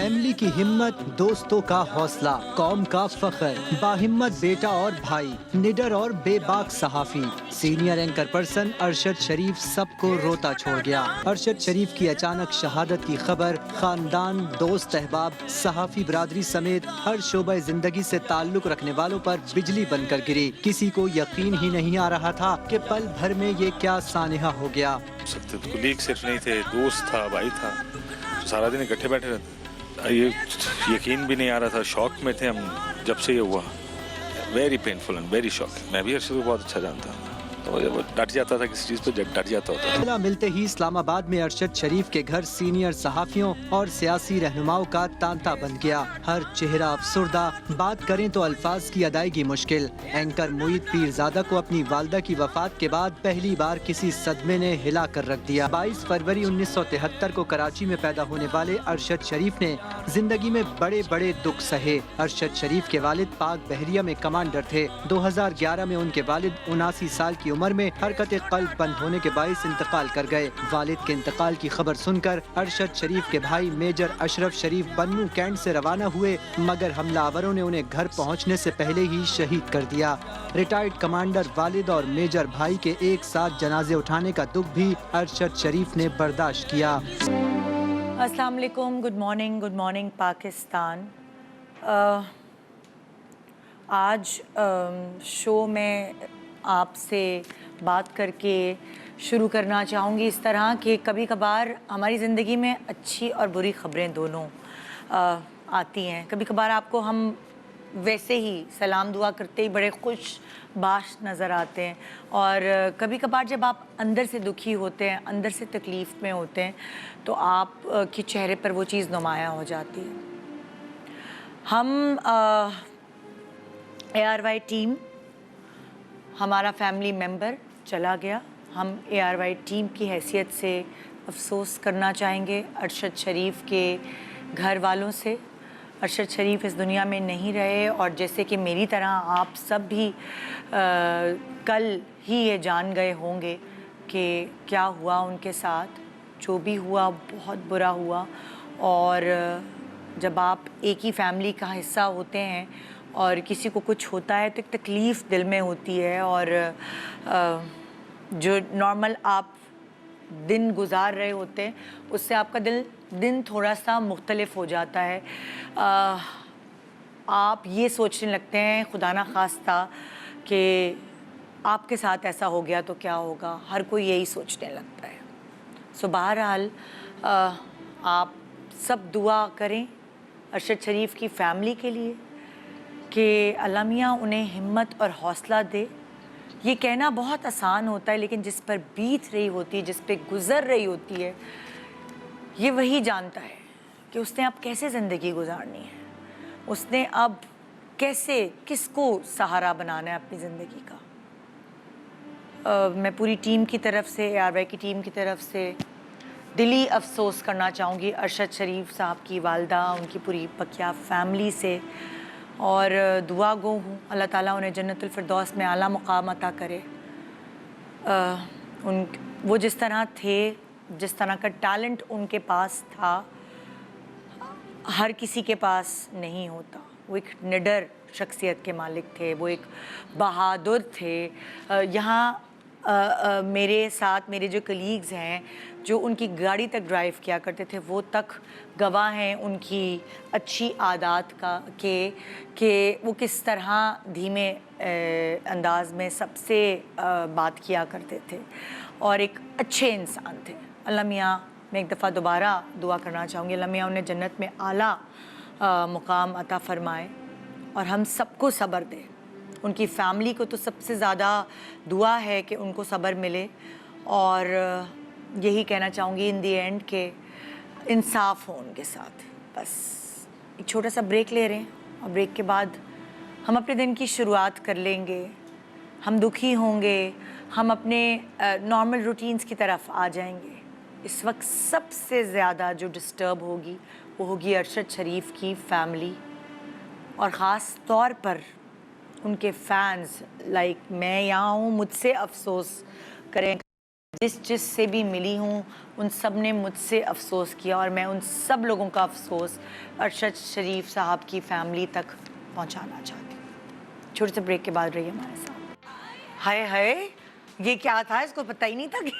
Family की हिम्मत, दोस्तों का हौसला, कौम का फख्र, बाहिम्मत बेटा और भाई, निडर और बेबाक सहाफी, सीनियर एंकर पर्सन अरशद शरीफ सबको रोता छोड़ गया। अरशद शरीफ की अचानक शहादत की खबर खानदान, दोस्त, अहबाब, सहाफी बरादरी समेत हर शोबे जिंदगी से ताल्लुक रखने वालों पर बिजली बनकर गिरी। किसी को यकीन ही नहीं आ रहा था कि पल भर में ये क्या सानिहा हो गया। कुलीग सिर्फ नहीं थे, दोस्त था, भाई था, तो सारा दिन इकट्ठे बैठे रहते। ये यकीन भी नहीं आ रहा था, शॉक में थे हम जब से ये हुआ। Very painful and very shocking. मैं भी अर्शद को बहुत अच्छा जानता हूँ, तो वो डट जाता था किसी चीज़ पे, डट जाता होता। इत्तला मिलते ही इस्लामाबाद में अरशद शरीफ के घर सीनियर सहाफियों और सियासी रहनुमाओं का तांता बन गया। हर चेहरा अफसुर्दा, बात करें तो अल्फाज की अदायगी मुश्किल। एंकर मुईद पीरजादा को अपनी वालदा की वफात के बाद पहली बार किसी सदमे ने हिला कर रख दिया। 22 फरवरी 1973 को कराची में पैदा होने वाले अरशद शरीफ ने जिंदगी में बड़े बड़े दुख सहे। अरशद शरीफ के वालिद पाक बहरिया में कमांडर थे। 2011 में उनके वालिद 79 साल की उम्र में हरकत कल्ब बंद होने के बाइस इंतकाल कर गए। वालिद के इंतकाल की खबर सुनकर अरशद शरीफ के भाई मेजर अशरफ शरीफ बन्नू कैंट से रवाना हुए, मगर हमलावरों ने उन्हें घर पहुंचने से पहले ही शहीद कर दिया। रिटायर्ड कमांडर वालिद और मेजर भाई के एक साथ जनाजे उठाने का दुख भी अरशद शरीफ ने बर्दाश्त किया। अस्सलाम वालेकुम, गुड मॉर्निंग पाकिस्तान। आज शो में आपसे बात करके शुरू करना चाहूँगी इस तरह कि कभी कभार हमारी ज़िंदगी में अच्छी और बुरी ख़बरें दोनों आती हैं। कभी कभार आपको हम वैसे ही सलाम दुआ करते ही बड़े खुश बाश नज़र आते हैं, और कभी कभार जब आप अंदर से दुखी होते हैं, अंदर से तकलीफ़ में होते हैं, तो आप के चेहरे पर वो चीज़ नुमायाँ हो जाती है। हम ARY टीम, हमारा फैमिली मेम्बर चला गया। हम ARY टीम की हैसियत से अफसोस करना चाहेंगे अरशद शरीफ के घर वालों से। अरशद शरीफ इस दुनिया में नहीं रहे, और जैसे कि मेरी तरह आप सब भी कल ही ये जान गए होंगे कि क्या हुआ उनके साथ। जो भी हुआ बहुत बुरा हुआ, और जब आप एक ही फैमिली का हिस्सा होते हैं और किसी को कुछ होता है तो एक तकलीफ़ दिल में होती है, और जो नॉर्मल आप दिन गुजार रहे होते हैं उससे आपका दिन थोड़ा सा मुख्तलिफ हो जाता है। आप ये सोचने लगते हैं खुदा ना खास्ता कि आपके साथ ऐसा हो गया तो क्या होगा, हर कोई यही सोचने लगता है। सो बहरहाल आप सब दुआ करें अरशद शरीफ की फ़ैमिली के लिए कि अल्लाह मियाँ उन्हें हिम्मत और हौसला दे। ये कहना बहुत आसान होता है, लेकिन जिस पर बीत रही होती है, जिस पे गुज़र रही होती है, ये वही जानता है कि उसने अब कैसे ज़िंदगी गुजारनी है, उसने अब कैसे किसको सहारा बनाना है अपनी ज़िंदगी का। मैं पूरी टीम की तरफ से, ARY की टीम की तरफ से दिली अफसोस करना चाहूँगी अरशद शरीफ साहब की वालदा, उनकी पूरी बकिया फैमिली से, और दुआ गो हूँ अल्लाह ताला उन्हें जन्नतुल फिरदौस में आला मुकाम अता करे। वो जिस तरह थे, जिस तरह का टैलेंट उनके पास था, हर किसी के पास नहीं होता। वो एक निडर शख्सियत के मालिक थे, वो एक बहादुर थे। यहाँ मेरे साथ मेरे जो कलीग्स हैं जो उनकी गाड़ी तक ड्राइव किया करते थे, वो तक गवाह हैं उनकी अच्छी आदत का कि वो किस तरह धीमे अंदाज में सबसे बात किया करते थे और एक अच्छे इंसान थे। अल्लाह मियाँ, मैं एक दफ़ा दोबारा दुआ करना चाहूँगी, अल्लाह मियाँ उन्हें जन्नत में आला मुकाम अता फ़रमाए और हम सबको सब्र दे। उनकी फ़ैमिली को तो सबसे ज़्यादा दुआ है कि उनको सब्र मिले, और यही कहना चाहूँगी इन दी एंड के इंसाफ हो उनके साथ। बस एक छोटा सा ब्रेक ले रहे हैं, और ब्रेक के बाद हम अपने दिन की शुरुआत कर लेंगे। हम दुखी होंगे, हम अपने नॉर्मल रूटीन्स की तरफ आ जाएंगे। इस वक्त सबसे ज़्यादा जो डिस्टर्ब होगी वो होगी अरशद शरीफ की फ़ैमिली, और ख़ास तौर पर उनके फैंस। लाइक मैं यहाँ हूँ, मुझसे अफसोस करें जिस से भी मिली हूँ उन सब ने मुझसे अफसोस किया और मैं उन सब लोगों का अफसोस अरशद शरीफ साहब की फैमिली तक पहुँचाना चाहती हूँ। छोटे से ब्रेक के बाद रहिए हमारे साथ। हाय हाय, ये क्या था, इसको पता ही नहीं था कि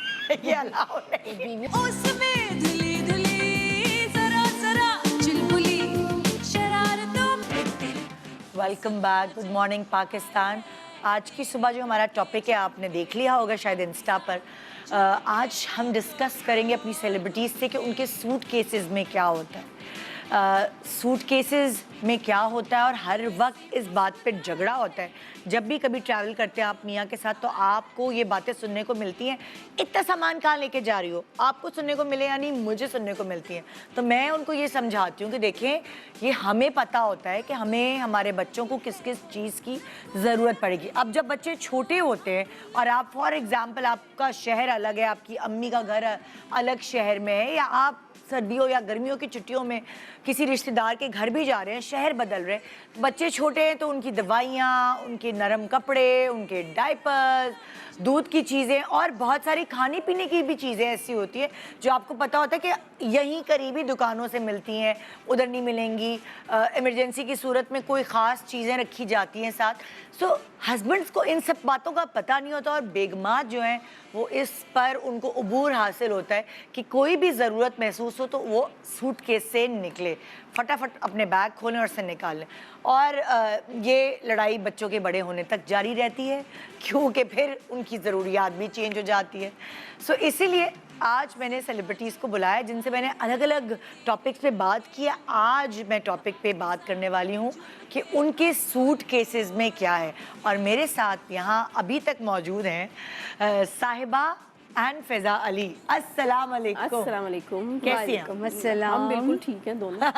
ये अलाउ नहीं। उसमें धुली धुली जरा जरा चुलबुली शरारतों में। Welcome back, good morning Pakistan. आज की सुबह जो हमारा टॉपिक है आपने देख लिया होगा शायद इंस्टा पर। आज हम डिस्कस करेंगे अपनी सेलिब्रिटीज़ से कि उनके सूट केसेस में क्या होता है। सूट केसेस में क्या होता है और हर वक्त इस बात पे झगड़ा होता है। जब भी कभी ट्रैवल करते हैं आप मियाँ के साथ तो आपको ये बातें सुनने को मिलती हैं, इतना सामान कहाँ लेके जा रही हो, आपको सुनने को मिले या नहीं, मुझे सुनने को मिलती हैं। तो मैं उनको ये समझाती हूँ कि देखें, ये हमें पता होता है कि हमें हमारे बच्चों को किस किस चीज़ की ज़रूरत पड़ेगी। अब जब बच्चे छोटे होते हैं और आप फॉर एग्ज़ाम्पल आपका शहर अलग है, आपकी अम्मी का घर अलग शहर में है, या आप सर्दियों या गर्मियों की छुट्टियों में किसी रिश्तेदार के घर भी जा रहे हैं, शहर बदल रहे हैं, बच्चे छोटे हैं तो उनकी दवाइयाँ, उनके नरम कपड़े, उनके डायपर्स, दूध की चीज़ें और बहुत सारी खाने पीने की भी चीज़ें ऐसी होती है जो आपको पता होता है कि यहीं करीबी दुकानों से मिलती हैं, उधर नहीं मिलेंगी। इमरजेंसी की सूरत में कोई ख़ास चीज़ें रखी जाती हैं साथ। सो हस्बैंड्स को इन सब बातों का पता नहीं होता और बेगमात जो हैं वो इस पर उनको अबूर हासिल होता है कि कोई भी ज़रूरत महसूस हो तो वो सूटकेस से निकले, फटाफट अपने बैग खोलें और उसे निकाल लें। और ये लड़ाई बच्चों के बड़े होने तक जारी रहती है क्योंकि फिर उनकी ज़रूरियात भी चेंज हो जाती है। सो इसीलिए आज मैंने सेलिब्रिटीज़ को बुलाया जिनसे मैंने अलग अलग टॉपिक्स पे बात की है। आज मैं टॉपिक पे बात करने वाली हूँ कि उनके सूट केसेस में क्या है। और मेरे साथ यहाँ अभी तक मौजूद हैं साहिबा एंड फिजा अली। अस्सलाम वालेकुम। अस्सलाम वालेकुम। कैसी हैं? वालेकुम अस्सलाम। हम बिल्कुल ठीक हैं दोनों।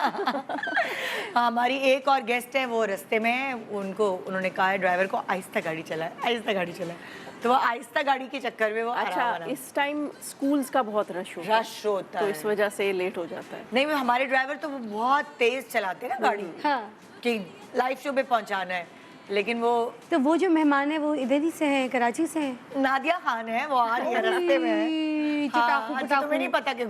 हमारी एक और गेस्ट है, वो रास्ते में है, उन्होंने कहा है ड्राइवर को आहिस्ता गाड़ी चलाए, आहिस्ता गाड़ी चलाए, तो वो आहिस्ता गाड़ी के चक्कर में वो अच्छा, इस टाइम स्कूल्स का बहुत रश होता है, रश होता तो है, इस वजह से लेट हो जाता है। नहीं हमारे ड्राइवर तो वो बहुत तेज चलाते हैं ना गाड़ी, हाँ। कि लाइव शो पे पहुंचाना है, लेकिन वो जो मेहमान है वो इधर ही से हैं, कराची से हैं। नादिया खान है, वो आ रही है रास्ते में है। चटाकू हाँ, पटाकू। तुम्हें नहीं पता कि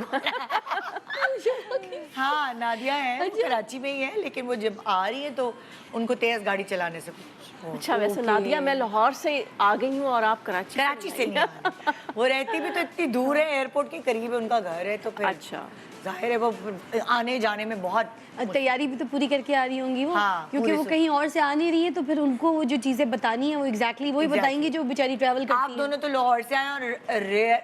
हाँ नादिया है, वो कराची में ही है, लेकिन वो जब आ रही है तो उनको तेज गाड़ी चलाने से अच्छा, वैसे नादिया मैं लाहौर से आ गई हूँ और आप कराची से नहीं आ रही। वो रहती भी तो इतनी दूर है, एयरपोर्ट के करीब है उनका घर है, तो फिर अच्छा जाहिर है वो आने जाने में बहुत तैयारी भी तो पूरी करके आ रही होंगी वो। हाँ, क्योंकि वो कहीं और से आ नहीं रही है, तो फिर उनको वो जो चीजें बतानी है वो एग्जैक्टली वही बताएंगी जो बेचारी ट्रैवल करती आप दोनों तो लाहौर से आए और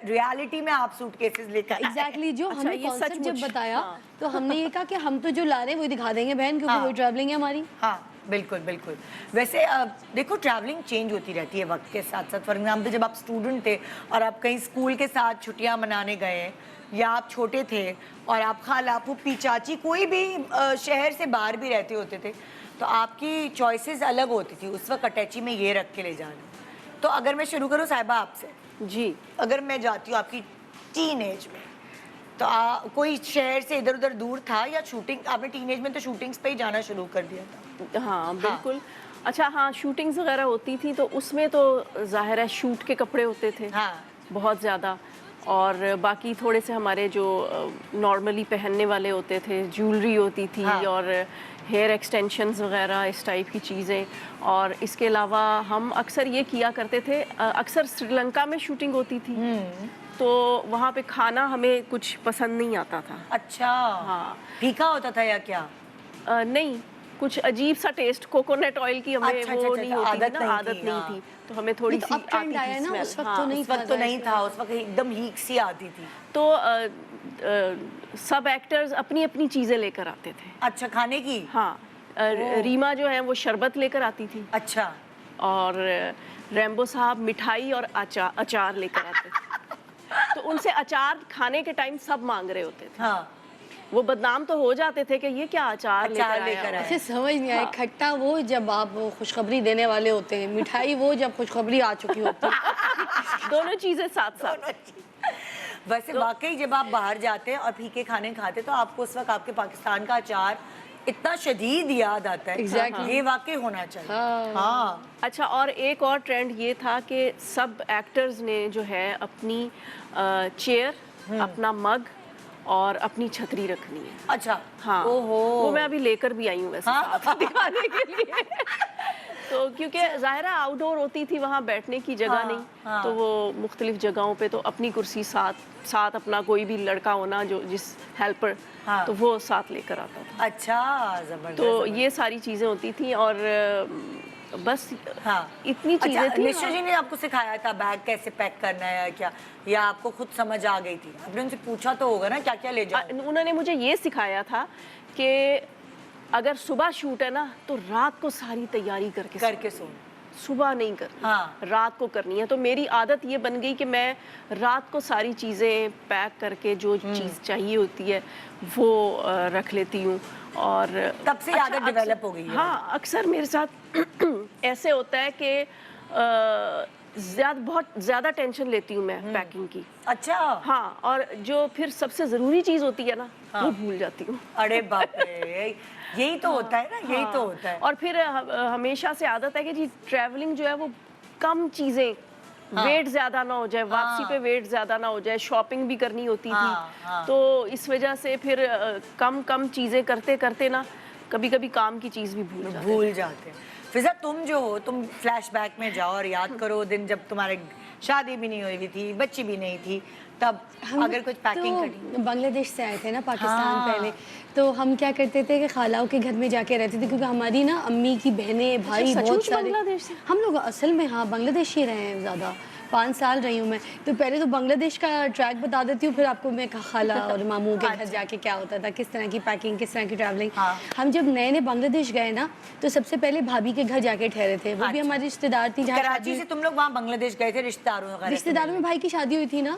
रियलिटी में आप सूटकेसेस लेकर आए। एग्जैक्टली जो अच्छा, हमने ये कॉन्सेप्ट जब सचमुच। बताया हाँ। तो हमने ये कहा कि हम तो जो ला रहे हैं वही दिखा देंगे बहन, क्योंकि हाँ। वही ट्रैवलिंग है हमारी। हाँ बिल्कुल बिल्कुल। वैसे देखो ट्रैवलिंग चेंज होती रहती है वक्त के साथ साथ। फॉर एग्जाम्पल जब आप स्टूडेंट थे और आप कहीं स्कूल के साथ छुट्टियां मनाने गए हैं, या आप छोटे थे और आप खाला फूफी चाची कोई भी शहर से बाहर भी रहते होते थे, तो आपकी चॉइसेस अलग होती थी। उस वक्त अटैची में ये रख के ले जाना। तो अगर मैं शुरू करूँ साहिबा आपसे, जी, अगर मैं जाती हूँ आपकी टीन एज में, तो कोई शहर से इधर उधर दूर था या शूटिंग, आपने टीन एज में तो शूटिंग्स पे ही जाना शुरू कर दिया था? हाँ बिल्कुल। अच्छा हाँ, शूटिंग्स वगैरह होती थी तो उसमें तो जाहिर है शूट के कपड़े होते थे। हाँ। बहुत ज़्यादा। और बाकी थोड़े से हमारे जो नॉर्मली पहनने वाले होते थे, ज्वेलरी होती थी। हाँ। और हेयर एक्सटेंशंस वगैरह इस टाइप की चीज़ें। और इसके अलावा हम अक्सर ये किया करते थे, अक्सर श्रीलंका में शूटिंग होती थी तो वहाँ पे खाना हमें कुछ पसंद नहीं आता था। अच्छा। हाँ। फीका होता था या क्या? नहीं, कुछ अजीब सा टेस्ट, कोकोनट ऑयल की हमें अच्छा, वो अच्छा, नहीं अच्छा, होती थी आदत ना, नहीं आदत थी, नहीं हाँ। थी, तो हमें थोड़ी सी अब ट्रेंड आती आया थी ना, उस स्मेल। वक्त तो नहीं उस वक्त तो नहीं था, उस वक्त एकदम हीक सी आती थी। तो सब एक्टर्स अपनी अपनी चीज़ें लेकर आते थे। अच्छा, खाने की? हाँ, रीमा जो है वो शरबत लेकर आती थी अच्छा। और रैम्बो साहब मिठाई और अचार लेकर आते थे। तो उनसे अचार खाने के टाइम सब मांग रहे होते थे। हाँ। वो बदनाम तो हो जाते थे कि ये क्या अचार लेकर लेकर आया। आए। ऐसे समझ नहीं आया, खट्टा वो जब आप वो खुशखबरी देने वाले होते हैं, मिठाई वो जब खुशखबरी आ चुकी होती है। दोनों चीज़ें साथ साथ। वैसे वाकई जब आप बाहर जाते हैं और फीके खाने खाते तो आपको उस वक्त आपके पाकिस्तान का अचार इतना शदीद याद आता है। Exactly. ये वाकई होना चाहिए। हाँ। हाँ अच्छा, और एक और ट्रेंड ये था कि सब एक्टर्स ने जो है अपनी चेयर, अपना मग और अपनी छतरी रखनी है। अच्छा। हाँ, ओहो। वो मैं अभी लेकर भी आई हूँ वैसे हाँ? साथ दिखाने के लिए। तो क्योंकि ज़ाहिर है आउटडोर होती थी, वहाँ बैठने की जगह हाँ, नहीं, हाँ। तो वो मुख्तलिफ जगहों पे तो अपनी कुर्सी साथ अपना कोई भी लड़का होना जो जिस हेल्पर, हाँ। तो वो साथ लेकर आता था। अच्छा, जबरदस्त। तो ये सारी चीज़ें होती थी और बस हाँ इतनी चीज़ें थी। निशा जी ने आपको सिखाया था बैग कैसे पैक करना है या क्या, या आपको खुद समझ आ गई थी? आपने उनसे पूछा तो होगा ना क्या क्या ले जाओ? उन्होंने मुझे ये सिखाया था कि अगर सुबह शूट है ना तो रात को सारी तैयारी करके सो। सुबह नहीं करनी, हाँ। रात को करनी है। तो मेरी आदत ये बन गई कि मैं रात को सारी चीज़ें पैक करके जो चीज़ चाहिए होती है वो रख लेती हूँ। और तब से आदत डेवलप हो गई है। हाँ, अक्सर मेरे साथ ऐसे होता है कि बहुत ज़्यादा टेंशन लेती हूँ मैं पैकिंग की। अच्छा। हाँ, और जो फिर सबसे ज़रूरी चीज़ होती है ना, वो भूल जाती हूँ। अरे बाप रे, यही तो होता है ना, यही तो होता है। और फिर हमेशा से आदत है कि जी ट्रैवलिंग जो है वो कम चीज़ें, वेट ज़्यादा ना हो जाए, वापसी पे वेट ज़्यादा ना हो जाए, शॉपिंग भी करनी होती थी। तो इस वजह से फिर कम चीज़ें करते करते ना कभी कभी काम की चीज़ भी भूल जाते हैं। फिजा, तुम जो हो, तुम फ्लैशबैक में जाओ और याद करो दिन जब तुम्हारे शादी भी नहीं हुई थी, बच्ची भी नहीं थी, तब अगर कुछ पैकिंग तो बांग्लादेश से आए थे ना पाकिस्तान हाँ। पहले, तो हम क्या करते थे कि खालाओं के घर में जाके रहते थे, क्योंकि हमारी ना अम्मी की बहनें भाई सचमुच बहुत सारे बांग्लादेश से? हम लोग असल में हाँ बांग्लादेश ही रहे हैं ज़्यादा, 5 साल रही हूँ मैं। तो पहले तो बांग्लादेश का ट्रैक बता देती हूँ, फिर आपको मैं खाला और मामू के घर जाके क्या होता था, किस तरह की पैकिंग, किस तरह की ट्रैवलिंग। हाँ। हम जब नए नए बांग्लादेश गए ना, तो सबसे पहले भाभी के घर जाके ठहरे थे। वो भी हमारी रिश्तेदार थी। जहाँ कराची से तुम लोग वहाँ बांग्लादेश गए थे रिश्तेदारों में भाई की शादी हुई थी ना,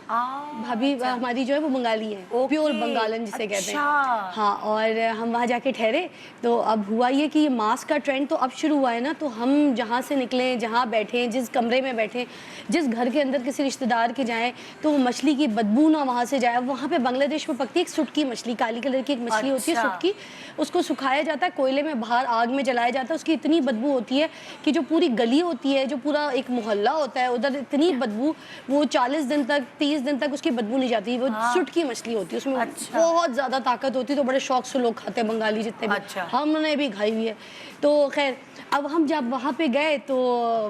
भाभी हमारी जो है वो बंगाली है, प्योर बंगालन जिसे कहते हैं। हाँ, और हम वहाँ जाके ठहरे। तो अब हुआ ये कि ये मास्क का ट्रेंड तो अब शुरू हुआ है ना, तो हम जहाँ से निकले, जहाँ बैठे, जिस कमरे में बैठे, जिस घर के अंदर किसी रिश्तेदार के जाएं, तो वो मछली की बदबू ना वहाँ से जाए। वहाँ पे बांग्लादेश में पकती है एक सुटकी मछली, काली कलर की एक मछली होती है सुटकी, उसको सुखाया जाता है कोयले में, बाहर आग में जलाया जाता है। उसकी इतनी बदबू होती है कि जो पूरी गली होती है, जो पूरा एक मोहल्ला होता है उधर, इतनी बदबू, वो 40 दिन तक 30 दिन तक उसकी बदबू नहीं जाती। वो सुटकी मछली होती है, उसमें बहुत ज़्यादा ताकत होती है, तो बड़े शौक से लोग खाते हैं बंगाली जितने भी। हमने भी खाई हुई है। तो खैर, अब हम जब वहाँ पे गए तो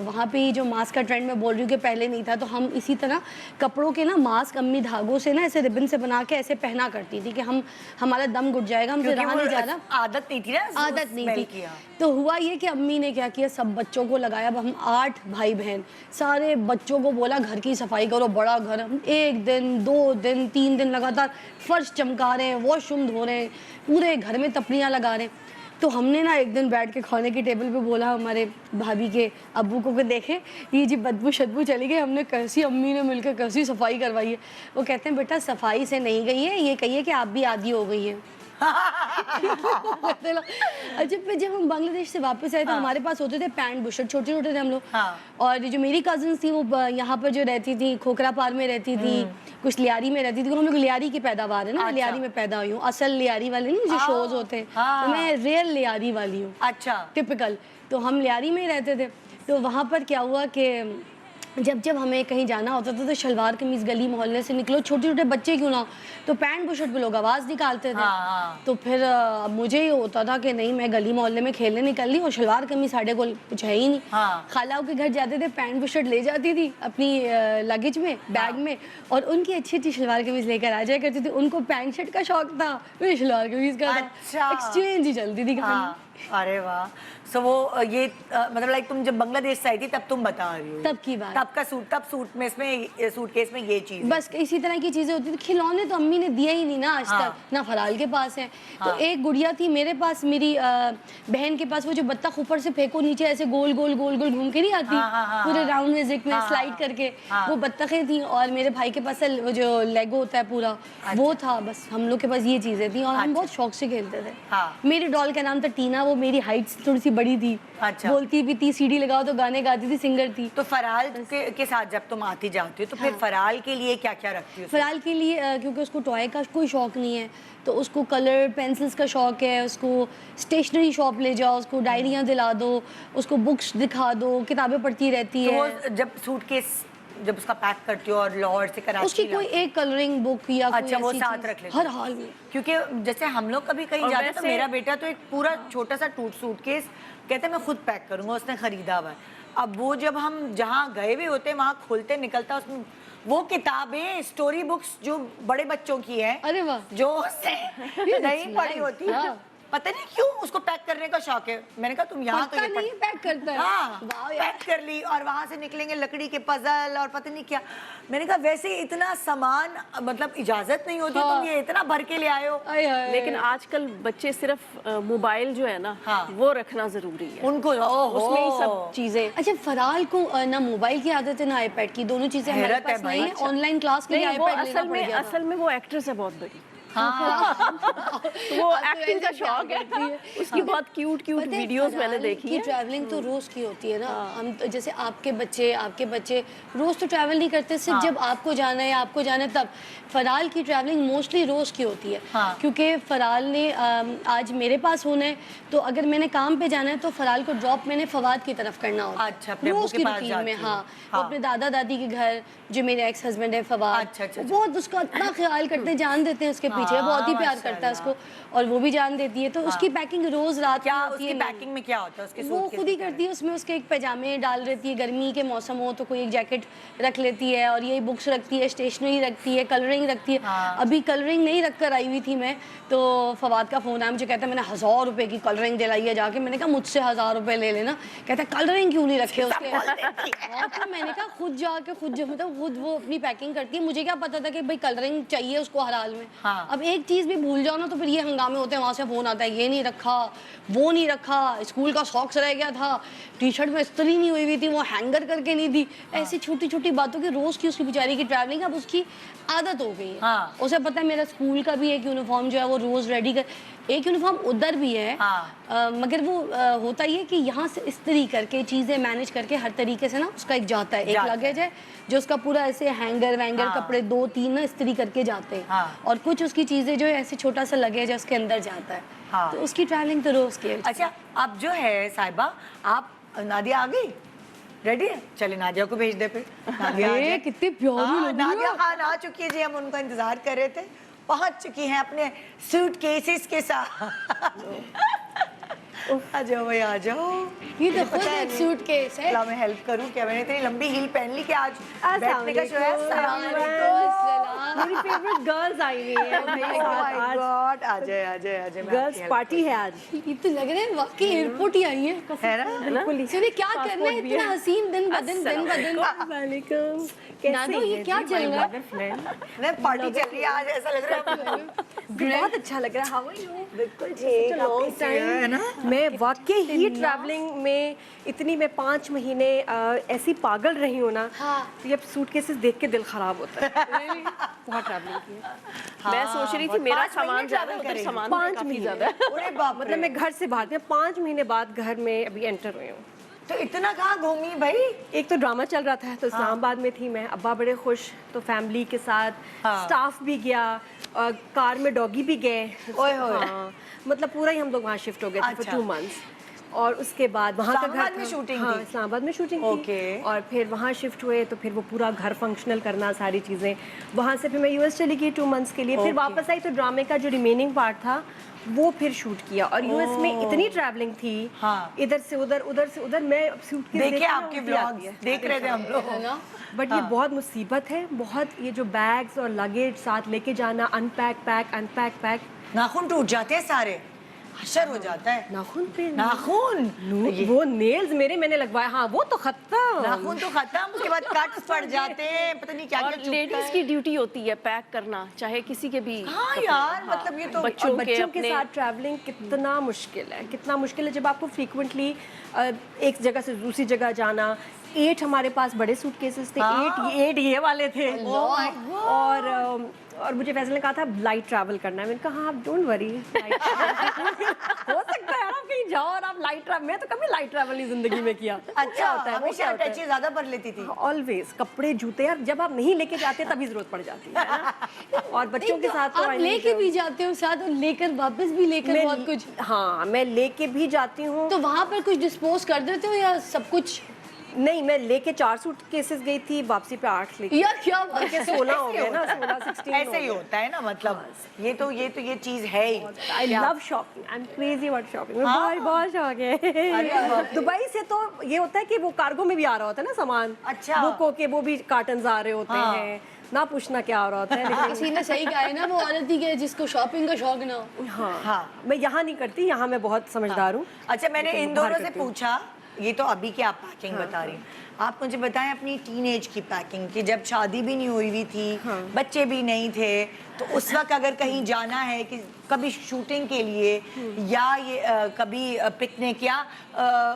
वहाँ पे जो मास्क का ट्रेंड मैं बोल रही हूँ कि पहले नहीं था, तो हम इसी तरह कपड़ों के ना मास्क अम्मी धागों से ना ऐसे रिबन से बना के ऐसे पहना करती थी कि हमारा दम घुट जाएगा, हमसे रहा नहीं जा रहा। आदत नहीं थी ना, आदत नहीं थी। तो हुआ ये कि अम्मी ने क्या किया, सब बच्चों को लगाया। अब हम 8 भाई बहन, सारे बच्चों को बोला घर की सफाई करो, बड़ा घर। हम 1 दिन 2 दिन 3 दिन लगातार फर्श चमका रहे हैं, वॉशरूम धो रहे हैं, पूरे घर में तपड़ियाँ लगा रहे हैं। तो हमने ना एक दिन बैठ के खाने की टेबल पे बोला हमारे भाभी के अब्बू को कि देखे ये जी बदबू शदबू चली गई, हमने कैसी अम्मी ने मिलकर कैसी सफाई करवाई है। वो कहते हैं बेटा सफाई से नहीं गई है, ये कहिए कि आप भी आदी हो गई है। अच्छा, फिर जब हम बांग्लादेश से वापस आए तो हमारे पास होते थे पैंट बुशर्ट, छोटे छोटे थे हम लोग। और जो मेरी कजिन्स थी वो यहाँ पर जो रहती थी खोखरा पार में रहती थी, कुछ लियारी में रहती थी। हम लोग लियारी की पैदावार है ना, लियारी में पैदा हुई हूँ। असल लियारी वाले नहीं जो शोज होते हैं, तो मैं रियल लियारी वाली हूँ। अच्छा, टिपिकल। तो हम लियारी में ही रहते थे। तो वहाँ पर क्या हुआ कि जब हमें कहीं जाना होता था तो शलवार कमीज गली मोहल्ले से निकलो, छोटे छोटे बच्चे क्यों ना हो, तो पैंट बुशर्ट पे लोग आवाज़ निकालते थे। तो फिर मुझे ये होता था कि नहीं, मैं गली मोहल्ले में खेलने निकल ली और शलवार कमीज साढ़े को कुछ है ही नहीं। खालाओं के घर जाते थे, पैंट बुशर्ट ले जाती थी अपनी लगेज में, बैग में, और उनकी अच्छी अच्छी शलवार कमीज लेकर आ जाया करती थी। उनको पैंट शर्ट का शौक था, मुझे शलवार कमीज का था। एक्सचेंज ही चलती थी। अरे वाह। सो वो ये मतलब लाइक तुम जब बांग्लादेश से आई थी तब तुम बता रही हो, तब की बात, तब सूट में इसमें सूटकेस में ये चीज, बस इसी तरह की चीजें होती थी। खिलौने तो अम्मी ने दिए ही नहीं ना आज तक, ना फराल के पास है। तो एक गुड़िया थी मेरे पास, मेरी बहन के पास, वो जो बत्तख ऊपर से फेंको नीचे ऐसे गोल गोल गोल गोल घूम के नहीं आती, पूरे राउंड में जिक में स्लाइड करके, वो बत्तखें थी। और मेरे भाई के पास वो जो लेगो होता है पूरा, वो था। बस हम लोग के पास ये चीजें थी और हम बहुत शौक से खेलते थे। मेरी डॉल का नाम था टीना, वो मेरी हाइट से थोड़ी सी बड़ी थी, अच्छा। बोलती भी थी, सीडी लगाओ तो गाने गाती थी, सिंगर थी। तो फराल के साथ जब तुम आती जाती हो तो फिर फराल के लिए क्या क्या रखती हो? फ़िलहाल के लिए क्योंकि उसको टॉय का कोई शौक़ नहीं है, तो उसको कलर पेंसिल्स का शौक़ है, उसको स्टेशनरी शॉप ले जाओ, उसको डायरियाँ दिला दो, उसको बुक्स दिखा दो, किताबें पढ़ती रहती तो है। वो जब सूटकेस जब उसका पैक करती हो और लाहौर से कराची उसकी कोई एक कलरिंग बुक या कोई अच्छा वो ऐसी साथ चीज़, रख लेती हर हो? हाल में। क्योंकि जैसे हम लोग कभी कहीं और जाते हैं तो वैसे- मेरा बेटा तो एक पूरा छोटा सा सूटकेस कहते हैं मैं खुद पैक करूंगा, उसने खरीदा हुआ है। अब वो जब हम जहाँ गए हुए होते हैं वहाँ खोलते निकलता उसमें वो किताबें स्टोरी बुक्स जो बड़े बच्चों की है, अरे वाह, जो उसने नहीं पढ़ी होती, हाँ। पता नहीं क्यों उसको पैक करने का शौक है। मैंने कहा तुम यहाँ तो पढ़ता ये नहीं है, पैक करता है। हाँ, वाह यार। पैक कर ली और वहां से निकलेंगे लकड़ी के पजल और पता नहीं क्या। मैंने कहा वैसे इतना सामान मतलब इजाजत नहीं होती, हाँ। तुम ये इतना भर के ले आए हो। आय हाय। लेकिन आजकल बच्चे सिर्फ मोबाइल जो है ना, हाँ। वो रखना जरूरी है, उनको ओहो। उसमें ही सब चीजें। अच्छा, फराल को ना मोबाइल की आदत है ना आईपैड की, दोनों चीजें हमारे हैरत है पास भाई। नहीं है। अच्छा। ऑनलाइन क्लास के लिए नहीं, वो आईपैड लेना असल पड़ में गया था। असल में वो एक्ट्रेस है बहुत बड़ी, हाँ। वो अब तो एक्टिंग का ऐसे क्या शौक करती है, उसकी बहुत क्यूट क्यूट पता है, वीडियोस मैंने फरहान देखी की है। ट्रैवलिंग तो रोज की होती है ना। हम तो जैसे आपके बच्चे रोज तो ट्रैवल नहीं करते, सिर्फ जब आपको जाना है तब। फराल की ट्रैवलिंग मोस्टली रोज की होती है, हाँ। क्योंकि फराल ने आज मेरे पास होना है, तो अगर मैंने काम पे जाना है तो फराल को ड्रॉप मैंने फवाद की तरफ करना होता है। अच्छा, अपने अब्बू रोज के की पास रूटीन जाती में। हो। हाँ, वो हाँ। अपने दादा दादी के घर, जो मेरे एक्स हस्बैंड है फवाद, अच्छा, अच्छा, वो बहुत उसका इतना ख्याल करते हैं, जान देते हैं उसके पीछे, बहुत ही प्यार करता है उसको, और वो भी जान देती है। तो उसकी पैकिंग रोज रात क्या को होती उसकी है। पैकिंग में क्या होता है उसके वो सूटकेस खुद ही में? करती है, उसमें उसके एक पैजामे डाल रहती है, गर्मी के मौसम हो तो कोई एक जैकेट रख लेती है, और यही बुक्स रखती है, स्टेशनरी रखती है, कलरिंग रखती है। हाँ। अभी कलरिंग नहीं रख कर आई हुई थी मैं, तो फवाद का फ़ोन आया, मुझे कहता है मैंने 1000 रुपए की कलरिंग दिलाई है जाके। मैंने कहा मुझसे 1000 रुपए ले लेना। कहता है कलरिंग क्यों नहीं रखे उसके। हाँ, तो मैंने कहा खुद जाके मतलब खुद वो अपनी पैकिंग करती है। मुझे क्या पता था कि भाई कलरिंग चाहिए उसको हर हाल में। हाँ। अब एक चीज़ भी भूल जाओ ना तो फिर ये हंगामे होते हैं, वहाँ से फ़ोन आता है ये नहीं रखा, वो नहीं रखा, स्कूल का सॉक्स रह गया था, टी शर्ट में इस्त्री नहीं हुई थी, वो हैंगर करके नहीं दी। ऐसी छोटी छोटी बातों की रोज़ की उसकी बेचारी की ट्रैवलिंग अब उसकी आदत हो गई है। हाँ। उसे पता है मेरा स्कूल का भी एक यूनिफॉर्म जो है वो रोज़ रेडी कर, एक यूनिफॉर्म उधर भी है। हाँ। मगर वो होता ही है कि यहाँ से इस्त्री करके चीज़ें मैनेज करके हर तरीके से ना उसका एक जाता है, एक जाता लगेज है जो उसका पूरा ऐसे हैंगर वैंगर हाँ। कपड़े 2-3 ना इस्त्री करके जाते हैं। हाँ। और कुछ उसकी चीज़ें जो है ऐसे छोटा सा लगेज है उसके अंदर जाता है। हाँ। तो उसकी ट्रैवलिंग तो रोज़ की है। अच्छा, अब जो है साहिबा, आप नादिया आ गई, रेडी है? चले नादिया को भेज दे फिर। नादिया आ अरे, जाए। कितनी प्यारी हाँ, लग रही है। नादिया खान आ चुकी है जी, हम उनका इंतजार कर रहे थे, पहुंच चुकी हैं अपने सूटकेसेस के साथ। आ जाओ भाई, आ जाओ। ये तो मुझे खुद पता है एक नहीं। सूटकेस है। ला मैं हेल्प करूं क्या? मैंने इतनी लंबी हील पहन ली कि आज बैठने का शो है। अस्सलाम वालेकुम। मेरी फेवरेट गर्ल्स आई हुई है मेरे Oh साथ my आज। God, आ जाए आ जाए आ जाए, मैं गर्ल्स आपकी help पार्टी है आज। ये तो लग रहा है वाकई एयरपोर्ट ही आई है। है ना? बिल्कुल ही। सुनिए क्या कर रहे हैं इतना हसीन दिन ब दिन। वालेकुम। नादो, ये क्या चल रहा है? नहीं, पार्टी चल रही है आज, ऐसा लग रहा है। बहुत अच्छा लग रहा है। How are you? बिल्कुल ठीक, लॉन्ग है ना? टाइम। मैं वाकई ही ट्रैवलिंग में इतनी, मैं 5 महीने ऐसी पागल रही हूँ ना। हाँ। तो ये सूटकेसेस देख के दिल खराब होता है। बहुत ट्रैवलिंग की है। मैं सोच रही थी मेरा सामान ज्यादा, उधर सामान 5 काफी महीने ज्यादा है। अरे बाप मतलब मैं घर से बाहर, 5 महीने बाद घर में अभी एंटर हुई हूँ। तो इतना कहाँ घूमी भाई? एक तो ड्रामा चल रहा था तो इस्लामाबाद में थी मैं, अब्बा बड़े खुश, तो फैमिली के साथ हाँ। स्टाफ भी गया, कार में डॉगी भी गए। ओए होए। हाँ, मतलब पूरा ही हम लोग वहाँ शिफ्ट हो गए थे अच्छा। for 2 months। और उसके बाद वहाँ का घर इस्लामाबाद में था। शूटिंग हाँ, थी? इस्लामाबाद में शूटिंग ओके। थी। और फिर वहाँ शिफ्ट हुए तो फिर वो पूरा घर फंक्शनल करना, सारी चीज़ें। वहाँ से फिर मैं यूएस चली गई 2 months के लिए, फिर ओके। वापस आई तो ड्रामे का जो रिमेनिंग पार्ट था वो फिर शूट किया। और यूएस में इतनी ट्रैवलिंग थी, हाँ। इधर से उधर मैं सूटकेस देखे देखती हूँ, आपके उल्टी आती है। ब्लॉग्स, देख रहे थे हम लोग। बट ये बहुत मुसीबत है, बहुत ये जो बैग्स और लगेज साथ लेके जाना, अनपैक पैक। नाखून टूट जाते हैं सारे, हशर हो जाता है। नाखून पे नाखून वो नेल्स मैंने लगवाए। हाँ, वो तो खत्म। नाखून तो खत्म, उसके बाद कट्स पड़ जाते हैं, पता नहीं क्या क्या और चुभता लेडीज है। की ड्यूटी होती है पैक करना, चाहे किसी के भी हाँ कपड़े। यार, मतलब ये तो बच्चों और के बच्चों के अपने साथ ट्रैवलिंग कितना मुश्किल है, कितना मुश्किल है जब आपको फ्रीक्वेंटली एक जगह से दूसरी जगह जाना। 8 हमारे पास बड़े सूटकेसेस थे, हाँ। 8 ये वाले थे। और मुझे फैसल ने कहा था लाइट ट्रैवल करना है। मैंने कहा हाँ, डोंट वरी, हो सकता है आप कहीं जाओ और आप लाइट ट्रैवल, मैं तो कभी लाइट ट्रैवल नहीं जिंदगी में किया। अच्छा, हमेशा अटैची ज्यादा भर लेती थी। ऑलवेज कपड़े जूते यार जब आप नहीं लेके जाते तभी जरूरत पड़ जाती है ना? और बच्चों के साथ तो आप लेके भी जाते हो साथ और लेकर वापस भी लेकर बहुत कुछ। हाँ, मैं लेके भी जाती हूँ। तो वहाँ पर कुछ डिस्पोज कर देते हो या सब कुछ? नहीं, मैं लेके 4 सूट केसेस गई थी, वापसी पे 8 लेके। यार क्या बात है। 16 हो गए ना, 16 16 ऐसे ही होता है ना, मतलब ये चीज है ही। I love shopping, I am crazy about shopping, बहुत बहुत शौक है। दुबई से तो ये होता है कि वो कार्गो में भी आ रहा होता है ना सामान, अच्छा। बुक होके वो भी कार्टन्स आ रहे होते हैं, ना पूछना क्या आ रहा होता है। लेकिन किसी ने सही कहा है ना, वो औरत ही के जिसको शॉपिंग का शौक ना हो। हाँ, मैं यहाँ नहीं करती, यहाँ मैं बहुत समझदार हूँ। अच्छा, मैंने लेकिन इन बाहर दोनों से करती हूँ। पूछा, ये तो अभी की आप पैकिंग बता रही हैं, आप मुझे बताएं अपनी टीनेज की पैकिंग की, जब शादी भी नहीं हुई थी, बच्चे भी नहीं थे, तो उस वक्त अगर कहीं जाना है कि कभी शूटिंग के लिए या ये कभी पिकनिक या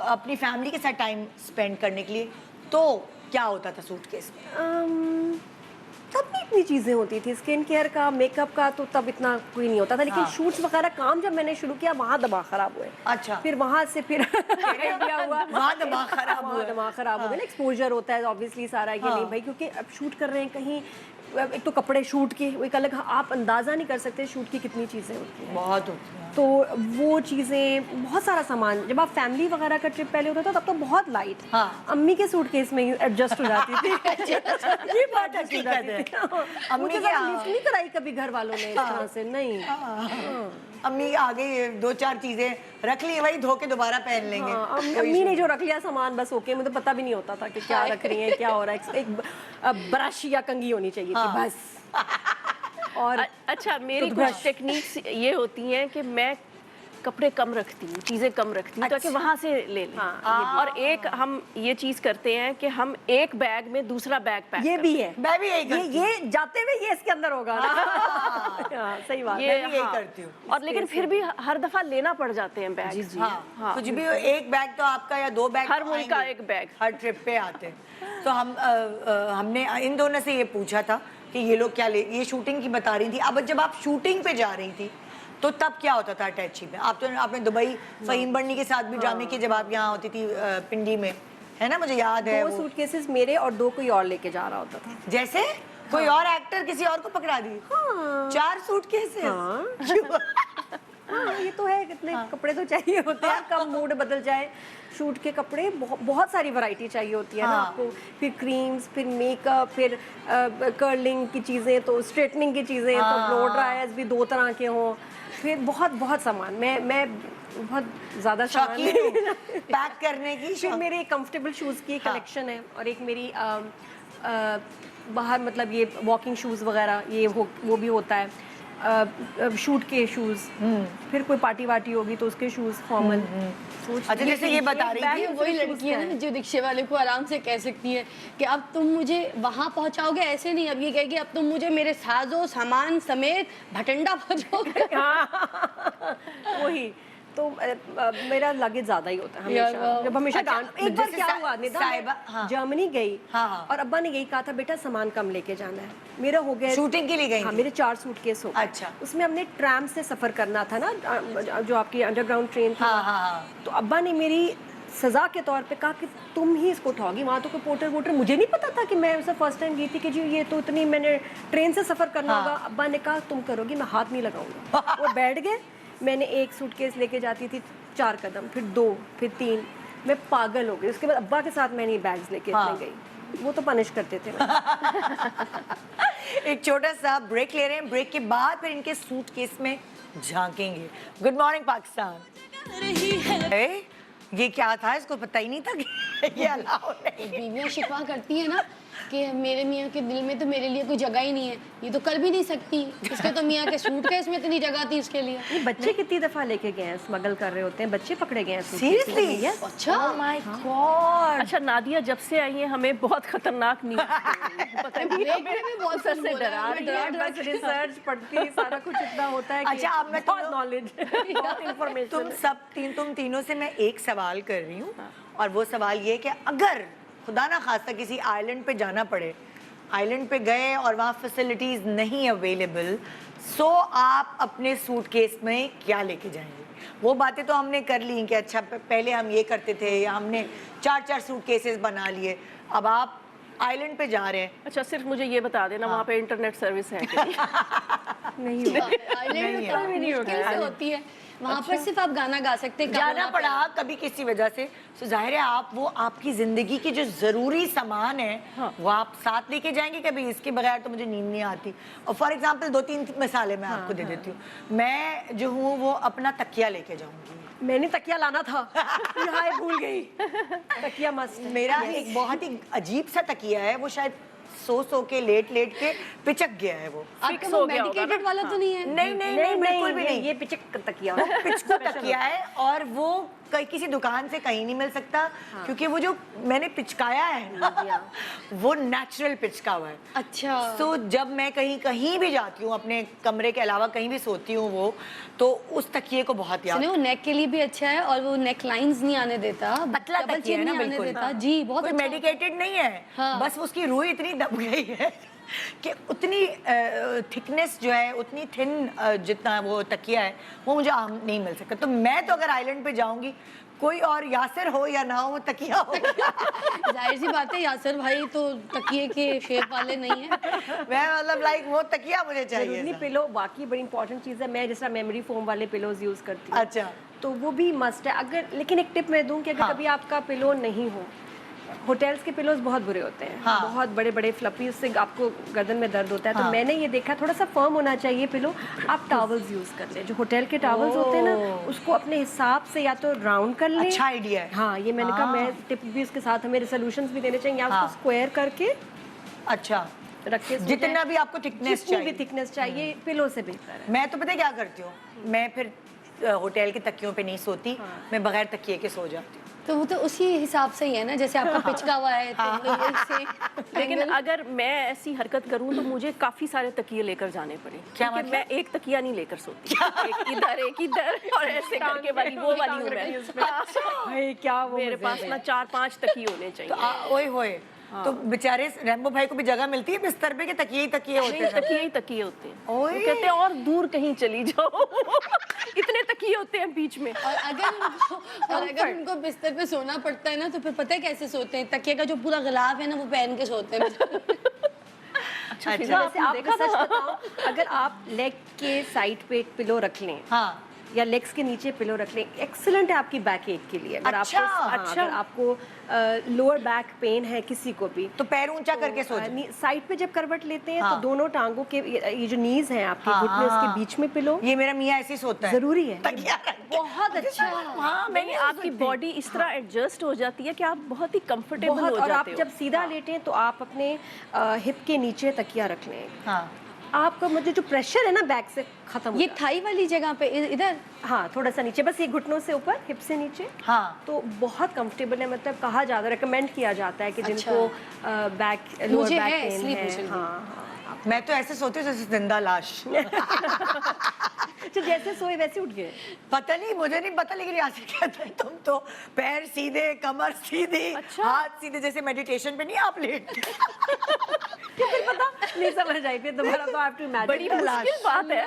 अपनी फैमिली के साथ टाइम स्पेंड करने के लिए, तो क्या होता था सूटकेस में? तब भी इतनी चीज़ें होती थी, स्किन केयर का, मेकअप का, तो तब इतना कोई नहीं होता था। लेकिन शूट्स वगैरह काम जब मैंने शुरू किया, वहाँ दिमाग खराब हुए। अच्छा। फिर वहाँ से फिर इंडिया हुआ, वहाँ दिमाग खराब हुआ। वहाँ दिमाग खराब हो गया ना, एक्सपोजर होता है ऑब्वियसली सारा, ये नहीं भाई, क्योंकि अब शूट कर रहे हैं कहीं, एक तो कपड़े शूट के, वो एक अलग, आप अंदाज़ा नहीं कर सकते शूट की कितनी चीज़ें होती हैं। बहुत होती है। तो वो चीज़ें, बहुत सारा सामान, जब आप फैमिली वगैरह का ट्रिप पहले होता था तब तो बहुत लाइट। हाँ। अम्मी के सूटकेस में एडजस्ट हो जाती थी। ये बात हकीकत है। अम्मी के लिफ्ट नहीं कराई कभी घर वालों ने इस तरह से, नहीं। अम्मी आ गई, 2-4 चीजें रख ली, वही धो के दोबारा पहन लेंगे। हाँ, अम्मी ने जो रख लिया सामान बस ओके, मुझे पता भी नहीं होता था कि क्या रख रही है, क्या हो रहा है। एक ब्रश या कंघी होनी चाहिए थी बस। और अच्छा, मेरी कुछ टेक्निक्स ये होती हैं कि मैं कपड़े कम रखती हूँ, चीज़ें कम रखती हूँ, ताकि वहाँ से ले लें। और एक हम ये चीज़ करते हैं कि हम एक बैग में दूसरा बैग पैक ये भी है, मैं भी यही करती हूँ। ये जाते हुए ये इसके अंदर होगा ना। हाँ, सही बात है। मैं भी यही करती हूँ। और लेकिन फिर भी हर दफ़ा लेना पड़ जाते हैं बैग। हाँ, कुछ भी हो, एक बैग तो आपका या 2 बैग हर तो मुल्क का आएंगे। एक बैग। हर ट्रिप पे आते हैं। तो हमने इन दोनों से ये पूछा था कि ये लोग क्या ले, ये शूटिंग की बता रही थी। अब जब आप शूटिंग पे जा रही थी तो तब क्या होता था अटैची में? आपने दुबई फहीम बर्नी के साथ भी ड्रामे किए जब आप यहाँ होती थी पिंडी में, है ना? मुझे याद है 2 सूटकेसेस मेरे और 2 कोई और लेके जा रहा होता था। जैसे कोई और एक्टर किसी और को पकड़ा दी। 4 सूटकेसेस। हाँ, ये तो है, कितने कपड़े तो चाहिए होते हैं, कब मूड बदल जाए। शूट के कपड़े बहुत सारी वैरायटी चाहिए होती है ना आपको, फिर क्रीम्स, फिर मेकअप, फिर कर्लिंग की चीज़ें, तो स्ट्रेटनिंग की चीज़ें, तो ब्लो ड्रायर्स भी 2 तरह के हों, फिर बहुत सामान। मैं बहुत ज़्यादा सामान पैक करने की। फिर मेरे कंफर्टेबल शूज़ की कलेक्शन है, और एक मेरी बाहर, मतलब ये वॉकिंग शूज़ वगैरह, ये वो भी होता है, शूट के शूज़, फिर कोई पार्टी वार्टी होगी तो उसके शूज़ फॉर्मल। अच्छा, जैसे ये बता रही थी, ये वही लड़की है ना जो रिक्शे वाले को आराम से कह सकती है कि अब तुम मुझे वहाँ पहुँचाओगे, ऐसे नहीं, अब ये कहेगी अब तुम मुझे मेरे साजो सामान समेत भटंडा पहुँचाओगे। वही तो मेरा लगेज ज्यादा ही होता है हमेशा, जब हमेशा अच्छा, एक बार जैसे क्या हुआ निदा, साहिबा, मैं जर्मनी गई और अब्बा ने यही कहा था, बेटा सामान कम लेके जाना है। मेरा हो गया शूटिंग के लिए गई हाँ, थी? मेरे 4 सूटकेस हो गए। अच्छा। उसमें हमने ट्रैम से सफर करना था ना, जो आपकी अंडरग्राउंड ट्रेन थी। तो अब्बा ने मेरी सजा के तौर पे कहा कि तुम ही इसको उठाओगी, वहाँ तो कोई पोर्टर वोटर, मुझे नहीं पता था कि मैं उसे फर्स्ट टाइम गई थी कि जी ये तो इतनी, मैंने ट्रेन से सफर करना होगा। अब्बा ने कहा तुम करोगी, मैं हाथ नहीं लगाऊंगा। वो बैठ गए, मैंने एक सूटकेस लेके जाती थी 4 कदम, फिर 2, फिर 3, मैं पागल हो गई। उसके बाद अब्बा के साथ मैं नहीं बैग्स लेके गई, वो तो पनिश करते थे। एक छोटा सा ब्रेक ले रहे हैं, ब्रेक के बाद फिर इनके सूटकेस में झांकेंगे। Good morning Pakistan. ये क्या था, इसको पता ही नहीं था कि ये अलाउ नहीं। बीवियाँ शिकवा करती है ना कि मेरे मियाँ के दिल में तो मेरे लिए कोई जगह ही नहीं है, ये तो कर भी नहीं सकती, इसके तो मियाँ के सूटकेस में इतनी जगह थी इसके लिए। ये बच्चे कितनी दफा लेके गए हैं, स्मगल कर रहे होते हैं, बच्चे पकड़े गए हैं सीरियसली? अच्छा, ओह माय गॉड। अच्छा, नादिया जब से आई है हमें बहुत खतरनाक न्यूज़ पता नहीं, ब्रेक में भी बहुत सर से डरा बस रिसर्च पढ़ती, सारा कुछ इतना होता है। अच्छा, अब मैं बहुत नॉलेज, बहुत इंफॉर्मेशन। तुम तीनों से मैं एक सवाल कर रही हूँ, और वो सवाल ये कि अगर खुदा ना खास्ता किसी आइलैंड पे जाना पड़े, आइलैंड पे गए और वहाँ फैसिलिटीज़ नहीं अवेलेबल, सो आप अपने सूटकेस में क्या लेके जाएंगे? वो बातें तो हमने कर ली कि अच्छा पहले हम ये करते थे, या हमने 4-4 सूटकेसेस बना लिए। अब आप आइलैंड पे जा रहे हैं। अच्छा, सिर्फ मुझे ये बता देना वहाँ पे इंटरनेट सर्विस है कि नहीं? आइलैंड में तो मुश्किल से होती है, वहाँ पर सिर्फ आप गाना गा सकते हैं। जाना पड़ा कभी किसी वजह से, तो जाहिर है आप वो आपकी जिंदगी की जो जरूरी सामान है वो आप साथ लेके जाएंगे। कभी इसके बगैर तो मुझे नींद नहीं आती। और फॉर एग्जांपल 2-3 मिसालें मैं आपको दे देती हूँ। मैं जो हूँ वो अपना तकिया लेके जाऊंगी। मैंने तकिया लाना था, यहाँ भूल गई। तकिया मस्त है। मेरा एक बहुत ही अजीब सा तकिया है, वो शायद सो के लेट के पिचक गया है। वो आपका हो वो गया होगा मेडिकेटेड वाला तो नहीं है? नहीं बिल्कुल भी नहीं। ये पिचक तकिया पिचकू तकिया है, और वो कहीं किसी दुकान से कहीं नहीं मिल सकता। क्योंकि वो जो मैंने पिचकाया है ना, वो नेचुरल पिचका हुआ है। अच्छा। तो जब मैं कहीं भी जाती हूँ, अपने कमरे के अलावा कहीं भी सोती हूँ, वो तो उस तकिए को बहुत याद। सुनिए, वो नेक के लिए भी अच्छा है और वो नेक लाइंस नहीं आने देता, पतला डबल तकिया है चेन ना, नहीं आने बिल्कुल। देता। जी, बहुत कोई अच्छा। मेडिकेटेड नहीं है। हाँ। बस उसकी रूह इतनी दब गई है कि उतनी थिकनेस जो है, उतनी थिन जितना वो तकिया है, वो मुझे आम नहीं मिल सकता। तो मैं तो अगर आइलैंड पे जाऊंगी, कोई और यासिर हो या ना हो, वो तकिया हो। जाहिर सी बात है, यासर भाई तो तकिए के शेप वाले नहीं है। मैं मतलब लाइक वो तकिया मुझे चाहिए नहीं, था। पिलो वाकई बड़ी इंपॉर्टेंट चीज़ है। मैं जैसा मेमोरी फोम वाले पिलोज यूज़ करती हूँ। अच्छा। तो वो भी मस्ट है। अगर लेकिन एक टिप मैं दूं कि अगर हाँ। कभी आपका पिलो नहीं हो, होटल्स के पिलोज बहुत बुरे होते हैं। हाँ। बहुत बड़े बड़े फ्लफी, उससे आपको गर्दन में दर्द होता है। हाँ। तो मैंने ये देखा थोड़ा सा फर्म होना चाहिए पिलो। आप टॉवल्स यूज कर लें, जो होटल के टॉवल्स होते हैं ना, उसको अपने हिसाब से या तो राउंड कर लें। अच्छा आइडिया है। हाँ, ये मैंने कहा, मैं टिप भी उसके साथ हमें रिसोल्यूशंस भी देने चाहिए, या हाँ। उसको स्क्वायर करके अच्छा, रख के जितना भी आपको थिकनेस जितनी भी चाहिए। थिकनेस चाहिए, पिलो से बेहतर है। मैं तो पता है क्या करती हूँ, मैं फिर होटल के तकियों पे नहीं सोती, मैं बगैर तकिए के सो जाती हूँ। तो वो तो उसी हिसाब से ही है ना, जैसे आपका पिचका हुआ है तो वैसे लेकिन angle- अगर मैं ऐसी हरकत करूं तो मुझे काफी सारे तकिए लेकर जाने पड़े। क्या क्योंकि मतलब? मैं एक तकिया नहीं लेकर सोती, एक इधर और ऐसे करके वाली वो वाली हूं मैं। भाई क्या वो मेरे मजे पास हैं। ना 4-5 तकिए होने तो चाहिए। ओए होए, तो बेचारे रैम्बो भाई को भी जगह मिलती है बिस्तर पे, कि तकिए ही तकिए होते नहीं, हैं। तकिए ही तकिए होते हैं। वो ओए। कहते हैं और दूर कहीं चली जाओ। इतने तकिए होते हैं बीच में। और अगर उनको बिस्तर पे सोना पड़ता है ना, तो फिर पता है कैसे सोते हैं? तकिए का जो पूरा गिलाफ है ना, वो पहन के सोते हैं। अच्छा। वैसे आपको सच बताऊं, अगर आप लेग के साइड पे एक पिलो रख लें, हाँ। या लेग्स के नीचे पिलो रख लें, एक्सीलेंट है आपकी बैक एक के लिए। अगर अच्छा, आपको अच्छा। अगर आपको लोअर बैक पेन है किसी को भी, तो पैर ऊंचा करके सो जाओ। साइड पे जब करवट लेते हैं हाँ। तो दोनों टांगों के ये जो नीज हैं आपके हाँ, घुटने, हाँ। उसके बीच में पिलो ये मेरा मियाँ ऐसे ही सोता है। जरूरी है। तकिया रख के। बहुत अच्छा। हाँ, मैं नहीं, आपकी बॉडी इस तरह एडजस्ट हो जाती है कि आप बहुत ही कंफर्टेबल बहुत। हो और आप जाते हो। जब सीधा लेटें तो आप अपने हिप के नीचे तकिया रख लें। हाँ। आपका मतलब जो प्रेशर है ना बैक से खत्म हो ये जाता थाई वाली जगह पे इधर। है। हाँ, थोड़ा सा नीचे, बस ये घुटनों से ऊपर, हिप से नीचे। हाँ। तो बहुत कंफर्टेबल है। मतलब कहा जाता है, रिकमेंड किया जाता है कि अच्छा। जिनको बैक लोअर मुझे बैक है, पेन इसलिए है। पूछ रही थी। हाँ, मैं तो ऐसे सोती हूँ जैसे जिंदा लाश। तो जैसे सोए वैसे उठ गए। पता नहीं, मुझे नहीं पता, लेकिन यासिर कहता है तुम तो पैर सीधे, कमर सीधी, अच्छा। हाथ सीधे, जैसे मेडिटेशन पे नहीं आप लेटते। फिर पता नहीं समझ आई, फिर दोबारा तो आप टू इमेजिन। बड़ी मुश्किल बात है।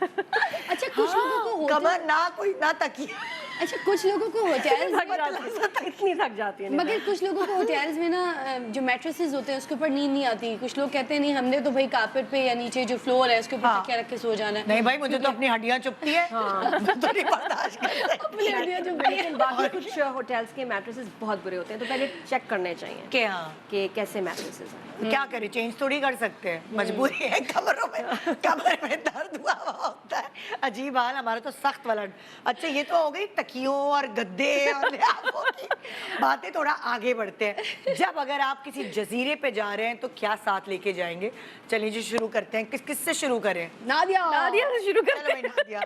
अच्छा, कुछ लोगों को होटल कमर ना कोई ना तकिया। अच्छा, कुछ लोगों को होटल्स इतनी थक जाती है। मगर कुछ लोगों को होटल्स में ना जो मैट्रेसेस होते हैं उसके ऊपर नींद नहीं आती। कुछ लोग कहते हैं नहीं, हमने तो भाई कारपेट पे या नीचे जो फ्लोर है उसके ऊपर हाँ। तकिया रख के सो जाना है। नहीं भाई, मुझे तो अपनी हड्डियां चुभती है। मैं तो नहीं बर्दाश्त कर सकती। अपनी हड्डियां जो बड़ी लेकिन बाकी कुछ होटल्स के मैट्रेसेस बहुत बुरे होते हैं, तो पहले चेक करने चाहिए के हाँ, कि कैसे मैट्रेसेस हैं। तो क्या करें, चेंज थोड़ी कर सकते हैं, मजबूरी है। कमरों में, कमर में दर्द हुआ होता है। अजीब हाल हमारा तो सख्त वाला। अच्छा, ये तो हो गई तकियों और गद्दे और लिहाफों की बातें। थोड़ा आगे बढ़ते हैं। जब अगर आप किसी जजीरे पे जा रहे हैं तो क्या साथ लेके जाएंगे? चलिए जी, शुरू करते हैं। किससे शुरू करें? नादिया नादिया से शुरू चलो करते भाई, नादिया।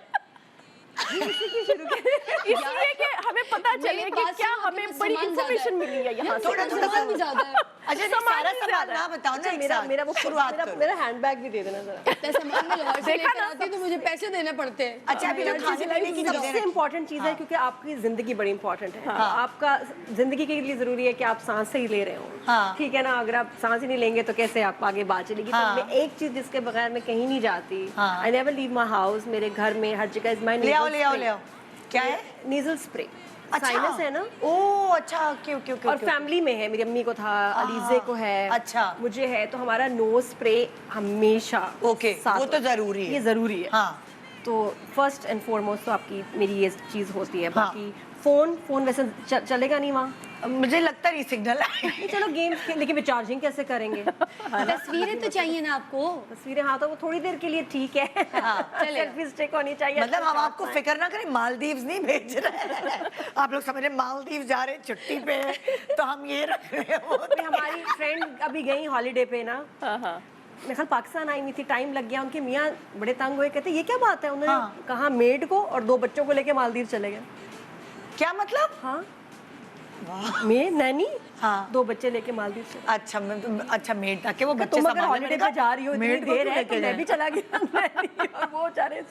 इसलिए कि हमें पता चले मेरे कि पास क्या ना हमें आपके बड़ी सामान ज्यादा इंफॉर्मेशन है। मिली है यहाँ से। थोड़ा थोड़ा सामान भी ज्यादा है। अच्छा नहीं, सामान सारा भी सामान ज्यादा ना है। बताओ ना एक मेरा साथ। मेरा वो शुरुआत मेरा करो। मेरा हैंडबैग भी दे देना जरा। इतना सामान मैं लाहौर से देखा लेकर ना? आती हूँ तो मुझे पैसे देने पड़ते हैं। अच्छा अभी जो खाने पीने की चीजें सबसे इम्पोर्टेंट चीज़ है क्योंकि आपकी जिंदगी बड़ी इंपॉर्टेंट है। आपका जिंदगी के लिए जरूरी है कि आप सांस ही ले रहे हो। हाँ। ठीक है ना, अगर आप सांस ही नहीं लेंगे तो कैसे आप आगे बात चलेगी। हाँ। तो मैं एक चीज जिसके बगैर मैं कहीं नहीं जाती, हाँ। I never leave my house, मेरे घर में हर जगह इज माई ले आओ ले आओ ले आओ। क्या है? Nasal spray. अच्छा साइनस है ना, ओह अच्छा ओके ओके ओके और फैमिली में है, मेरी अम्मी को था, अलीजे को है, अच्छा। मुझे है, तो हमारा नोज स्प्रे हमेशा ओके, साथ वो तो होता है। जरूरी है। ये जरूरी है। हाँ तो फर्स्ट एंड फॉरमोस्ट तो आपकी मेरी ये चीज़ होती है। हाँ। बाकी फोन वैसे चलेगा नहीं वहाँ। मुझे लगता नहीं सिग्नल नहीं, चलो गेम्स खेल, लेकिन चार्जिंग कैसे करेंगे? तस्वीरें तो चाहिए ना आपको। तस्वीरें हाँ, तो वो थोड़ी देर के लिए ठीक है। सेल्फी स्टिक होनी चाहिए। मतलब अच्छा हम आपको shot फिक्र ना करें, मालदीव्स नहीं भेज रहे हैं। आप लोग समझ रहे मालदीव जा रहे हैं, छुट्टी पे है, तो हम ये रख रहे हैं वो में। हमारी फ्रेंड अभी गई हॉलीडे पे ना, मैं कल पाकिस्तान आई हुई थी, टाइम लग गया, उनके मियाँ बड़े तंग हुए, कहते ये क्या बात है, उन्होंने कहा मेड को और 2 बच्चों को लेके मालदीव चले गए। क्या मतलब? हाँ, मैं नैनी, हाँ। 2 बच्चे लेके मालदीव चले। अच्छा अच्छा मेड था कि वो बच्चे तुम अगर संभालने हॉलीडे वाले पे जा रही हो, इतनी मेड को देर भी है, लेके तो मैं जाए। भी चला गया नैनी, और वो बेचारे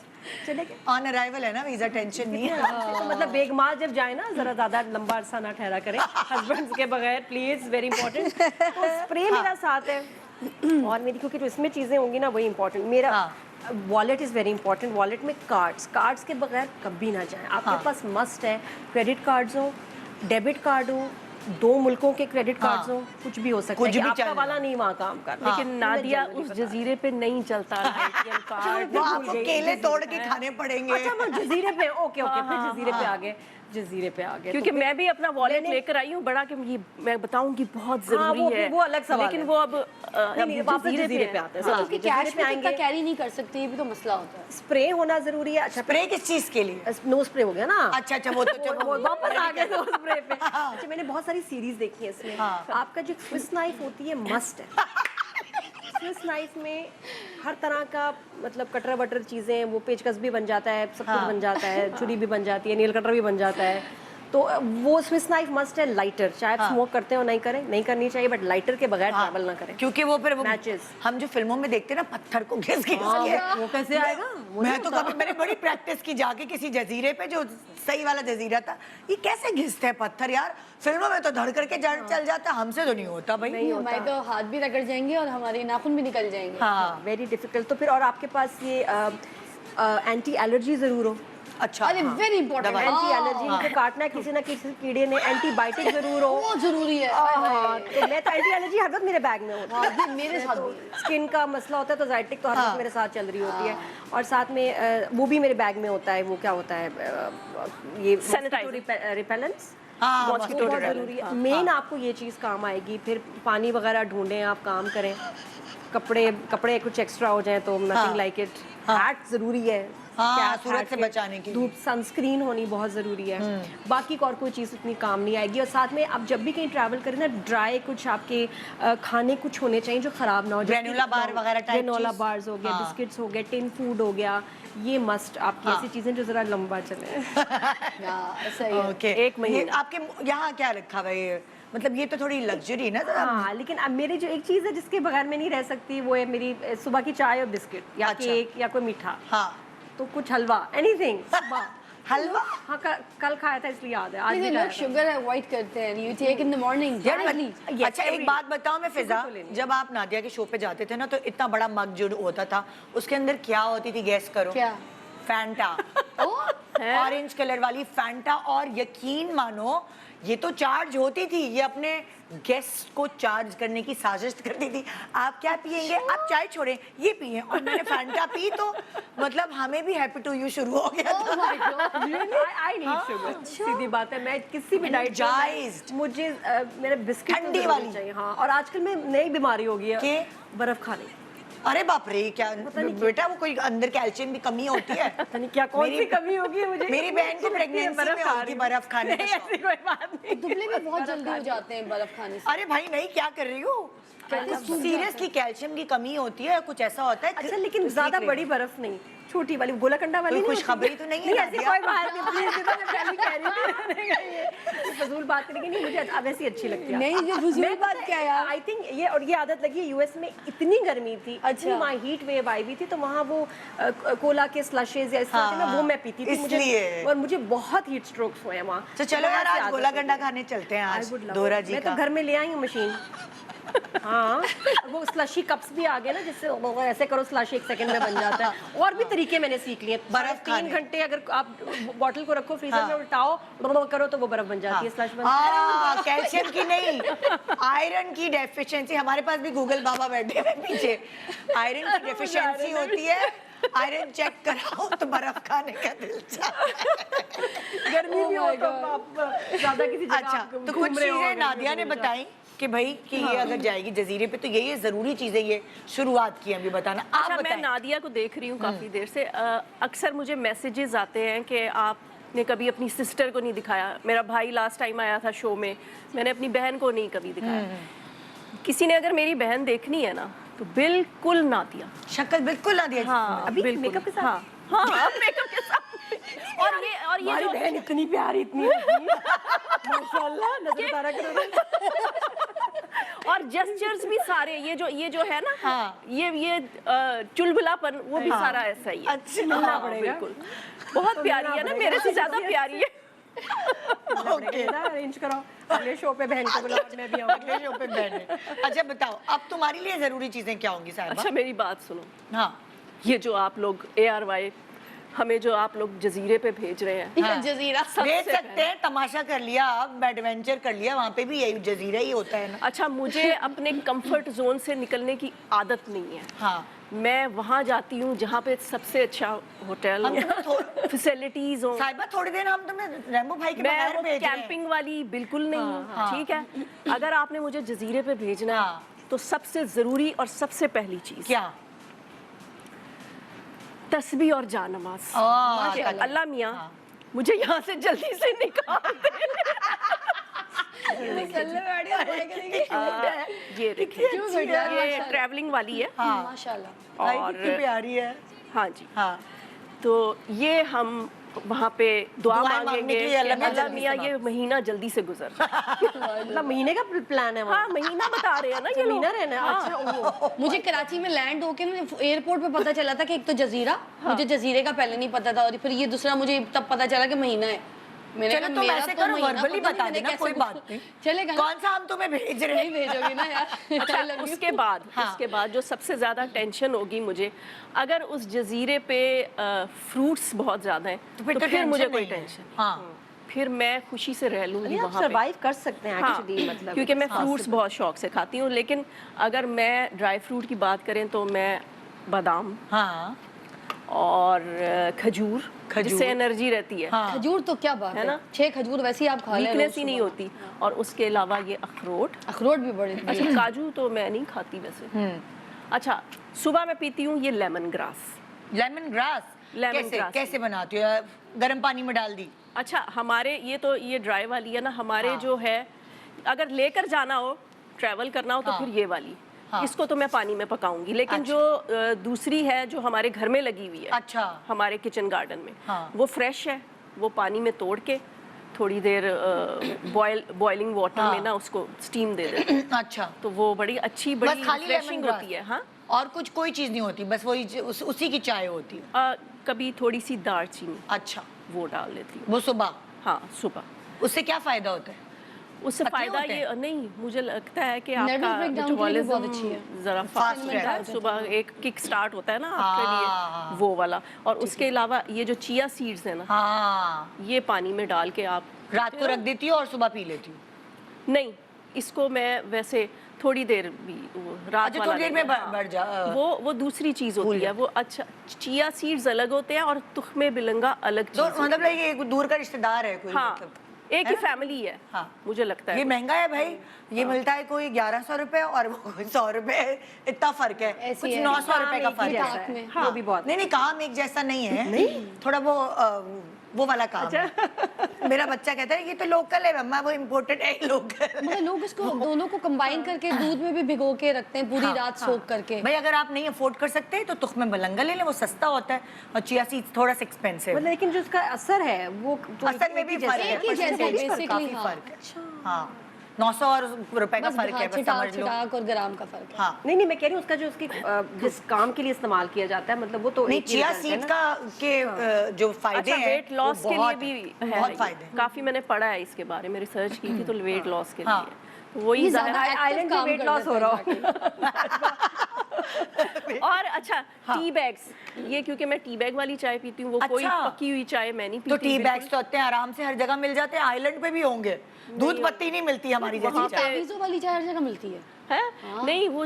चले गए। ऑन अराइवल है ना वीजा, टेंशन नहीं है। तो मतलब बेगमाल जब जाए ना, जरा ज्यादा लंबा अरसा ना ठहरा करें हस्बैंड के बगैर, प्लीज, वेरी इंपॉर्टेंट। तो स्प्रे मेरा साथ है, और मेरी क्योंकि जो इसमें चीजें होंगी ना वही इंपॉर्टेंट। मेरा wallet is very important. Wallet में कार्ड्स के बगैर कभी ना जाएं। आपके पास मस्ट है, क्रेडिट कार्ड्स हो, डेबिट कार्ड हो, 2 मुल्कों के क्रेडिट कार्ड्स हो, कुछ भी हो सकता कुछ है कि भी आपका चलेगा। वाला नहीं वहाँ काम कर रहा। लेकिन नादिया उस जजीरे पे नहीं चलता है ATM कार्ड। वो आपको केले तोड़ के खाने पड़ेंगे। अच्छा, वो जजीरे पे, ओके ओके, फिर जजीरे पे आ गए, जजीरे पे आ गए। क्योंकि तो मैं भी अपना वॉलेट मैंने- लेकर आई हूँ बड़ा, कि ये मैं बताऊंगी बहुत जरूरी वो- है, वो अलग सवाल लेकिन है। वो अब नहीं, वापस जजीरे पे आते हैं। क्योंकि जजीरे कैश पे में आएंगे, इतना कैरी नहीं कर सकते, ये भी तो मसला होता है। स्प्रे होना जरूरी है। अच्छा, स्प्रे किस चीज के लिए? नो स्प्रे हो गया ना। अच्छा अच्छा वो तो चलो वो वापस आ गए नो स्प्रे पे। अच्छा, मैंने बहुत सारी सीरीज देखी है इसमें। आपका जो स्विस नाइफ होती है मस्ट है। स्विस नाइफ में हर तरह का मतलब कटर वटर चीज़ें, वो पेचकस भी बन जाता है, सब कुछ बन जाता है, छुरी भी बन जाती है, नेल कटर भी बन जाता है। तो वो स्विस नाइफ मस्ट है। लाइटर, चाहे आप स्मोक करते हो, नहीं करें, नहीं करनी चाहिए, बट लाइटर के बगैर ट्रैवल ना करें। क्योंकि वो फिर वो Matches। हम जो फिल्मों में देखते हैं ना, पत्थर को घिस घिस के वो कैसे आएगा? वो मैं नहीं तो होता। कभी, मैंने बड़ी प्रैक्टिस की जाके किसी जजीरे पे, जो सही वाला जजीरा था। ये कैसे घिसते हैं पत्थर यार, फिल्मों में तो धड़ करके चल जाता है, हमसे तो नहीं होता भाई। हमारे तो हाथ भी रगड़ जाएंगे और हमारे नाखून भी निकल जाएंगे। हाँ वेरी डिफिकल्ट। तो फिर और आपके पास ये एंटी एलर्जी जरूर हो। अच्छा अरे वेरी इंपॉर्टेंट, एंटी एलर्जी को काटना है किसी ना किसी कीड़े ने, एंटीबायोटिक जरूर हो। वो जरूरी है। हाँ, तो मैं तो एंटी एलर्जी हर वक्त मेरे बैग में होती है। हाँ, ये मेरे साथ भी है। स्किन का मसला होता है तो जाइटिक तो हर वक्त मेरे साथ चल रही होती है, और साथ में वो भी मेरे बैग में होता है। वो क्या होता है, ये Sanitizer। रिपेलेंट्स, हाँ, मॉस्किटो बहुत जरूरी है। मेन आपको ये चीज़ काम आएगी। फिर पानी वगैरह ढूंढें, आप काम करें, कपड़े कुछ एक्स्ट्रा हो जाए तो नथिंग लाइक इट। हैट जरूरी है, हाँ, कैप, सूरज हैट से के, बचाने के लिए। धूप, सनस्क्रीन होनी बहुत ज़रूरी है। बाकी और कोई चीज़ इतनी काम नहीं आएगी। और साथ में आप जब भी कहीं ट्रैवल करें ना, ड्राई कुछ आपके खाने कुछ होने चाहिए जो ख़राब ना हो। ग्रेनुला बार वगैरह टाइप ग्रेनोला चीज़। बार्स हो गए, हाँ। बिस्किट्स हो गए, टिन फूड हो गया, ये मस्ट आपकी ऐसी चीज़ें जो ज़रा लंबा चले। सही है। ओके, एक महीना। ये आपके यहाँ क्या रखा हुआ है? मतलब ये तो थोड़ी लग्जरी ना। हाँ, लेकिन अब मेरी जो एक चीज़ है जिसके बगैर में नहीं रह सकती, वो है मेरी सुबह की चाय और बिस्किट, या अच्छा। केक, या कोई मीठा, हाँ तो कुछ हलवा, एनीथिंग सुबह। हलवा। हाँ, कल खाया था इसलिए याद है, आज भी लेकिन खाया लोग था। शुगर अवॉइड करते हैं। You take in the morning यार Yes, अच्छा एक every- बात बताओ मैं फिजा, तो लेनी है। जब आप नादिया के शो पे जाते थे ना, तो इतना बड़ा मग जो होता था, उसके अंदर क्या होती थी, गैस करो? क्या? फैंटा। ऑरेंज कलर वाली फैंटा। और यकीन मानो, ये तो चार्ज होती थी, ये अपने गेस्ट को चार्ज करने की साजिश करती थी। आप क्या पियेंगे? आप चाय छोड़ें, ये पिए। और मैंने फैंटा पी तो मतलब हमें भी हैप्पी टू यू शुरू हो गया था। Oh my God, really? I need sugar। सीधी बात है, मैं किसी भी डाइट Energized। मुझे मेरे बिस्किट तो ठंडी जरूर वाली। चाहिए। हाँ, और आजकल में नई बीमारी हो गई है, के? बर्फ खाने। अरे बाप रे, क्या बेटा, वो कोई अंदर कैल्शियम की कमी होती है? पता नहीं क्या कौन सी कमी होगी मुझे। मेरी बहन को प्रेगनेंसी में होती बर्फ खाने का नहीं, शौक। ऐसी कोई बात नहीं। दुबले भी बहुत जल्दी हो जाते हैं बर्फ खाने से। अरे भाई नहीं, क्या कर रही हो? सीरियसली कैल्शियम की कमी होती है, कुछ ऐसा होता है? अच्छा, लेकिन ज्यादा बड़ी बर्फ नहीं, छोटी वाली गोलाकंडा वाली। कोई खुशखबरी तो नहीं है? ऐसी कोई बात नहीं, प्लीज, ये तो मैं पहले कह रही थी। फजूल बात करेंगे नहीं, मुझे वैसी अच्छी लगती है। नहीं, ये फजूल बात क्या है यार? आई थिंक ये, और ये आदत लगी है यूएस में, इतनी गर्मी थी, अच्छा, वहाँ हीट वेव आई हुई थी, तो वहाँ वो कोला के स्लशेज या इस तरह के ना, वो मैं पीती थी, इसलिए। और मुझे बहुत हीट स्ट्रोक्स हुए हैं वहाँ। तो चलो यार, आज गोलागंडा खाने चलते हैं आज दोरा जी मैं का। तो घर में ले आई हूँ मशीन। हाँ, वो स्लशी कप्स भी आ गए ना, जिससे ऐसे करो स्लशी 1 सेकंड में बन जाता है। और भी तरीके मैंने सीख लिए। बर्फ 3 घंटे अगर आप बॉटल को रखो फ्रीजर में, उल्टाओ करो तो वो बर्फ बन जाती है, स्लश बन जाती है। कैल्शियम की नहीं, आयरन की डेफिशिएंसी। हमारे पास भी गूगल बाबा बैठे हैं पीछे। आयरन की डेफिशिएंसी होती है, आयरन चेक कराओ तो बर्फ खाने का दिल चाहता है। गर्मी भी हो तो आप ज्यादा किसी जगह अच्छा, आप तो घूम कुछ रहे हो, चीजें गर्मी नादिया ने में बताई कि भाई कि ये अगर जाएगी जजीरे पे तो ये जरूरी चीजें, ये शुरुआत की हमें बताना। आप अच्छा, मैं बताएं। नादिया को देख रही हूँ काफ़ी देर से। अक्सर मुझे मैसेजेस आते हैं कि आपने कभी अपनी सिस्टर को नहीं दिखाया। मेरा भाई लास्ट टाइम आया था शो में, मैंने अपनी बहन को नहीं कभी दिखाया। किसी ने अगर मेरी बहन देखनी है ना, तो बिल्कुल नादिया। शक्ल बिल्कुल ना दिया। हाँ, अभी बिल्कुल। मेकअप के साथ? हाँ, हाँ, मेकअप के साथ। और ये हमारी जो बहन इतनी प्यारी, इतनी माशाल्लाह, नजर उतारा करो। और जेस्चर्स भी सारे, ये जो है ना, हाँ। ये चुलबुलापन, वो भी सारा ऐसा ही है। अच्छा, मिलना हाँ, पड़ेगा। बिल्कुल। बहुत प्यारी है ना, मेरे से ज्यादा प्यारी है। ओके, अरेंज कराओ अगले शो पे बहन को बुलाओ, मैं भी आऊंगी। अगले शो पे बहन। अच्छा बताओ, अब तुम्हारे लिए जरूरी चीजें क्या होंगी साहिबा? अच्छा, मेरी बात सुनो। हाँ, ये जो आप लोग ARY, हमें जो आप लोग जजीरे पे भेज रहे हैं, हाँ। जजीरा भेज सकते हैं, तमाशा कर लिया, अब एडवेंचर कर लिया, वहाँ पे भी यही जजीरा ही होता है ना। अच्छा, मुझे अपने कंफर्ट जोन से निकलने की आदत नहीं है। हाँ, मैं वहाँ जाती हूँ जहाँ पे सबसे अच्छा होटल, फैसिलिटीज हो। साहिबा थोड़ी देर हम तुम्हें रैम्बो भाई के मैं बगैर वो भेज रहे हैं। कैंपिंग वाली बिल्कुल नहीं हूँ, ठीक है। अगर आपने मुझे जजीरे पे भेजना है, हाँ। तो सबसे जरूरी और सबसे पहली चीज क्या? तस्बीह और जानमाज। माशाल्लाह। अल्लाह मियाँ मुझे यहाँ से जल्दी से निकाल दे। ये देखिए, ये ट्रैवलिंग वाली है। माशाल्लाह। भाई और कितनी प्यारी है। हाँ जी, हाँ, तो ये हम वहाँ पे दुआ दुआएं मांगने मांगेंगे के लिए अल्लाह कि मियाँ अल्लाह जल्दी मियाँ से ये महीना जल्दी से गुजर। मतलब महीने का प्लान है वहाँ? हाँ, महीना बता रहे हैं ना ये महीना लोग। रहना है। हाँ। अच्छा, मुझे कराची में लैंड होके मुझे एयरपोर्ट पे पता चला था कि एक तो जजीरा, मुझे जजीरे का पहले नहीं पता था, और फिर ये दूसरा मुझे तब पता चला कि महीना है। मैंने चलो कहा, तुम मेरा ऐसे तो करो, महीना वर्बली पता नहीं, बता मैंने देना, कैसे कोई बात नहीं। चलेगा ना? कौन सा हम तुम्हें भेज रहे नहीं हैं? भेजोगे ना यार? अच्छा, I love you। उसके बाद हाँ। उसके बाद जो सबसे ज़्यादा टेंशन होगी मुझे, अगर उस जजीरे पे फ्रूट्स बहुत ज़्यादा हैं, तो फिर फिर मुझे टेंशन कोई नहीं है। टेंशन, हाँ, फिर मैं खुशी से रह लूँगी आप वहाँ पे। सरवाइव कर सकते हैं हाँ, एक्चुअली, मतलब क्योंकि मैं फ्रूट्स बहुत शौक से खाती हूँ। लेकिन अगर मैं ड्राई फ्रूट की बात करें तो मैं बादाम हाँ, और खजूर, जिससे एनर्जी रहती है, हाँ। खजूर तो क्या बात है है ना? 6 खजूर वैसे ही आप खा ले, वीकनेस ही नहीं होती। और उसके अलावा ये अखरोट। अखरोट भी बड़े अच्छा, काजू तो मैं नहीं खाती वैसे। अच्छा, सुबह मैं पीती हूँ ये lemon grass. Lemon grass lemon कैसे ग्रास। कैसे बनाती हो? गर्म पानी में डाल दी? अच्छा, हमारे ये ड्राई वाली है ना, हमारे जो है, अगर लेकर जाना हो, ट्रैवल करना हो, तो फिर ये वाली। इसको तो मैं पानी में पकाऊंगी, लेकिन जो दूसरी है जो हमारे घर में लगी हुई है, अच्छा, हमारे किचन गार्डन में, हाँ। वो फ्रेश है। वो पानी में तोड़ के थोड़ी देर बॉइलिंग वाटर में ना उसको स्टीम दे देते हैं। अच्छा, तो वो बड़ी अच्छी, बस बड़ी खाली रिफ्रेशिंग लेमन होती है। हाँ, और कुछ कोई चीज नहीं होती, बस वही उसी की चाय होती है? कभी थोड़ी सी दालचीनी अच्छा, वो डाल लेती हूँ। वो सुबह? हाँ, सुबह। उससे क्या फायदा होता है? उससे पतले फायदा होते ये नहीं, मुझे लगता है कि Nervous आपका breakdown के लिए भी बहुत अच्छी है। मेटाबॉलिज्म जरा Fast फास्ट रहता है। रहता है। सुबह एक किक स्टार्ट होता है ना आपके लिए, वो वाला। और उसके अलावा ये जो चिया सीड्स है ना, हाँ, ये पानी में डाल के आप रात को रख देती हो और सुबह पी लेती हूँ? नहीं, इसको मैं वैसे थोड़ी देर भी रात अच्छा, वाला थोड़ी देर नहीं, में हाँ। बढ़ जा। वो दूसरी चीज होती है। वो अच्छा, चिया सीड्स अलग होते हैं और तुख्मे बिलंगा अलग तो चीज। मतलब एक दूर का रिश्तेदार है कोई? हाँ, मतलब एक ही फैमिली है। हाँ। मुझे लगता ये है महंगा है भाई, ये मिलता है कोई 1100 रुपए और वो कोई 100 रुपए, इतना फर्क है। ऐसी कुछ है। 900 रुपए का काम फर्क एक ही है। जैसा है। हाँ। वो भी बहुत नहीं नहीं, काम एक जैसा नहीं है, नहीं थोड़ा वो वो वाला काम है। मेरा बच्चा कहता है ये तो लोकल है मम्मा, वो इम्पोर्टेड है लोकल। मगर लोग इसको दोनों को कंबाइन करके दूध में भी भिगो के रखते हैं पूरी हाँ, रात सोख करके। भाई अगर आप नहीं अफोर्ड कर सकते तो तुख्मे मलंगा ले लें, वो सस्ता होता है, और चिया सीड्स थोड़ा सा एक्सपेंसिव। मतलब लेकिन जो उसका असर है वो तो असर में भी फर्क है, एक ही जैसा percentage पर basically, काफी हाँ। फर्क है। हाँ 900 रुपए का बस फर्क है, बस समझ लो। छिटाक और ग्राम का फर्क है। हाँ नहीं मैं कह रही हूँ उसका जो उसकी जिस काम के लिए इस्तेमाल किया जाता है, मतलब वो तो नहीं, एक ही चिया result है सीड्स ना। का के जो फायदे अच्छा हैं वेट लॉस वो के लिए बहुत भी हैं, है बहुत फायदे हैं। काफी मैंने पढ़ा है इसके बारे में, रिसर्च की थी, तो वेट लॉस के हाँ। लिए तो वही ये ज़ाहिर ज्यादा है। active आइलैंड पे काम वेट कर लॉस देता हो है रहा जाके। और अच्छा टी बैग्स, ये क्योंकि मैं टी बैग वाली चाय पीती हूँ, वो कोई अच्छा। पकी हुई चाय मैं नहीं पीती तो टी बिल्कुल। बैग्स तो इतने आराम से हर जगह मिल जाते हैं, आइलैंड पे भी होंगे। दूध पत्ती नहीं मिलती हमारी जैसी वहाँ चाय। तावीज़ों वाली चाय हर जगह मिलती है। है नहीं वो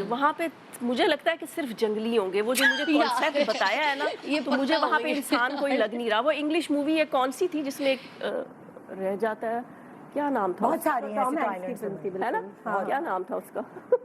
वहाँ पे मुझे लगता है कि सिर्फ जंगली होंगे, वो जो मुझे यार, कॉन्सेप्ट बताया है ना, ये तो मुझे पक्का वहाँ पे होंगे। इंसान कोई लग नहीं रहा। वो इंग्लिश मूवी है कौन सी थी जिसमें एक रह जाता है, क्या नाम था बहुत उसका? सारी हैं ऐसी टॉम तो हैंक्स की आइलैंड फिल्म थी में। है ना, हाँ। क्या नाम था उसका?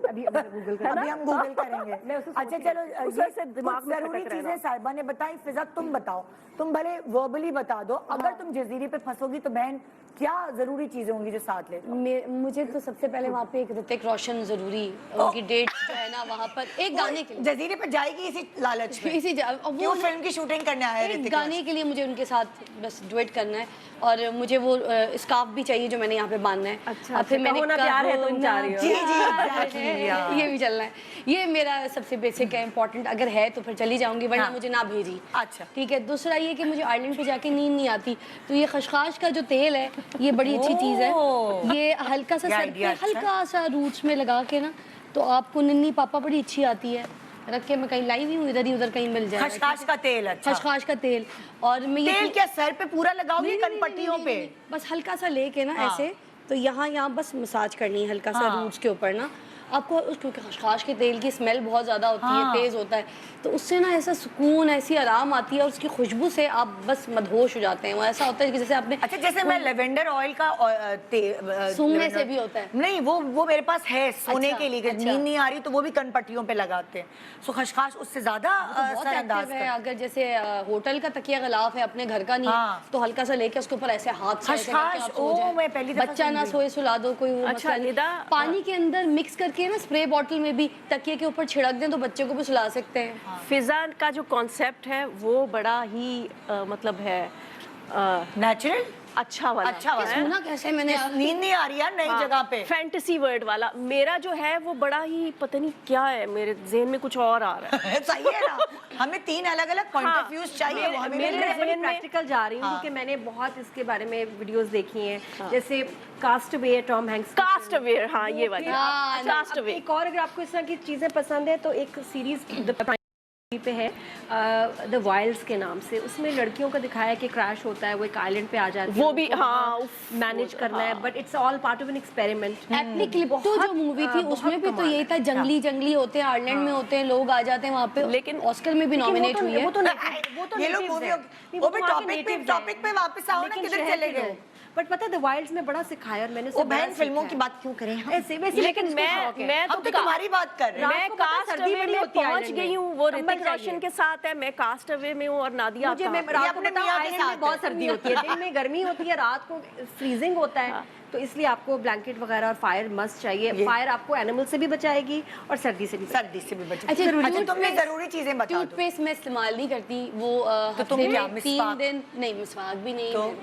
अभी गूगल कर अभी हम गूगल करेंगे। मैं उसको अच्छा सोच चलो, उसे ये से दिमाग कुछ में जरूरी खटक रहा चीजें साहिबा ने बताई। फिजा तुम बताओ, तुम भले वर्बली बता दो, अगर तुम जजीरे पे फंसोगी तो बहन क्या जरूरी चीजें होंगी जो साथ ले जाओ? मुझे तो सबसे पहले वहाँ पे एक ऋतिक रोशन जरूरी, उनकी डेट जो है ना वहाँ पर एक गाने के लिए, जजीरे पे जाएगी इसी लालच में इसी कि वो फिल्म की शूटिंग करने आया है एक ऋतिक गाने के लिए मुझे उनके साथ बस डुएट करना है, और मुझे वो स्कार्फ भी चाहिए जो मैंने यहाँ पे बांधना है। अच्छा, और फिर अच्छा, मैंने कहो ना प्यार है तुम कहो चाह ना रही हो। जी, जी, प्यार exactly, है, यार। ये भी चलना है। ये मेरा सबसे बेसिक है, इंपॉर्टेंट अगर है तो फिर चली जाऊंगी, वरना हाँ। मुझे ना भेजी। अच्छा। ठीक है। दूसरा ये कि मुझे आइलैंड पे जाके नींद नहीं आती, तो ये खशखाश का जो तेल है ये बड़ी अच्छी चीज़ है। ओह। ये हल्का सा ये सर पे idea अच्छा है। हल्का सा रूट्स में लगा के ना, तो आपको निन्नी पापा बड़ी अच्छी आती है। रख के मैं कहीं लाई हुई हूँ, इधर ही उधर कहीं मिल जाए। खसखस का तेल। अच्छा, खशखाश का तेल। और मैं ये तेल क्या सर पे पूरा लगाओगी नहीं, नहीं, नहीं, कनपट्टियों नहीं, पे? नहीं, नहीं, बस हल्का सा लेके ना हाँ। ऐसे, तो यहाँ बस मसाज करनी है हल्का सा हाँ। रूट्स के ऊपर ना आपको, क्योंकि खशखाश के तेल की स्मेल बहुत ज़्यादा होती हाँ। है, तेज़ होता है, तो उससे ना ऐसा सुकून, ऐसी आराम आती है, और उसकी खुशबू से आप बस मदहोश हो जाते हैं। वो ऐसा होता है कि जैसे आपने अच्छा, जैसे मैं लेवेंडर ऑयल का सूंघने से भी होता है। नहीं, वो मेरे पास है सोने अच्छा, के लिए, कि अच्छा। नींद नहीं आ रही तो वो भी कनपट्टियों पे लगाते हैं। सो खशखाश उससे ज्यादा बहुत असरअंदाज एक्टिव है। करता है। अगर जैसे होटल का तकिया गलाफ है, अपने घर का नहीं हाँ। है, तो हल्का सा लेके उसके ऊपर ऐसे हाथ से ऐसे करके खशखाश, आप सो ओह, जाएं। मैं पहली दफा बच्चा ना सुन रही सोए सुला दो, कोई वो अच्छा, मसला नहीं। निदा, पानी के अंदर मिक्स करके ना स्प्रे बॉटल में भी तकिए के ऊपर छिड़क दें तो बच्चे को भी सुला सकते हैं। फिजा का जो कॉन्सेप्ट है वो बड़ा ही मतलब है नेचुरल, अच्छा वाला। अच्छा वाला। है। सुना कैसे मैंने नींद नहीं आ रही है नई जगह पे। फैंटेसी वर्ड वाला। मेरा जो है वो बड़ा ही पता नहीं क्या है, मेरे ज़हन में कुछ और आ रहा है। सही है ना, हमें 3 अलग-अलग पॉइंट हाँ, ऑफ व्यूज चाहिए, वो हमें मेरे मिल रहे हैं। ज़हन में- प्रैक्टिकल जा रही हूँ हाँ। क्योंकि मैंने बहुत इसके बारे में वीडियोस देखी हैं, जैसे कास्ट अवे, टॉम हैंक्स की कास्ट फिल्म। अवेयर, हाँ ये वाली। हाँ, कास्ट अब अवेयर। एक और अगर आपको इस तरह की चीज़ें पसंद है तो एक सीरीज पे है द वाइल्ड्स के नाम से, उसमें लड़कियों का दिखाया है कि क्रैश होता है, वो एक आइलैंड पे आ जाती है, वो भी, उनको हाँ, वहाँ उफ, मैनेज वो- करना है, हाँ। But it's all part of an experiment. Ethnic लिप्टो जो मूवी थी उसमें भी तो यही था, जंगली जंगली होते हैं, आयरलैंड में होते हैं, लोग आ जाते हैं वहाँ पे, लेकिन- ऑस्कर में भी नॉमिनेट हुई है। वो तो ये लोग मूवी वो भी टॉपिक पे वापस आओ ना, किधर चले गए? बट पता है द वाइल्ड्स में बड़ा सिखाया, और मैंने वो बहन फिल्मों की बात क्यों करें हम? ऐसे वैसे लेकिन मैं हम तो तुम्हारी बात कर रहे हैं। मैं रात को पता है कास्ट सर्दी अवे बड़ी में होती है पहुंच आइलैंड गई में। हूँ, वो कंबल ऋतिक चाहिए। रोशन के साथ है, मैं कास्ट अवे में हूँ, और नादिया मुझे मैं कहाँ? रात को अपने बताऊं, मियाँ के आइलैंड साथ में बहुत है। सर्दी होती है, दिन में गर्मी होती है, रात को फ्रीजिंग होता है, तो इसलिए आपको ब्लैंकेट वगैरह और फायर मस्ट चाहिए। फायर आपको एनिमल से भी बचाएगी और सर्दी से भी सर्दी से भी बचो। अच्छा, अच्छा, तुमने जरूरी चीजें बता दो। टूथपेस्ट मैं इस्तेमाल नहीं करती, वो तो तुम हफ्ते क्या, में मिसवाक? 3 दिन नहीं, मिसवाक भी नहीं, तो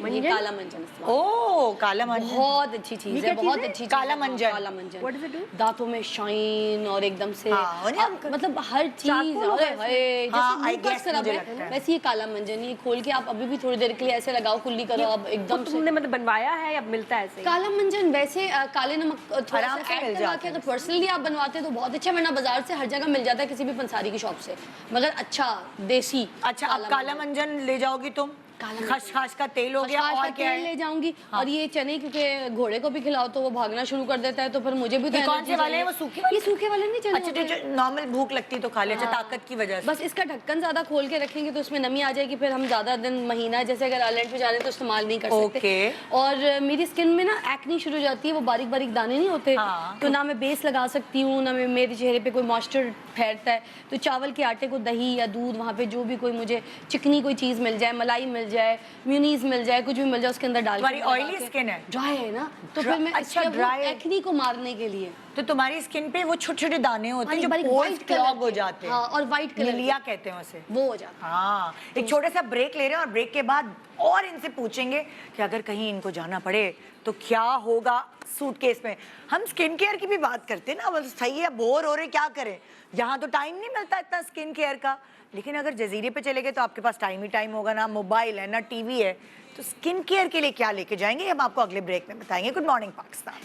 ये काला मंजन इस्तेमाल। ओह, काला मंजन बहुत अच्छी चीज है, क्या बहुत चीज़ है? अच्छी चीज़ काला है, हाँ, मंजन। काला मंजन। What does it do? दांतों में शाइन और एकदम से हाँ, और ये मतलब हर चीज, चारकोल होगा अरे हाय, हाँ, जैसे I मुंह का guess स्क्रब मुझे है, लगता है। वैसे ये काला मंजन, ये खोल के आप अभी भी थोड़ी देर के लिए ऐसे लगाओ, कुल्ली करो, अब एकदम से तुमने मतलब बनवाया है या मिलता है ऐसे ही? काला मंजन वैसे काले नमक थोड़ा आराम सा से ऐड मिल करवा जाता के है। अगर पर्सनली आप बनवाते हैं तो बहुत अच्छा, वरना बाजार से हर जगह मिल जाता है, किसी भी पंसारी की शॉप से, मगर अच्छा देसी। अच्छा, अब काला मंजन ले जाओगी तुम? काला खसखस का तेल हो गया, खसखस और का क्या तेल है? ले जाऊंगी, और ये चने, क्योंकि घोड़े को भी खिलाओ तो वो भागना शुरू कर देता है, तो फिर मुझे भी तो ये कौन एनर्जी से वाले हैं? चाहिए। वो सूखे वाले? ये सूखे वाले नहीं, चने अच्छा, होते जो हैं। नॉर्मल भूख लगती तो खा ले, अच्छा, हाँ। ताकत की वजह से। बस इसका ढक्कन ज्यादा खोल के रखेंगे तो उसमें नमी आ जाएगी, फिर हम ज्यादा दिन, महीना, जैसे अगर आइलैंड पे जा रहे हैं तो इस्तेमाल नहीं कर सकते। ओके। और मेरी स्किन में ना एक्नी शुरू हो जाती है, वो बारीक बारीक दाने नहीं होते, हाँ। तो ना मैं बेस लगा सकती हूँ, ना मैं मेरे चेहरे पे कोई मॉइस्चर फैलता है, तो चावल के आटे को दही या दूध, वहाँ पे जो भी कोई मुझे चिकनी कोई चीज़ मिल जाए, मलाई मिल मिल जाए, म्यूनीस मिल जाए, कुछ भी मिल जाए उसके अंदर डाल तुम्हारी oily skin है? ड्राई है ना, तो फिर मैं अच्छा, इसके dry है। एक्नी को मारने के लिए तो तुम्हारी स्किन पे वो छोटे छोटे दाने होते हैं जो बारीक पोर्स white क्लॉग colour हो के। जाते हैं। हाँ, और white colour लिलिया के। कहते हैं उसे। वो हो जाता है। हाँ, एक छोटे सा ब्रेक ले रहे हैं और ब्रेक के बाद और इनसे पूछेंगे कि अगर कहीं इनको जाना पड़े तो क्या होगा सूटकेस में। हम स्किन केयर की भी बात करते हैं ना, बस सही है, बोर हो रहे क्या करें, यहाँ तो टाइम नहीं मिलता इतना स्किन केयर का, लेकिन अगर जजीरे पे चले गए तो आपके पास टाइम ही टाइम होगा, ना मोबाइल है ना टीवी है, तो स्किन केयर के लिए क्या लेके जाएंगे हम आपको अगले ब्रेक में बताएंगे। Good morning Pakistan,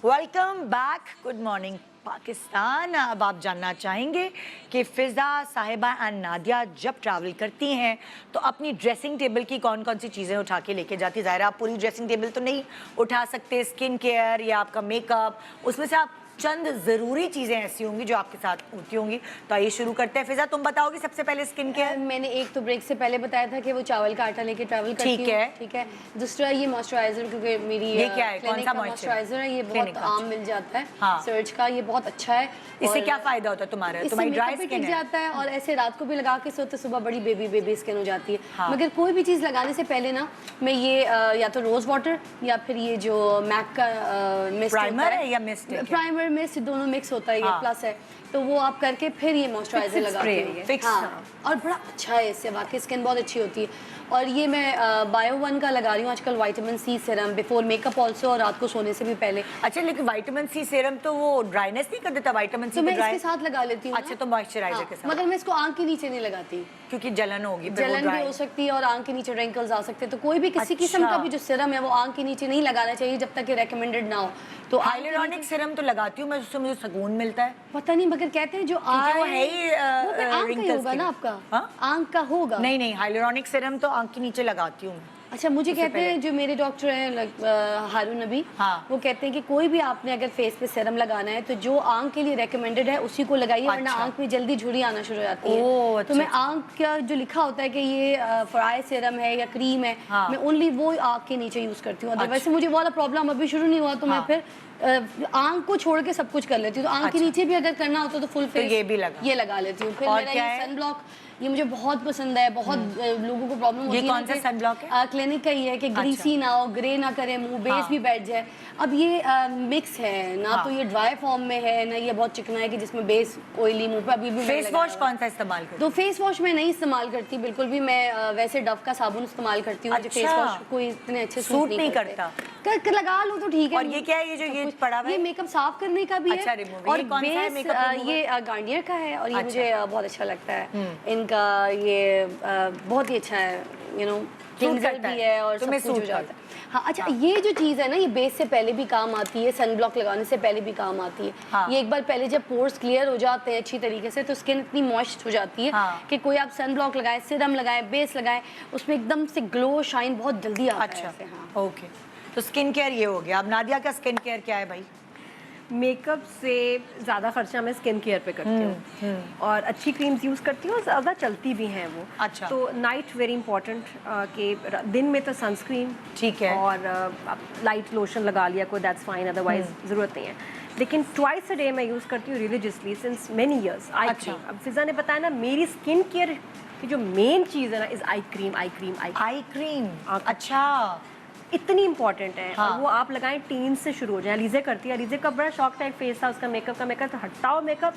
welcome back, good morning Pakistan. अब आप जानना चाहेंगे कि फ़िज़ा, साहिबा एंड नादिया जब ट्रैवल करती हैं तो अपनी ड्रेसिंग टेबल की कौन कौन सी चीज़ें उठा के लेके जाती है। ज़ाहिर है आप पूरी ड्रेसिंग टेबल तो नहीं उठा सकते, स्किन केयर या आपका मेकअप, उसमें से आप चंद ज़रूरी चीज़ें ऐसी होंगी जो आपके साथ होती होंगी। तो आइए शुरू करते हैं। फ़िज़ा, तुम बताओगी सबसे पहले स्किन केयर। मैंने एक तो ब्रेक से पहले बताया था कि वो चावल का आटा लेके ट्रैवल करती हूँ। ठीक है। ठीक है। दूसरा ये मॉइस्चराइजर, क्योंकि मेरी ये क्या है? कौन क्लिनिक सा का मॉइस्चराइजर है, ये बहुत क्लिनिक का? आम मिल जाता है। हाँ। सर्च का ये बहुत अच्छा है। इससे और क्या फ़ायदा होता है तुम्हारे? इससे तुम्हारी ड्राई makeup भी स्किन टिक है? जाता है और ऐसे रात को भी लगा के सोते सुबह बड़ी बेबी स्किन हो जाती है। हाँ। मगर कोई भी चीज़ लगाने से पहले ना मैं ये या तो रोज़ वाटर या फिर ये जो मैक का मिस्ट प्राइमर है या मिस्ट है? प्राइमर मिस्ट दोनों मिक्स होता है, ये हाँ। प्लस है, तो वो आप करके फिर ये मॉइस्चराइजर Fixed लगाते spray हैं। है। Fixed, हाँ, और बड़ा अच्छा है, इससे वाकई स्किन बहुत अच्छी होती है। और ये मैं बायो वन का लगा रही हूँ आजकल, vitamin C serum, before makeup also, और रात को सोने से भी पहले। अच्छा, लेकिन विटामिन सी सीरम तो वो ड्राइनेस नहीं कर देता? विटामिन सी तो तो मैं ड्राई। इसके साथ लगा लेती हूँ अच्छा, ना। तो मॉइस्चराइजर हाँ, के साथ। मगर मैं इसको आंख के नीचे नहीं लगाती, क्योंकि जलन होगी, फिर वो जलन भी dry। हो सकती है और आंख के नीचे रिंकल्स आ सकते हैं, तो कोई भी किसी किस्म अच्छा। का भी जो सीरम है वो आंख के नीचे नहीं लगाना चाहिए जब तक कि रेकमेंडेड ना हो। तो आंख के हाइलुरोनिक नीचे- सीरम तो लगाती हूँ मैं, उससे मुझे सुकून मिलता है। पता नहीं, मगर कहते हैं जो क्योंकि वो है ही वो फिर आंख का ही wrinkles होगा के ना लिए। आपका। हाँ? आंख का होगा। नहीं नहीं, हाइलुरोनिक सीरम तो आंख के नीचे लगाती हूँ मैं। अच्छा, मुझे उससे कहते हैं जो मेरे डॉक्टर हैं हारून नबी, हाँ। वो कहते हैं कि कोई भी आपने अगर फेस पे सीरम लगाना है तो जो आंख के लिए रेकमेंडेड है उसी को लगाइए, वरना अच्छा। आंख में जल्दी झुर्री आना शुरू हो जाती है। ओह, तो अच्छा, मैं आंख का जो लिखा होता है कि ये फॉर आई सीरम है या क्रीम है, हाँ। मैं ओनली वो आंख के नीचे यूज करती हूँ। अच्छा। वैसे मुझे वाला प्रॉब्लम अभी शुरू नहीं हुआ, तो मैं हाँ। फिर आंख को छोड़ के सब कुछ कर लेती हूँ। तो आंख के अच्छा। नीचे भी अगर करना होता तो फुल फेस ये भी लगा। ये लगा लेती हूँ। फिर और मेरा क्या ये है? सन ब्लॉक, ये मुझे बहुत पसंद है। बहुत लोगों को प्रॉब्लम होती है कौन ना सा कि, sunblock है? क्लिनिक का ही है कि ग्रीसी ना हो, ग्रे ना करे मुंह, बेस हाँ। भी बैठ जाए। अब ये मिक्स है ना, हाँ। तो ये ड्राई फॉर्म में है ना, ये बहुत चिकना है कि जिसमें बेस ऑयली मुंह पे अभी भी मैंने फेस लगाया वॉश हुआ है। कौन सा इस्तेमाल करती तो फेस वॉश मैं नहीं इस्तेमाल करती बिल्कुल भी। मैं वैसे डव का साबुन इस्तेमाल करती हूँ। अच्छा। फेस वॉश कोई इतने अच्छे सूट नहीं करते। करता। लगा लो तो ठीक है। और ये क्या है? ये जो सब ये कुछ- पड़ा हुआ है? ये मेकअप साफ करने का भी अच्छा, है। remover। और ये कौन सा है बेस makeup remover? ये गार्नियर का है, और ये अच्छा। मुझे बहुत अच्छा लगता है इनका। ये बहुत ही अच्छा है, यू नो, क्लींजर करता भी है। है और सब तुम्हें कुछ हो सूट जाता करता है। हाँ, अच्छा, ये जो चीज़ है ना, ये बेस से पहले भी काम आती है, सन ब्लॉक लगाने से पहले भी काम आती है। हाँ। ये एक बार पहले जब पोर्स क्लियर हो जाते हैं अच्छी तरीके से, तो स्किन इतनी मॉइस्ट हो जाती है हाँ। कि कोई आप सन ब्लॉक लगाए, सीरम लगाए, बेस लगाए, उसमें एकदम से ग्लो शाइन बहुत जल्दी आता है अच्छा, ऐसे। हाँ। ओके। तो स्किन केयर ये हो गया। अब नादिया का स्किन केयर क्या है भाई? मेकअप से ज़्यादा खर्चा मैं स्किन केयर पे करती हूँ और अच्छी क्रीम्स यूज़ करती हूँ और ज़्यादा चलती भी हैं वो। अच्छा। तो नाइट वेरी इंपॉर्टेंट कि दिन में तो सनस्क्रीन ठीक है। और लाइट लोशन लगा लिया कोई, दैट्स फाइन, अदरवाइज ज़रूरत नहीं है। लेकिन ट्वाइस अ डे मैं यूज़ करती हूँ religiously since many years I अच्छा। क्रीम। अब फिज़ा ने बताया ना, मेरी स्किन केयर की जो मेन चीज़ है ना is eye cream. Eye cream eye cream. आँख- अच्छा। इतनी इंपॉर्टेंट है। हाँ। और वो आप लगाएं टीन से शुरू हो जाए। अलीज़े करती है, अलीज़े का बड़ा शौक टाइप फेस था उसका, मेकअप का। मेकअप तो हटाओ, मेकअप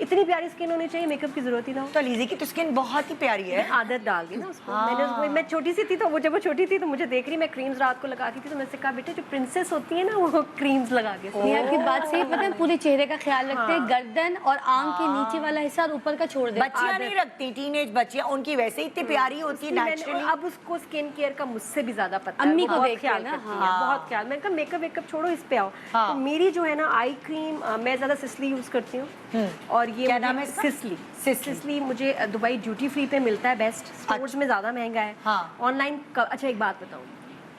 इतनी प्यारी स्किन होनी चाहिए, मेकअप की जरूरत ही ना हो। तो लीजी की तो स्किन बहुत ही प्यारी है। आदत डाल दी ना उसको। हाँ। मैंने उसको, मैं छोटी सी थी तो वो, जब वो छोटी थी तो मुझे देख रही, मैं क्रीम्स रात को लगाती थी, तो मैंने कहा बेटे जो प्रिंसेस होती है ना वो क्रीम्स लगा के सोती ये है। आपकी बात सही, पता है, पूरे चेहरे का ख्याल रखते हैं। हाँ। गर्दन और आंख के नीचे वाला हिस्सा और ऊपर का छोड़ देते हैं। बच्चियां नहीं रखती, टीनेज बच्चियां, उनकी वैसे ही इतनी प्यारी होती है मैंने- नेचुरली। अब उसको स्किन केयर का मुझसे भी ज्यादा पता है। अम्मी वो को बहुत देखते ख्याल हैं ना, करती है, हाँ। बहुत ख्याल। मैंने कहा मेकअप वेकअप छोड़ो, इस पे आओ। हाँ। तो मेरी जो है ना आई क्रीम, मैं ज्यादा सिसली यूज करती हूँ। और ये क्या मुझे- नाम है इसका? सिसली। सिसली मुझे दुबई ड्यूटी फ्री पे मिलता है, बेस्ट। स्टोर्स में ज़्यादा महंगा है। हाँ। ऑनलाइन अच्छा एक बात बताऊँ,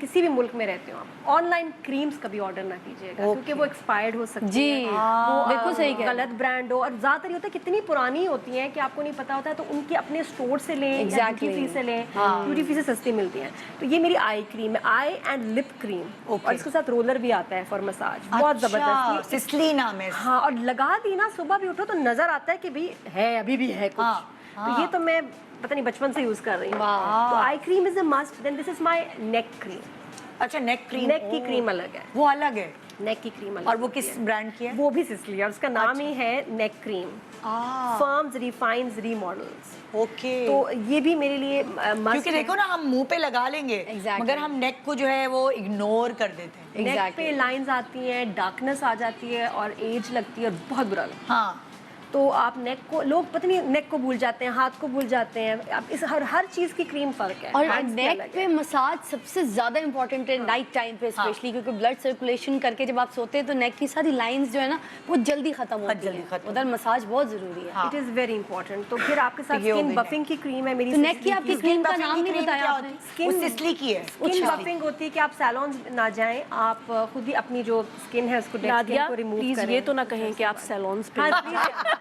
किसी भी मुल्क में रहते हो आप, ऑनलाइन क्रीम्स कभी ऑर्डर ना कीजिएगा, क्योंकि वो एक्सपायर्ड हो सकती जी, है। हाँ, बिल्कुल सही कह रहे हैं। गलत ब्रांड हो, और ज़्यादातर ये होता है कितनी पुरानी होती हैं कि आपको नहीं पता होता है, तो उनके अपने स्टोर से लें या Exactly. ड्यूटी फ्री से लें। ड्यूटी फ्री से सस्ती मिलती हैं। तो ये मेरी आई क्रीम है, आई एंड लिप क्रीम। और इसके साथ रोलर भी आता है फॉर मसाज, बहुत ज़बरदस्त। सिसली नाम है। हाँ, और लगा दी ना, सुबह भी उठो तो नजर आता है कि भाई है, अभी भी है कुछ। हाँ, तो ये तो मैं पता नहीं बचपन से यूज कर रही हूँ। वाह। तो eye cream is a must. Then this is my neck cream. अच्छा, नेक क्रीम, नेक की क्रीम अलग है, वो अलग है। नेक की क्रीम अलग और वो होती किस है। ब्रांड की है? वो भी सिसली है, उसका नाम ही है नेक क्रीम। फर्म्स, रिफाइंस, रीमॉडल्स। ओके। तो ये भी मेरे लिए मस्ट। क्योंकि देखो ना, हम मुंह पे लगा लेंगे Exactly. मगर हम नेक को जो है वो इग्नोर कर देते हैं। नेक पे लाइंस आती हैं, डार्कनेस आ जाती है और एज लगती है और बहुत बुरा लगता है। हाँ, तो आप नेक को, लोग पता नहीं नेक को भूल जाते हैं, हाथ को भूल जाते हैं। आप इस हर चीज की क्रीम फर्क है। और Hands की नेक अलग पे है। मसाज सबसे ज्यादा इंपॉर्टेंट है नाइट टाइम पे स्पेशली, क्योंकि ब्लड सर्कुलेशन करके जब आप सोते हैं तो नेक की सारी लाइंस जो है ना वो जल्दी खत्म होती जल्दी है, खत्म। उधर मसाज बहुत जरूरी है। It is very important. तो फिर आपके साथ ये हो स्किन गई बफिंग की क्रीम है मेरी। तो नेक की आपकी क्रीम का नाम नहीं बताया क्या आपने। होती है? वो सिसली की है। स्किन बफिंग होती है कि आप सैलून ना जाएं, आप खुद ही अपनी जो स्किन है उसको डेड नादिया, स्किन को रिमूव प्लीज करें। ये तो ना कहें कि आप सैलून्स पे हाँ, please।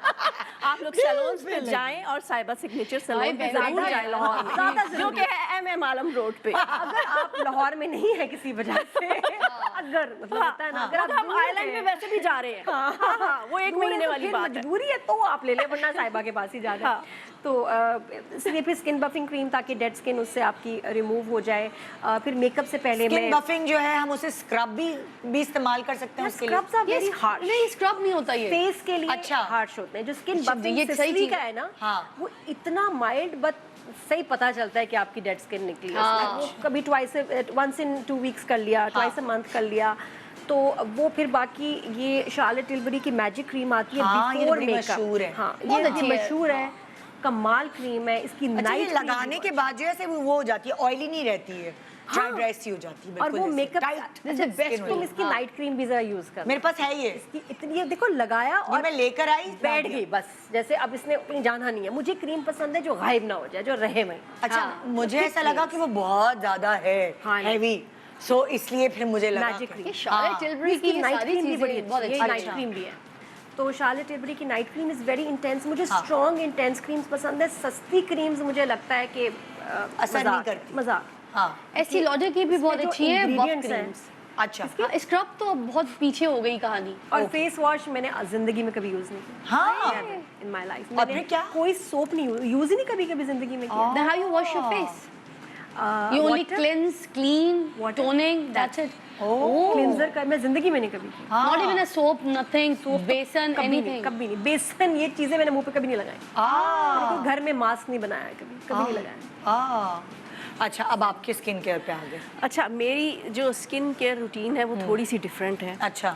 आप लोग सैलून्स पे जाएं और साइबर सिग्नेचर सैलून पे ज़्यादा जरूर जाएं लाहौर में, ज़्यादा जो ज़रूरी कि है एमएम आलम रोड पे। अगर आप लाहौर में नहीं है किसी वजह से, अगर मतलब होता है ना, अगर आप हम दूर आइलैंड में हैं, वैसे भी जा रहे हैं। हाँ, वो एक दूर है महीने तो वाली फिर बात है। मजबूरी है तो आप ले ले, वरना साहिबा के पास ही जा जाए। तो इसलिए फिर स्किन बफिंग क्रीम, ताकि डेड स्किन उससे आपकी रिमूव हो जाए। फिर मेकअप से पहले स्किन बफिंग जो है हम उसे स्क्रब भी इस्तेमाल कर सकते हैं उसके लिए। Scrubs are very harsh. नहीं, स्क्रब नहीं होता ये। फेस के लिए अच्छा। हार्श होते हैं। जो स्किन अच्छा, बफिंग ये सही सिसली चीज़ का है। है ना, हाँ। वो इतना माइल्ड बट सही पता चलता है कि आपकी डेड स्किन निकली है। हाँ। वो कभी वंस इन 2 वीक्स कर लिया, ट्वाइस अ मंथ कर लिया। तो वो फिर बाकी ये शार्लेट टिल्बरी की मैजिक क्रीम आती है हाँ, ये बिफोर बड़ी मेकअप। मशहूर है। हाँ, बहुत ये अच्छी है। मशहूर है, कमाल क्रीम है। इसकी अच्छा, ये नाइट लगाने के बाद जो है से वो हो जाती है, ऑयली नहीं रहती है, ड्राई ड्राई सी हो जाती है और बिल्कुल वो जैसे। Makeup Tight This is the skin best हो तुम जाती इसकी है। नाइट क्रीम भी जरा यूज कर। मेरे पास है ये, इसकी इतनी, ये देखो लगाया ये और मैं लेकर आई, बैठ गई बस। जैसे अब इसने कहीं जाना नहीं है। मुझे क्रीम पसंद है जो गायब ना हो जाए, जो रहे वहीं। अच्छा, हाँ। मुझे ऐसा लगा कि वो बहुत ज्यादा है हाँ, हैवी, सो इसलिए फिर मुझे लगा मैजिक कि- क्रीम। शार्लेट हाँ। टिल्बरी की इसकी ये नाइट सारी क्रीम भी बड़ी चीजें बहुत अच्छी है, अच्छी नाइट हैं। क्रीम भी है। तो शार्लेट टिल्बरी की night cream is very intense. मुझे हाँ। स्ट्रॉन्ग इंटेंस क्रीम्स पसंद है। सस्ती क्रीम्स मुझे लगता है कि असर नहीं करती। मजाक। हाँ, ऐसी लॉजिक की भी बहुत जो अच्छी है, बफ ingredients हैं। क्रीम्स। अच्छा, स्क्रब तो अब बहुत पीछे हो गई कहानी। और फेस वॉश मैंने जिंदगी में कभी यूज नहीं किया हाँ, इन माय लाइफ। और फिर क्या? कोई सोप नहीं यूज ही नहीं कभी जिंदगी में किया। Then how you wash your face? You only water, cleanse, clean, Water. toning, that's it. Cleanser का मैं जिंदगी में नहीं कभी किया। Not even a soap, nothing, बेसन, कभी नहीं, anything. कभी नहीं। बेसन ये चीजें मैंने मुंह पे कभी नहीं लगाई। मैंने कोई घर में मास्क नहीं बनाया कभी, कभी नहीं लगाया। अच्छा, अब आपके स्किन केयर पे आ गए। अच्छा, मेरी जो स्किन केयर रूटीन है वो थोड़ी सी डिफरेंट है। अच्छा,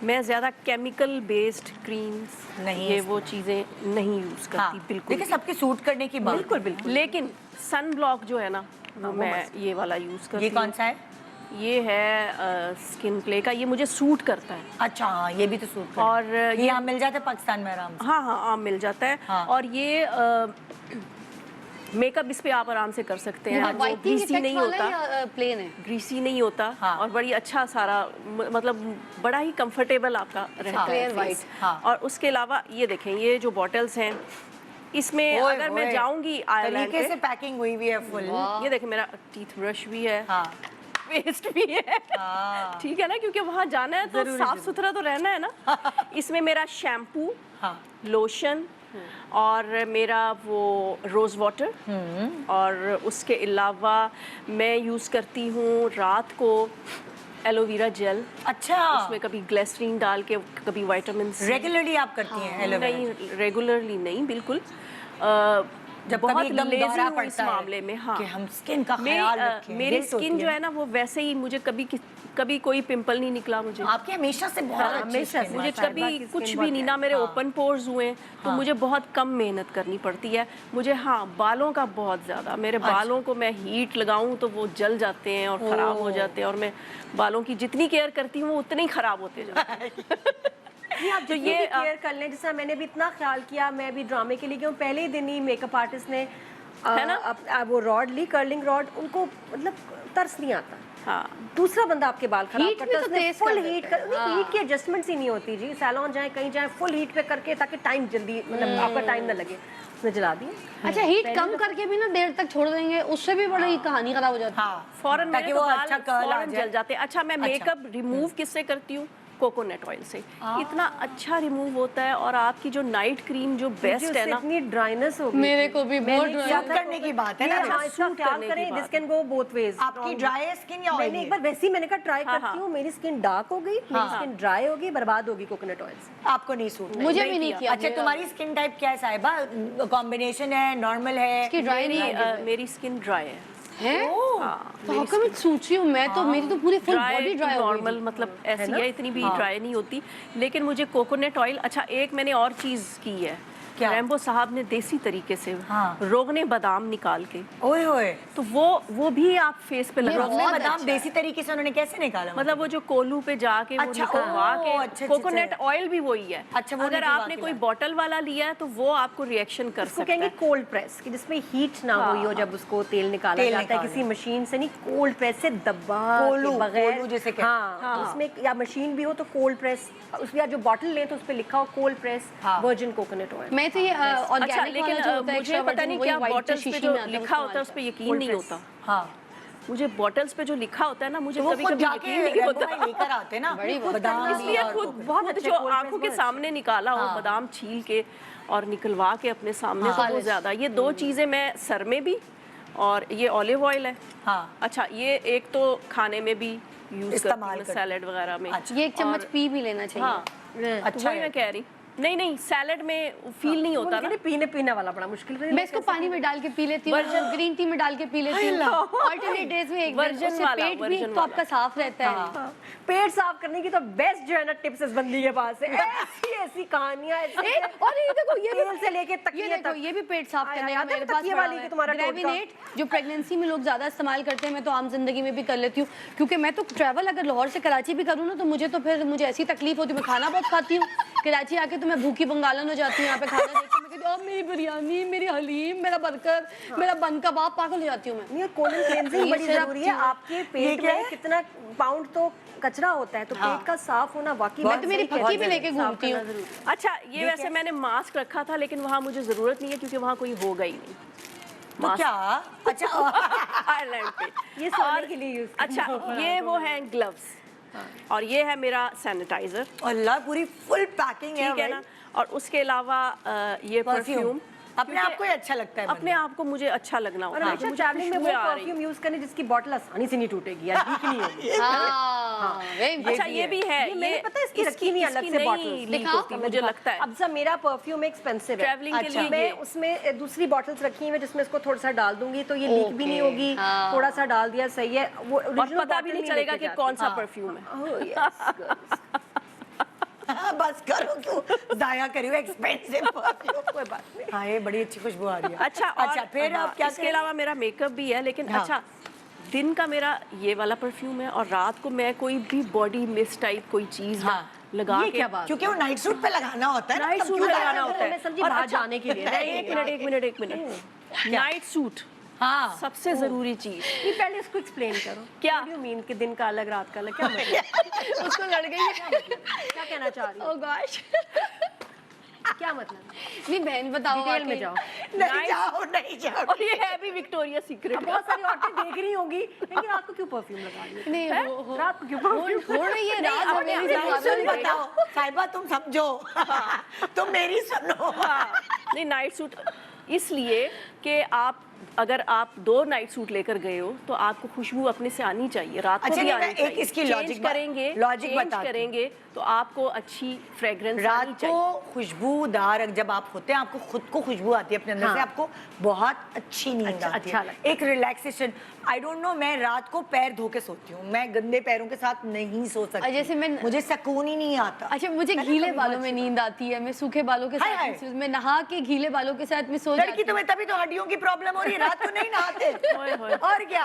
मैं ज़्यादा केमिकल बेस्ड क्रीम्स नहीं ये वो चीज़ें नहीं यूज़ करती। हाँ, बिल्कुल देखिए सबके सूट करने की बात। बिल्कुल बिल्कुल। लेकिन सन ब्लॉक जो है ना वो मैं ये वाला यूज़ करती ये हूँ। कौन सा है? ये है स्किन प्ले का, ये मुझे सूट करता है। अच्छा, हाँ, ये भी तो सूट करता है। और ये यहाँ मिल जाता है पाकिस्तान में आराम से। हाँ हाँ आम मिल जाता है। हाँ। और ये मेकअप इस पे आप आराम से कर सकते हैं। वो Whitening ग्रीसी effect नहीं वाला होता, या प्लेन है? ग्रीसी नहीं होता। हाँ। और बड़ी अच्छा सारा मतलब बड़ा ही कंफर्टेबल आपका रहता है clear face। white, हाँ। और उसके अलावा ये देखें, ये जो बॉटल्स हैं इसमें ओए, अगर मैं ओए, जाऊंगी आयरलैंड तरीके से पे, पैकिंग हुई हुई है फुल। ये देखें मेरा टीथ ब्रश भी है, हाँ, पेस्ट भी है। हाँ। ठीक है ना, क्योंकि वहाँ जाना है तो साफ सुथरा तो रहना है ना। इसमें मेरा शैम्पू, हाँ, लोशन और मेरा वो रोज़ वाटर, और उसके अलावा मैं यूज़ करती हूँ रात को एलोवेरा जेल। अच्छा, उसमें कभी ग्लिसरीन डाल के, कभी विटामिन सी। रेगुलरली आप करती हैं एलोवेरा? नहीं, रेगुलरली नहीं, बिल्कुल। जब बहुत कभी एकदम लेजी दौरा हूँ इस पड़ता है मामले में। हाँ, कि हम स्किन का ख्याल रखें। मेरी गिल्ट होती स्किन जो है। है ना वो वैसे ही, मुझे कभी कोई पिंपल नहीं निकला मुझे। आपकी हमेशा से बहुत हाँ, अच्छी हमेशा skin से। है। मुझे साहिबा कभी की कुछ skin भी बहुत नहीं है। ना, मेरे हाँ। ओपन पोर्स हुए तो मुझे बहुत कम मेहनत करनी पड़ती है। मुझे हाँ बालों का बहुत ज़्यादा, मेरे बालों को मैं हीट लगाऊं तो वो जल जाते हैं और ख़राब हो जाते हैं, और मैं बालों की जितनी केयर करती हूँ वो उतने ही ख़राब होते जाते हैं। नहीं, आप तो जितनी ये भी केयर कर लें। जैसा मैंने भी इतना ख्याल किया, मैं भी ड्रामे के लिए गई हूँ, पहले ही दिन ही मेकअप आर्टिस्ट ने है ना? वो रॉड ली, कर्लिंग रॉड, उनको मतलब तरस नहीं आता। हाँ, दूसरा बंदा आपके बाल खराब Heat भी करता है, तो उसने तेज फुल कर हीट देता है। कर, नहीं हीट की एडजस्टमेंट्स ही नहीं होती जी। सैलून जाए, कहीं जाए, फुल हीट पे करके, ताकि टाइम जल्दी मतलब आपका टाइम ना लगे। उसने जला दिया। अच्छा, हीट कम करके भी ना देर तक छोड़ देंगे, उससे भी बड़ी कहानी खराब हो जाती है। हाँ, फौरन ताकि मेरे वो तो बाल अच्छा कर्ल आ फौरन जाए। जल जाते हैं। अच्छा, मैं अच्छा। मेकअप रिमूव किससे करती हूँ? कोकोनट ऑयल से इतना अच्छा रिमूव होता है। और आपकी जो नाइट क्रीम जो बेस्ट है ना, इतनी ड्राइनेस हो गई मेरे को भी बहुत सब करने की बात है ना। हाँ, इसका सूट ख्याल करने की करें, बात this can go both ways. आपकी ड्राई है स्किन या मैंने ऑयली? एक बार वैसे ही मैंने कहा ट्राई हाँ, करती हाँ। हूँ, मेरी स्किन डार्क हो गई, मेरी स्किन ड्राई हो गई, बर्बाद होगी कोकोनट ऑयल से। आपको नहीं सूट? मुझे भी नहीं किया। अच्छा, तुम्हारी स्किन टाइप क्या है साहिबा? कॉम्बिनेशन है, नॉर्मल है? इसकी ड्राई नहीं है। मेरी स्किन ड्राई है। तो how come it's suits you? मैं तो मेरी तो पूरी फुल बॉडी ड्राई हो गई। नॉर्मल मतलब ऐसी है, इतनी भी ड्राई नहीं होती। लेकिन मुझे कोकोनट ऑयल, अच्छा एक मैंने और चीज़ की है, क्या? रैम्बो साहब ने देसी तरीके से हाँ। रोगने बादाम निकाल के, ओए होए, तो वो भी आप फेस पे लगा रोगने बहुत बादाम अच्छा देसी तरीके से उन्होंने कैसे निकाला? मतलब वो जो कोलू पे जाके वो अच्छा, निकलवा ओह, के, अच्छा, कोकोनट अच्छा। ऑयल भी वही है। अच्छा, वो अगर निकलवा आपने के कोई लाए। बॉटल वाला लिया है तो वो आपको रिएक्शन कर उसको सकता कहेंगे है। कोल्ड प्रेस, कि जिसमें हीट ना हुई हो जब उसको तेल निकाला तेल जाता है, निकालना। किसी मशीन से नहीं, कोल्ड प्रेस से दबा के कोलू, बगैर। कोलू जिसे कहते हैं। हाँ, उसमें या मशीन भी हो तो कोल्ड प्रेस, उस या जो बॉटल लें तो उस पे लिखा हो कोल्ड प्रेस हाँ। Virgin coconut oil. मैं तो ये अच्छा, ऑर्गेनिक लेकिन वाला जो होता है मुझे पता नहीं क्या बॉटल्स पे जो लिखा होता है उस पे यकीन नहीं होता। हाँ, मुझे बॉटल्स पे जो लिखा होता है ना, मुझे तो वो कभी खुद कभी जाके यकीन नहीं होता। रैम्बो लेकर आते ना बादाम इसलिए और खुद कोकोनट। बहुत अच्छे जो cold आंखों press के बहुत सामने निकाला हो, बादाम छील के और निकलवा के अपने सामने, तो बहुत ज्यादा। ये दो चीजें मैं सर में भी, और ये ऑलिव ऑयल है। हाँ। अच्छा, ये एक तो खाने में भी यूज इस्तेमाल करती हूँ, करती सैलेड वगैरह में। अच्छा। ये एक चम्मच और- पी भी लेना चाहिए। हाँ, अच्छा वही है। मैं कह रही। नहीं, सैलेड में फील नहीं होता ना। पीने वाला बड़ा मुश्किल है। मैं इसको पानी में डाल के पी लेती हूँ, ग्रीन टी में डाल के पी लेती हूँ, ऑल्टरनेट डेज में एक दिन। वर्जन उससे वाला, पेट भी वर्जन तो आपका साफ रहता है। पेट साफ करने की तो बेस्ट जो है ना टिप्स इस बंदी के पास है। ऐसी कहानियां ऐसी ए, और ये देखो, ये तेल से लेके ये तकिए देखो, तक। ये भी पेट साफ आया, करने का याद है मेरे पास तकिए पड़ा वाली हुआ कि है। तुम्हारा टोटका? ग्रेविनेट जो प्रेगनेंसी में लोग ज्यादा इस्तेमाल करते हैं, मैं तो आम जिंदगी में भी कर लेती हूँ, क्योंकि मैं तो ट्रैवल अगर लाहौर से कराची भी करूँ ना, तो मुझे ऐसी तकलीफ होती है। मैं खाना बहुत खाती हूँ, कराची आके तो मैं भूखी बंगालन हो जाती हूँ। यहाँ पे खाना देख के मैं कहती हूँ, मेरी बिरयानी, मेरी हलीम, मेरा बर्गर, मेरा बन कबाब, पागल हो जाती हूँ मैं। नहीं, कोलन क्लेंजिंग ये बड़ी सिर्फ जरूरी है। आपके पेट क्या है? में कितना पाउंड तो कचरा होता है, तो पेट का साफ होना वाकई मैं तो मेरी सही फकी भी कहती लेके हूँ, साफ घूमती हूँ। करना जरूरी है। अच्छा, ये वैसे मैंने मास्क रखा था, लेकिन वहाँ मुझे जरूरत नहीं है क्योंकि वहाँ कोई होगा ही नहीं। तो क्या? अच्छा, आयरलैंड पे ये सोने के लिए यूज अच्छा, ये वो हैं ग्लव्स, और ये है मेरा सैनिटाइजर, अल्लाह, पूरी फुल पैकिंग है ठीक है भाई। ना। और उसके अलावा ये परफ्यूम अपने आप को ही अच्छा लगता है अपने आप को मुझे अच्छा लगना और होता है। हमेशा मुझे ट्रैवलिंग में वो खुशबुएं आ रही परफ्यूम यूज करने जिसकी बॉटल आसानी से नहीं टूटेगी यार, लीक नहीं होगी। हाँ, अच्छा, ये भी है। ये मैंने पता है इसकी रखी हुई अलग इसकी से नहीं बॉटल लीक दिखाओ। होती, मुझे लगता है। अब सब मेरा परफ्यूम एक्सपेंसिव है, ट्रैवलिंग के अच्छा, लिए मैं ये- उसमें दूसरी बॉटल्स रखी हुई है जिसमें इसको थोड़ा सा डाल दूंगी तो ये लीक भी नहीं Okay, होगी। हाँ। थोड़ा सा डाल दिया सही है, वो और original पता भी bottle नहीं चलेगा लेके कि कौन सा जाती। परफ्यूम है। Oh, yes, girls. हाँ, बस करो, क्यों जाया करियो एक्सपेंसिव परफ्यूम। कोई बात नहीं। हाँ, ये बड़ी अच्छी खुशबू आ रही है। अच्छा, अच्छा, फिर हाँ, आप क्या इसके करें? अलावा मेरा मेकअप भी है, लेकिन हाँ। अच्छा, दिन का मेरा ये वाला परफ्यूम है, और रात को मैं कोई भी बॉडी मिस्ट टाइप कोई चीज हाँ। लगा ये के, क्या बात? क्योंकि वो नाइट सूट पे लगाना होता है ना, नाइट तब सूट क्यों लगाना जाया होता करें? है। मैं समझी और बाहर अच्छा, जाने के लिए। एक मिनट, नाइट सूट हाँ, सबसे जरूरी चीज। ये पहले इसको एक्सप्लेन करो, क्या? What do you mean कि दिन का अलग रात का अलग, क्या मतलब? उसको लड़ गई है। क्या कहना चाह रही हो? Oh gosh. क्या मतलब? नहीं बहन, बताओ डिटेल में आके। जाओ। नहीं जाओ। और ये है भी विक्टोरिया सीक्रेट। अब बहुत सारी औरतें देख रही होंगी, लेकिन रात को क्यों परफ्यूम लगा रही है? नहीं, रात को क्यों परफ्यूम? हो रही है रात अपने हवेली से अपने बाहर सुन निकल। बताओ साहिबा, तुम समझो, तुम मेरी सुनो। नहीं, नाइट सूट इसलिए कि आप अगर आप 2 नाइट सूट लेकर गए हो तो आपको खुशबू अपने से आनी चाहिए, रात को अच्छा, भी नहीं, आनी मैं एक चाहिए। इसकी Change logic करेंगे, logic change बताती हूँ। करेंगे तो आपको अच्छी फ्रेग्रेंस रात आनी को चाहिए। खुशबूदार जब आप होते हैं, आपको खुद को खुशबू आती है अपने अंदर से, हाँ। आपको बहुत अच्छी नींद अच्छा- आती अच्छा है, लगता है। एक रिलैक्सेशन। आई डोंट नो, मैं रात को पैर धो के सोती हूँ, मैं गंदे पैरों के साथ नहीं सो सकती। जैसे मैं- मुझे सुकून ही नहीं आता। अच्छा, मुझे गीले बालों में नींद आती है, मैं सूखे बालों के हाय, साथ हाय। मैं नहा के गीले बालों के साथ मैं सो जाती लड़की, तुम्हें तभी तो हड्डियों की प्रॉब्लम हो रही है, रात को नहीं नहाते। होए, होए। और क्या?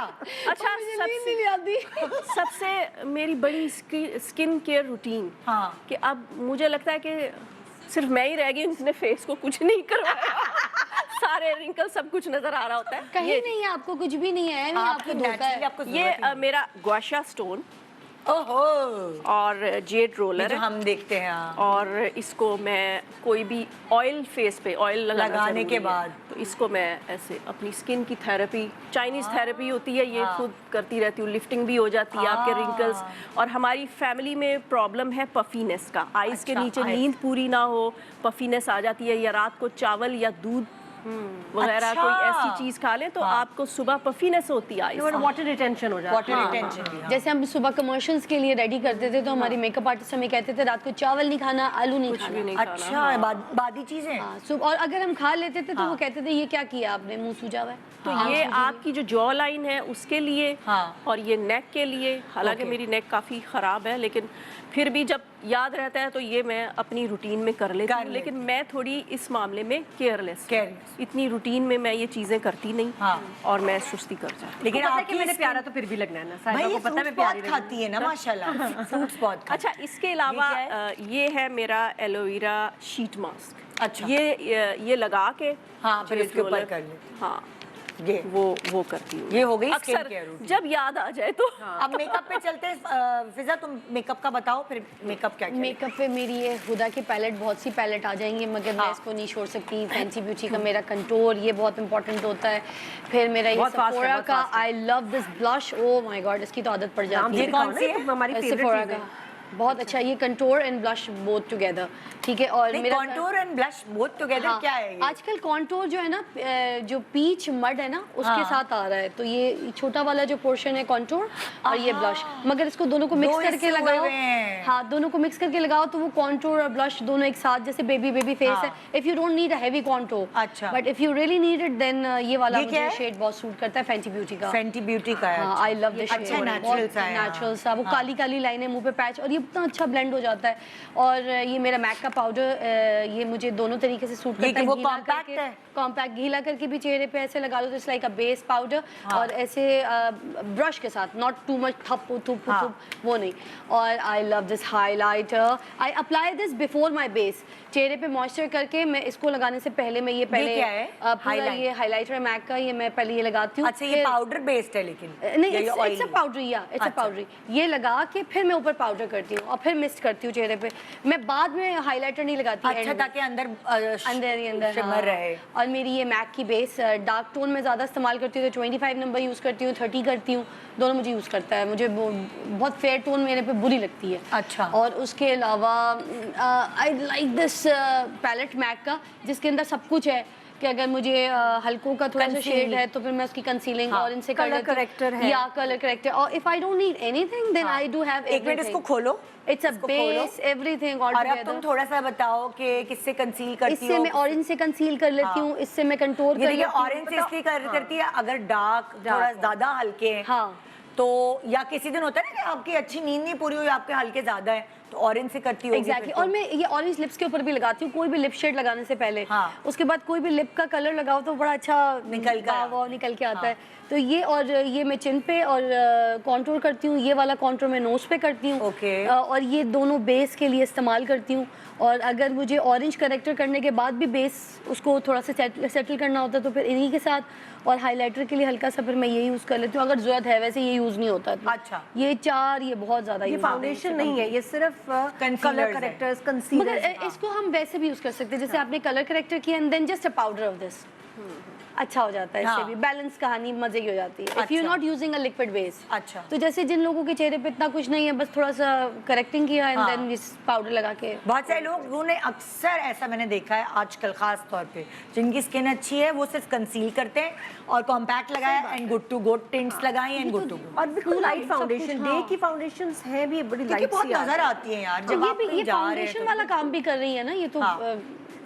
अच्छा, मुझे नींद नहीं आती। सबसे मेरी बड़ी स्किन केयर रूटीन, हाँ। कि अब मुझे लगता है कि सिर्फ मैं ही रह गई जिसने फेस को कुछ नहीं करवाया। सारे रिंकल सब कुछ नजर आ रहा होता है। कहीं ये नहीं है, आपको कुछ भी नहीं है, नहीं आपकी आपको धोखा naturally है। आपको ये जरूरत ही नहीं। मेरा ग्वाशा स्टोन, ओहो, और जेड ये रोलर जो है। हम देखते हैं हाँ। और इसको मैं कोई भी ऑयल फेस पे ऑयल लगाने के बाद तो इसको मैं ऐसे अपनी स्किन की थेरेपी, चाइनीज थेरेपी होती है, ये खुद करती रहती हूँ। लिफ्टिंग भी हो जाती है आपके रिंकल्स। और हमारी फैमिली में प्रॉब्लम है पफीनेस का, आइज के नीचे नींद पूरी ना हो, पफीनेस आ जाती है, या रात को चावल या दूध वगैरह कोई ऐसी चीज खा ले तो आपको सुबह पफीनेस होती है, वाटर रिटेंशन हो जाता वाटर रिटेंशन। जैसे हम सुबह कमर्शियल्स के लिए रेडी करते थे तो हमारी मेकअप आर्टिस्ट हमें कहते थे रात को चावल नहीं खाना, आलू नहीं कुछ भी खाना। नहीं खाना। अच्छा, बादी चीजें। हाँ, और अगर हम खा लेते थे तो वो कहते थे ये क्या किया आपने, मुंह सूजा हुआ है। तो ये आपकी जो जॉ लाइन है उसके लिए और ये नेक के लिए, हालांकि मेरी नेक काफ़ी ख़राब है लेकिन फिर भी जब याद रहता है तो ये मैं अपनी रूटीन में कर लेती हूँ। लेकिन मैं थोड़ी इस मामले में केयरलेस, इतनी रूटीन में मैं ये चीज़ें करती नहीं और मैं सुस्ती कर जाती हूँ। लेकिन आपकी मैंने प्यारा तो फिर भी लगना है ना, भाई साहिबा ये को पता है मैं फ्रूट्स प्यारी बहुत खाती है ना माशाल्लाह, फ्रूट्स बहुत खाती अच्छा, इसके अलावा ये है मेरा एलोवेरा शीट मास्क। अच्छा। ये लगा के हाँ, फिर जेड उसके ऊपर रोलर, कर लो। हाँ ये वो करती हूँ। ये हो गई स्किन अक्सर केयर रूटीन। जब याद आ जाए तो अब मेकअप पे चलते हैं। फिजा तुम मेकअप का बताओ, फिर मेकअप क्या क्या मेकअप पे मेरी ये हुदा की पैलेट, बहुत सी पैलेट आ जाएंगी मगर मैं इसको नहीं छोड़ सकती। फैंसी ब्यूटी का मेरा कंटूर, ये बहुत इंपॉर्टेंट होता है। फिर मेरा ये बहुत fast है, सेफोरा बहुत का fast है। I love this blush, oh my God इसकी तो आदत पड़ जाती है। ये कौन सी है? हमारी फेवरेट सेफोरा चीज है। का बहुत अच्छा, ये contour and blush both together, ठीक है। और मेरा contour and blush both together हाँ, क्या है ये? आजकल कॉन्टूर जो है ना, जो पीच मड है ना उसके साथ आ रहा है, तो ये छोटा वाला जो पोर्शन है कॉन्टूर और ये ब्लश, मगर इसको दोनों को मिक्स दो करके हिस्से हुए लगाओ। हुए हैं। हाँ, दोनों को मिक्स करके लगाओ तो वो कॉन्टूर और ब्लश दोनों एक साथ, जैसे बेबी बेबी फेस है। If you don't need a heavy contour, अच्छा। But if you really need it then ये वाला ये क्या मुझे है? शेड बहुत सूट करता है, फैंटी ब्यूटी का। फैंटी ब्यूटी का है। हाँ, आई लव दिस अच्छा, natural सा है, हाँ। नेचुरल सा, वो काली काली लाइनें मुंह पे पैच, और ये इतना अच्छा ब्लेंड हो जाता है। और ये मेरा मैक का पाउडर, ये मुझे दोनों तरीके से सूट करता है। वो गीला compact करके- है? कॉम्पैक्ट गीला करके भी चेहरे पे ऐसे लगा लो तो it's like a base powder, और ऐसे ब्रश के साथ, नॉट टू मच थप थुप वो नहीं। और I love this highlighter, I apply this before my base, चेहरे पे मॉइस्चर करके मैं इसको लगाने से पहले मैं ये पहले क्या है? पूरा ये हाइलाइटर मैक का, ये मैं पहले ये लगाती हूँ। अच्छा, ये पाउडर बेस्ड है लेकिन नहीं, या ये इट्स oily? अ पाउडर, या इट्स अ पाउडर। ये लगा के फिर मैं ऊपर पाउडर करती हूँ और फिर मिस्ट करती हूँ चेहरे पे। मैं बाद में हाइलाइटर नहीं लगाती। अच्छा, end में। ताकि अंदर अंदर ही अंदर शिमर हाँ। रहे। और मेरी ये मैक की बेस डार्क टोन में ज़्यादा इस्तेमाल करती हूँ, तो 25 नंबर यूज़ करती हूँ, 30 करती हूँ, दोनों मुझे यूज़ करता है। मुझे बहुत फेयर टोन मेरे पे बुरी लगती है। अच्छा। और उसके अलावा I like this palette MAC का, जिसके अंदर सब कुछ है कि अगर मुझे हल्कों का थोड़ा सा शेड है तो फिर मैं उसकी कंसीलिंग और इनसे कर Color लेती हूँ। corrector है। या कलर करेक्टर, और if I don't need anything then I do have एक मिनट इसको खोलो। इट्स अ इसको बेस एवरीथिंग ऑल और अब टुगेदर। तुम थोड़ा सा बताओ कि किससे कंसील करती इससे हो? मैं ऑरेंज से कंसील कर लेती हूँ, इससे मैं कंटूर ये कर देखिए, लेती हूँ। ऑरेंज से इसलिए करती है अगर डार्क थोड़ा ज्यादा हल्के हैं हाँ। तो, या किसी दिन होता है ना कि आपकी अच्छी नींद नहीं पूरी हुई, आपके हल्के ज्यादा है, तो ऑरेंज से करती होगी एग्जैक्टली। फिर और मैं ये ऑरेंज लिप्स के ऊपर भी लगाती हूँ, कोई भी लिप शेड लगाने से पहले। हाँ। उसके बाद कोई भी लिप का कलर लगाओ तो बड़ा अच्छा निकल कर वाव निकल के आता है। तो ये, और ये मैं चिन पे और कॉन्टूर करती हूँ, ये वाला कॉन्टूर मैं नोज पे करती हूँ। ओके। और ये दोनों बेस के लिए इस्तेमाल करती हूँ। और अगर मुझे ऑरेंज करेक्टर करने के बाद भी बेस उसको थोड़ा सा सेटल करना होता है तो फिर इन्हीं के साथ, और हाइलाइटर के लिए हल्का सा फिर मैं ये यूज़ कर लेती हूँ अगर ज़रूरत है, वैसे ये यूज़ नहीं होता तो। अच्छा। ये चार, ये बहुत ज़्यादा ये use होता है। फाउंडेशन नहीं है, ये सिर्फ कलर करेक्टर्स, मगर कंसीलर। इसको हम वैसे भी यूज कर सकते हैं, जैसे आपने कलर करेक्टर किया and then just a powder of this, अच्छा हो जाता है। इससे हाँ। भी बैलेंस कहानी मजे की हो जाती है इफ यू अच्छा। Not using a liquid base. अच्छा। तो जैसे जिन लोगों के चेहरे पे इतना कुछ नहीं है, बस थोड़ा सा करेक्टिंग किया एंड देन दिस पाउडर लगा के। बहुत सारे लोगों ने अक्सर ऐसा मैंने देखा है आजकल, खास तौर पे जिनकी स्किन अच्छी है वो सिर्फ कंसील करते हैं और कॉम्पैक्ट लगाया and good to good, tints लगाई एंड गुड टू गुड। और बिल्कुल लाइट फाउंडेशन, डे की फाउंडेशंस हैं भी बड़ी क्योंकि लाइट बहुत सी नजर आती है यार जब ये आप भी कहीं ये जा रहे फाउंडेशन हैं वाला काम भी कर रही है ना ये तो। हाँ।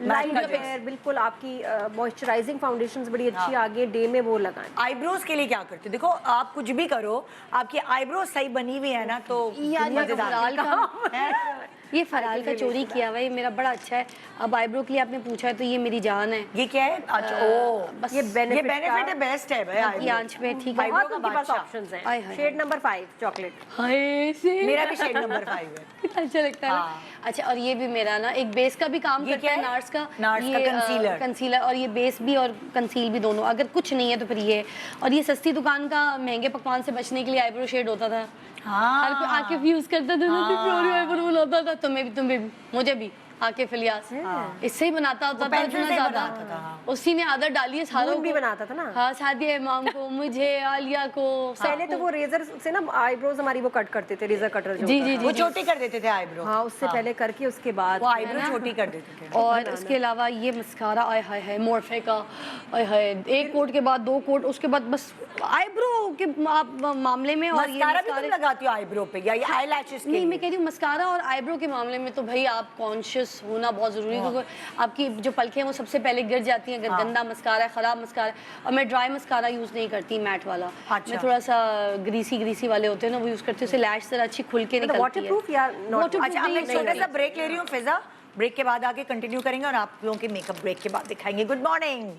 लाइट मैट का वेयर, बिल्कुल आपकी मॉइस्चराइजिंग फाउंडेशंस बड़ी अच्छी आगे डे में वो लगाएं। आईब्रोज के लिए क्या करते हो? देखो आप कुछ भी करो, आपकी आईब्रो सही बनी हुई है ना तो यार ये मजेदार फराल का है। ये फराल का चोरी किया हुआ है, ये मेरा बड़ा अच्छा है। अब आईब्रो के लिए आपने पूछा है तो ये मेरी जान है। ये क्या है? अच्छा ओ, बस ये बेनिफिट है, बेस्ट है भाई। की आंच में, ठीक है। बहुत उनके पास बादशाह। ऑप्शंस आय हैं। हाय। Shade number 5 chocolate. हाय से मेरा भी शेड नंबर 5 है। कितना अच्छा लगता है ना। हाँ। अच्छा, और ये भी मेरा ना एक बेस का भी काम ये करता क्या है, है? नार्स का। नार्स का ये कंसीलर। कंसीलर, और ये बेस भी और कंसील भी दोनों। अगर कुछ नहीं है तो फिर ये, और ये सस्ती दुकान का महंगे पकवान से बचने के लिए आईब्रो शेड होता था, हाँ। हर कोई आकिफ यूज करता था ना, तो प्योर आईब्रो बनाता था। तुम्हें भी मुझे भी आकिफ इलियास इससे ही बनाता होता था पेंसिल इतना से ही ज्यादा। बनाता था, हाँ। उसी ने आदत डाली है सारों नून भी को। बनाता था ना। हाँ, सादिया इमाम को, मुझे, आलिया को, पहले तो वो रेजर से ना आईब्रोज हमारी वो कट करते थे, रेजर कटर जो जी होता जी था। जी वो जी। छोटी कर देते थे आईब्रो। हाँ, उससे पहले करके उसके बाद वो आईब्रो छोटी कर देते थे। और उसके अलावा ये मस्कारा आय हाय है मोरफे का, आय हाय, एक कोट के बाद 2 कोट, उसके बाद बस आईब्रो के मामले में। और ये मस्कारा भी तुम मस्कारे लगाती हो आईब्रो पे या ये आईलैशेस के नहीं, मैं लिए? कह रही हूँ मस्कारा और आईब्रो के मामले में तो भाई आप कॉन्शियस होना बहुत ज़रूरी है, क्योंकि आपकी जो पलकें हैं वो सबसे पहले गिर जाती हैं अगर गंदा मस्कारा है, ख़राब मस्कारा है। और मैं ड्राई मस्कारा यूज़ नहीं करती, मैट वाला। अच्छा। मैं थोड़ा सा ग्रीसी वाले होते हैं ना, वो यूज़ करती हूँ, उससे लैश जरा अच्छी खुल के निकलती है। वाटरप्रूफ या not? Waterproof अच्छा, अब नहीं, मैं छोटा सा ब्रेक ले रही हूँ फिजा। ब्रेक के बाद आके कंटिन्यू करेंगे और आप लोगों के मेकअप ब्रेक के बाद दिखाएंगे। Good morning,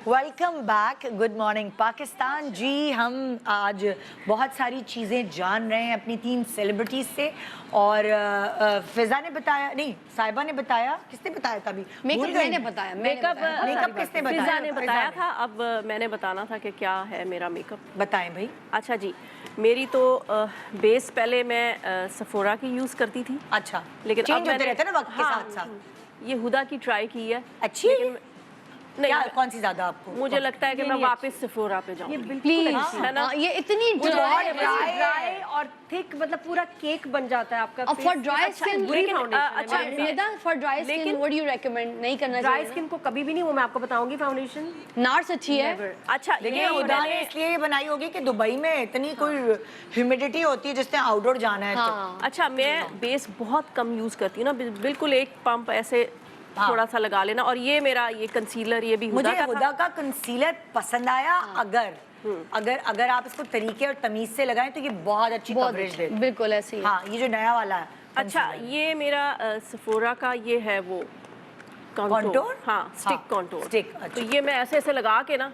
welcome back. Good morning Pakistan ji. हम आज बहुत सारी चीज़ें जान रहे हैं अपनी 3 सेलिब्रिटीज से। और फिजा ने बताया, नहीं साहिबा ने बताया, किसने बताया था अभी? मेकअप भूल गई। मैंने बताया, मेकअप मेकअप किसने बताया? फिजा ने बताया फिजा था। अब मैंने बताना था कि क्या है मेरा मेकअप। बताएं भाई। अच्छा जी, मेरी तो बेस पहले मैं सफोरा की यूज़ करती थी, अच्छा, लेकिन चेंज अब होते मैंने रहते हैं ना वक्त के हाँ, साथ साथ। ये हुदा की ट्राई की है। अच्छी लेकिन नहीं, क्या, कौन सी ज्यादा आपको? मुझे लगता है कि मैं वापस सफोरा पे जाऊंगी। प्लीज है ना? ये इतनी ड्राई ड्राई और थिक, मतलब पूरा केक बन जाता है आपका अब फॉर face। ड्राई अच्छा, स्किन, बुरी लेकिन, foundation है अच्छा, मेरे लिए। निदा फॉर ड्राई स्किन लेकिन- व्हाट डू यू रेकमेंड? नहीं करना ड्राई चाहिए स्किन को कभी भी नहीं, वो मैं आपको बताऊंगी फाउंडेशन। नार्स अच्छी है। Never। अच्छा, देखिए ये हुदा ने मैंने इसलिए ये बनाई होगी कि दुबई में इतनी कोई ह्यूमिडिटी होती है जिसने आउटडोर जाना है तो। हाँ, अच्छा, मैं बेस बहुत कम यूज़ करती हूँ ना, बिल्कुल एक पंप ऐसे हाँ। थोड़ा सा लगा लेना। और ये मेरा ये कंसीलर, ये भी हुदा मुझे का हुदा था। का कंसीलर पसंद आया। अगर अगर अगर आप इसको तरीके और तमीज से लगाएं तो ये बहुत अच्छी बहुत कवरेज अच्छी, दे। बिल्कुल ऐसे ही। हाँ, ये जो नया वाला है अच्छा, ये मेरा सफोरा का ये है वो Contour? हाँ, स्टिक हाँ, कॉन्टोर। stick, तो अच्छा। ये मैं ऐसे ऐसे लगा के ना,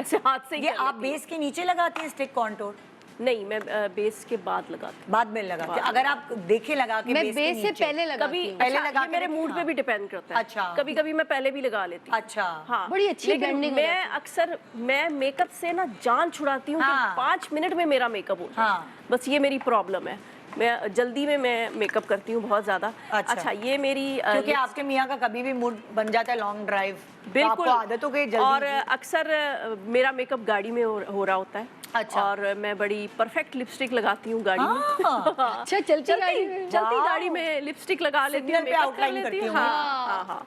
ऐसे हाथ से ही ये कर आप लेती हूँ। बेस के नीचे लगाती हैं स्टिक कॉन्टोर? नहीं, मैं बेस के बाद लगाती हूँ। बाद में लगाती हैं? अगर आप देखे लगा के मैं बेस के बेस से नीचे। पहले लगाती कभी हूँ। पहले अच्छा, लगा ये के मेरे देखिए, मूड पे हाँ। भी डिपेंड करता है। अच्छा। कभी कभी मैं पहले भी लगा लेती हूँ। अच्छा। हाँ, बड़ी अच्छी लेकिन blending हो मैं जाती है। अक्सर मैं मेकअप से ना जान छुड़ाती हूँ हाँ। कि 5 मिनट में मेरा मेकअप हो जाए। हाँ। बस ये मेरी प्रॉब्लम है, मैं जल्दी में मैं मेकअप करती हूँ बहुत ज्यादा। अच्छा। ये मेरी क्योंकि आपके मियाँ का कभी भी मूड बन जाता है लॉन्ग ड्राइव, बिल्कुल आपको आदत हो गई जल्दी और की। अक्सर मेरा मेकअप गाड़ी में हो रहा होता है। अच्छा। और मैं बड़ी परफेक्ट लिपस्टिक लगाती हूँ गाड़ी में। हाँ। अच्छा, चलती गाड़ी में। चलती वाह। गाड़ी में लिपस्टिक लगा लेती हूँ, सिग्नल पे मेकअप कर outline लेती करती हूँ। हूँ। हाँ हाँ हाँ।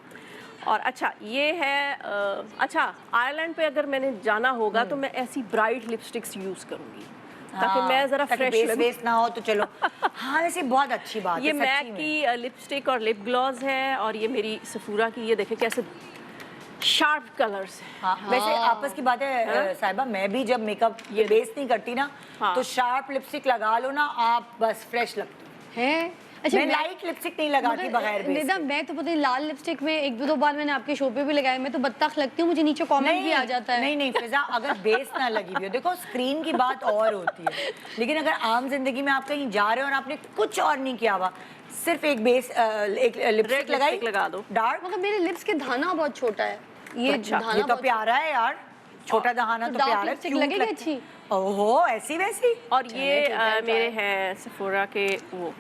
और अच्छा, ये है अच्छा, आयरलैंड पे अगर मैंने जाना होगा तो मैं ऐसी ब्राइट लिपस्टिक्स यूज करूंगी ताकि मैं जरा फ्रेश बेस लगूं। बेस ना हो तो चलो। हाँ, वैसे बहुत अच्छी बात ये है सच्ची मैक में। की लिपस्टिक और लिप ग्लॉस है। और ये मेरी सफूरा की, ये देखें कैसे शार्प कलर्स है। हाँ, वैसे आपस की बात है साहिबा, मैं भी जब मेकअप ये बेस नहीं करती ना हाँ। तो शार्प लिपस्टिक लगा लो ना, आप बस फ्रेश लगती हो। है अच्छा, मैं लाइट लिपस्टिक नहीं लगाती बगैर बेस निदा, के। मैं तो पता है लाल लिपस्टिक में 1-2 बार मैंने आपके शो पे भी लगाया, मैं तो बत्तख लगती हूँ, मुझे नीचे कमेंट भी आ जाता है। नहीं नहीं फिजा, अगर बेस ना लगी हुई हो, देखो स्क्रीन की बात और होती है, लेकिन अगर आम जिंदगी में आप कहीं जा रहे हो और आपने कुछ और नहीं किया हुआ, सिर्फ एक बेस एक लिपस्टिक लगाई, lipstick लगा दो। डार्क। मगर मेरे लिप्स के धाना बहुत छोटा है, ये अच्छा, धाना ये तो बहुत प्यारा है यार, छोटा दहाना तो dark प्यारा है, lipstick cute लगेगी लगता है। अच्छी? ओहो, ऐसी वैसी। और ये मेरे हैं सफोरा के वो